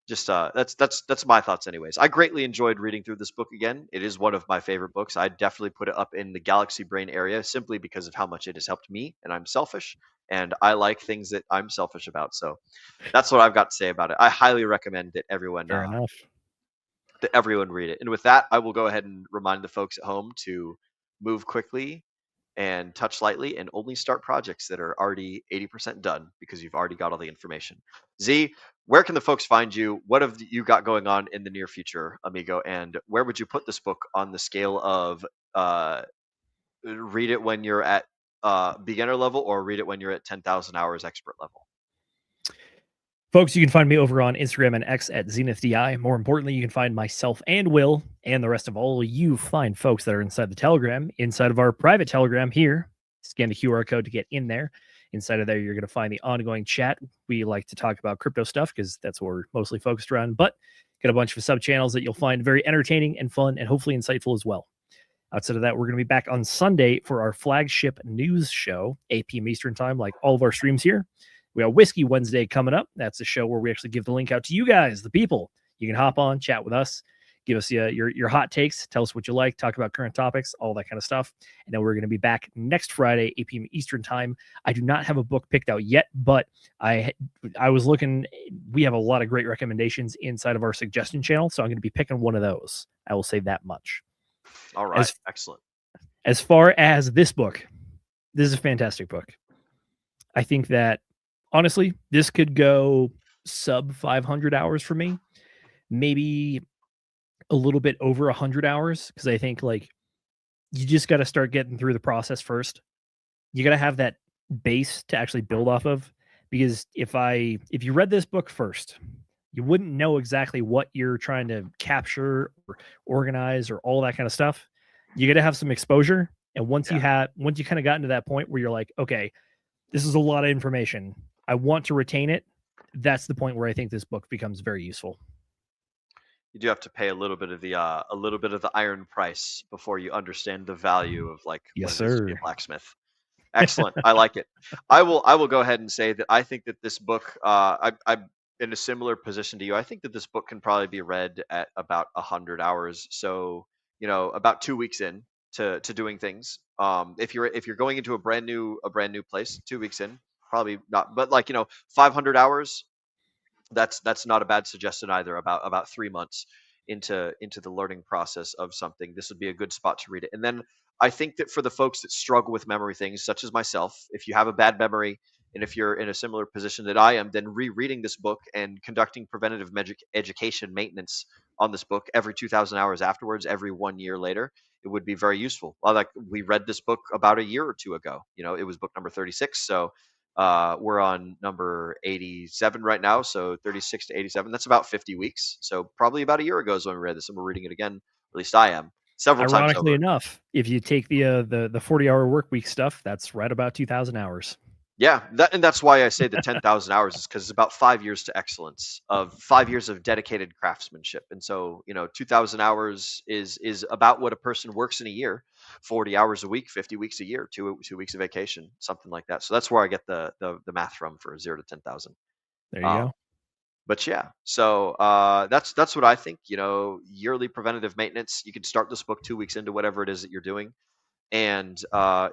just that's my thoughts anyways. I greatly enjoyed reading through this book again. It is one of my favorite books. I definitely put it up in the galaxy brain area simply because of how much it has helped me, and I'm selfish and I like things that I'm selfish about. So that's what I've got to say about it. I highly recommend that everyone Fair enough. that everyone read it. And with that, I will go ahead and remind the folks at home to move quickly and touch lightly and only start projects that are already 80% done because you've already got all the information. Z, where can the folks find you? What have you got going on in the near future, amigo? And where would you put this book on the scale of read it when you're at beginner level or read it when you're at 10,000 hours expert level? Folks, you can find me over on Instagram and X at ZenithDI. More importantly, you can find myself and Will and the rest of all you fine folks that are inside the Telegram, inside of our private Telegram here. Scan the QR code to get in there. Inside of there, you're going to find the ongoing chat. We like to talk about crypto stuff because that's what we're mostly focused around, but got a bunch of sub channels that you'll find very entertaining and fun and hopefully insightful as well. Outside of that, we're going to be back on Sunday for our flagship news show, 8 p.m. Eastern time, like all of our streams here. We got Whiskey Wednesday coming up. That's a show where we actually give the link out to you guys, the people. You can hop on, chat with us, give us your hot takes, tell us what you like, talk about current topics, all that kind of stuff. And then we're going to be back next Friday, 8 p.m. Eastern time. I do not have a book picked out yet, but I was looking. We have a lot of great recommendations inside of our suggestion channel, so I'm going to be picking one of those. I will say that much. All right, excellent. As far as this book, this is a fantastic book. I think that honestly, this could go sub 500 hours for me, maybe a little bit over 100 hours, because I think like you just got to start getting through the process first. You got to have that base to actually build off of, because if you read this book first, you wouldn't know exactly what you're trying to capture or organize or all that kind of stuff. You got to have some exposure, and once you kind of got into that point where you're like, okay, this is a lot of information, I want to retain it. That's the point where I think this book becomes very useful. You do have to pay a little bit of the iron price before you understand the value of like yes, what it is to sir. be a blacksmith. Excellent. I like it. I will go ahead and say that I think that this book, I'm in a similar position to you. I think that this book can probably be read at about 100 hours. So, about 2 weeks in to doing things. If you're going into a brand new place, 2 weeks in, probably not, but 500 hours, that's not a bad suggestion either. About 3 months into the learning process of something, this would be a good spot to read it. And then I think that for the folks that struggle with memory things, such as myself, if you have a bad memory and if you're in a similar position that I am, then rereading this book and conducting preventative education maintenance on this book every 2,000 hours afterwards, every 1 year later, it would be very useful. Well, like we read this book about a year or two ago. It was book number 36. So we're on number 87 right now. So 36 to 87, that's about 50 weeks. So probably about a year ago is when we read this, and we're reading it again. At least I am. Several times over. Ironically enough, if you take the 40-hour work week stuff, that's right about 2,000 hours. Yeah, that's why I say the 10,000 hours is because it's about 5 years to excellence, of 5 years of dedicated craftsmanship. And so, 2,000 hours is about what a person works in a year, 40 hours a week, 50 weeks a year, two weeks of vacation, something like that. So that's where I get the math from for 0 to 10,000. There you go. But yeah, so that's what I think. Yearly preventative maintenance. You can start this book 2 weeks into whatever it is that you're doing. And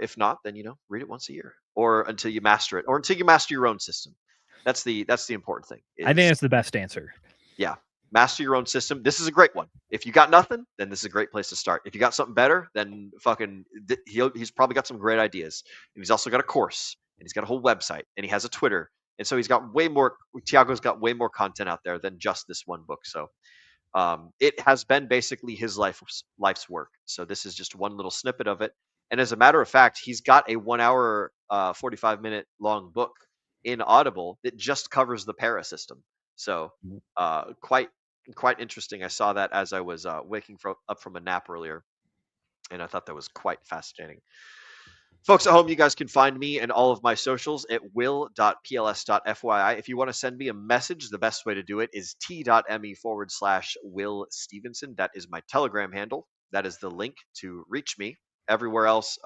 if not, then read it once a year, or until you master it, or until you master your own system. That's the important thing. I think that's the best answer. Yeah, master your own system. This is a great one. If you got nothing, then this is a great place to start. If you got something better, then he's probably got some great ideas. And he's also got a course, and he's got a whole website, and he has a Twitter, and so he's got way more. Tiago's got way more content out there than just this one book. So it has been basically his life's work. So this is just one little snippet of it. And as a matter of fact, he's got a 1 hour, 45-minute long book in Audible that just covers the para system. So quite interesting. I saw that as I was waking up from a nap earlier, and I thought that was quite fascinating. Folks at home, you guys can find me and all of my socials at will.pls.fyi. If you want to send me a message, the best way to do it is t.me/Will Stevenson. That is my Telegram handle. That is the link to reach me. Everywhere else,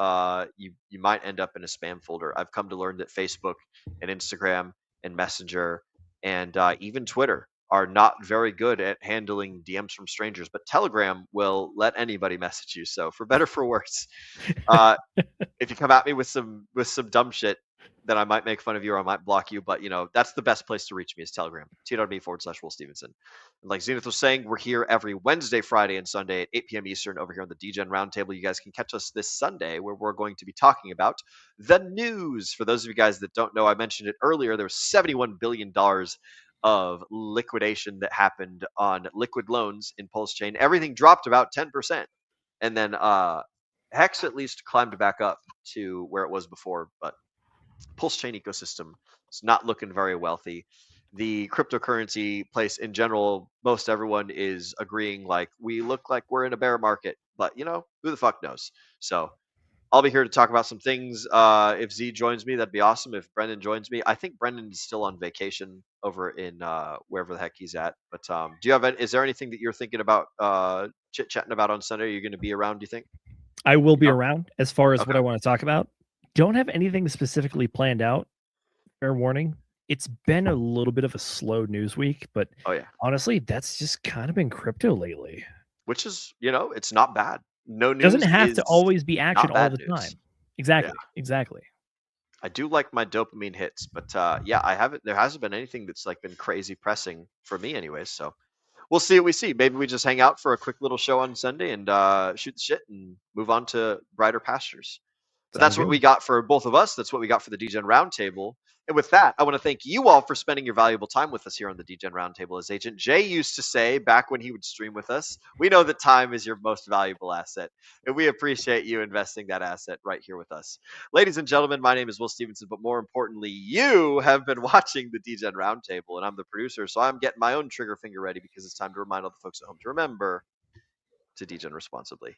you might end up in a spam folder. I've come to learn that Facebook and Instagram and Messenger and even Twitter are not very good at handling DMs from strangers, but Telegram will let anybody message you. So for better, for worse, if you come at me with some dumb shit, then I might make fun of you or I might block you. But, that's the best place to reach me is Telegram, t.me/Will Stevenson. And like Zenith was saying, we're here every Wednesday, Friday, and Sunday at 8 p.m. Eastern over here on the DGen Roundtable. You guys can catch us this Sunday where we're going to be talking about the news. For those of you guys that don't know, I mentioned it earlier. There was $71 billion of liquidation that happened on liquid loans in Pulse Chain. Everything dropped about 10%. And then Hex at least climbed back up to where it was before, but Pulse Chain ecosystem is not looking very wealthy. The cryptocurrency place in general, most everyone is agreeing like we look like we're in a bear market, but who the fuck knows? So I'll be here to talk about some things. If Z joins me, that'd be awesome. If Brendan joins me, I think Brendan is still on vacation over in wherever the heck he's at. But do you have? Is there anything that you're thinking about chit chatting about on Sunday? Are you going to be around? Do you think? I will be around. As far as Okay. what I want to talk about, don't have anything specifically planned out. Fair warning. It's been a little bit of a slow news week, but honestly, that's just kind of been crypto lately. Which is, it's not bad. No news doesn't have is to always be action not all bad the news. time. Exactly. Yeah. Exactly. I do like my dopamine hits, but I haven't. There hasn't been anything that's like been crazy pressing for me, anyways. So we'll see what we see. Maybe we just hang out for a quick little show on Sunday and shoot the shit and move on to brighter pastures. But that's what we got for both of us. That's what we got for the DGen Roundtable. And with that, I want to thank you all for spending your valuable time with us here on the DGen Roundtable. As Agent Jay used to say back when he would stream with us, we know that time is your most valuable asset, and we appreciate you investing that asset right here with us. Ladies and gentlemen, my name is Will Stevenson, but more importantly, you have been watching the DGen Roundtable, and I'm the producer, so I'm getting my own trigger finger ready because it's time to remind all the folks at home to remember to DGen responsibly.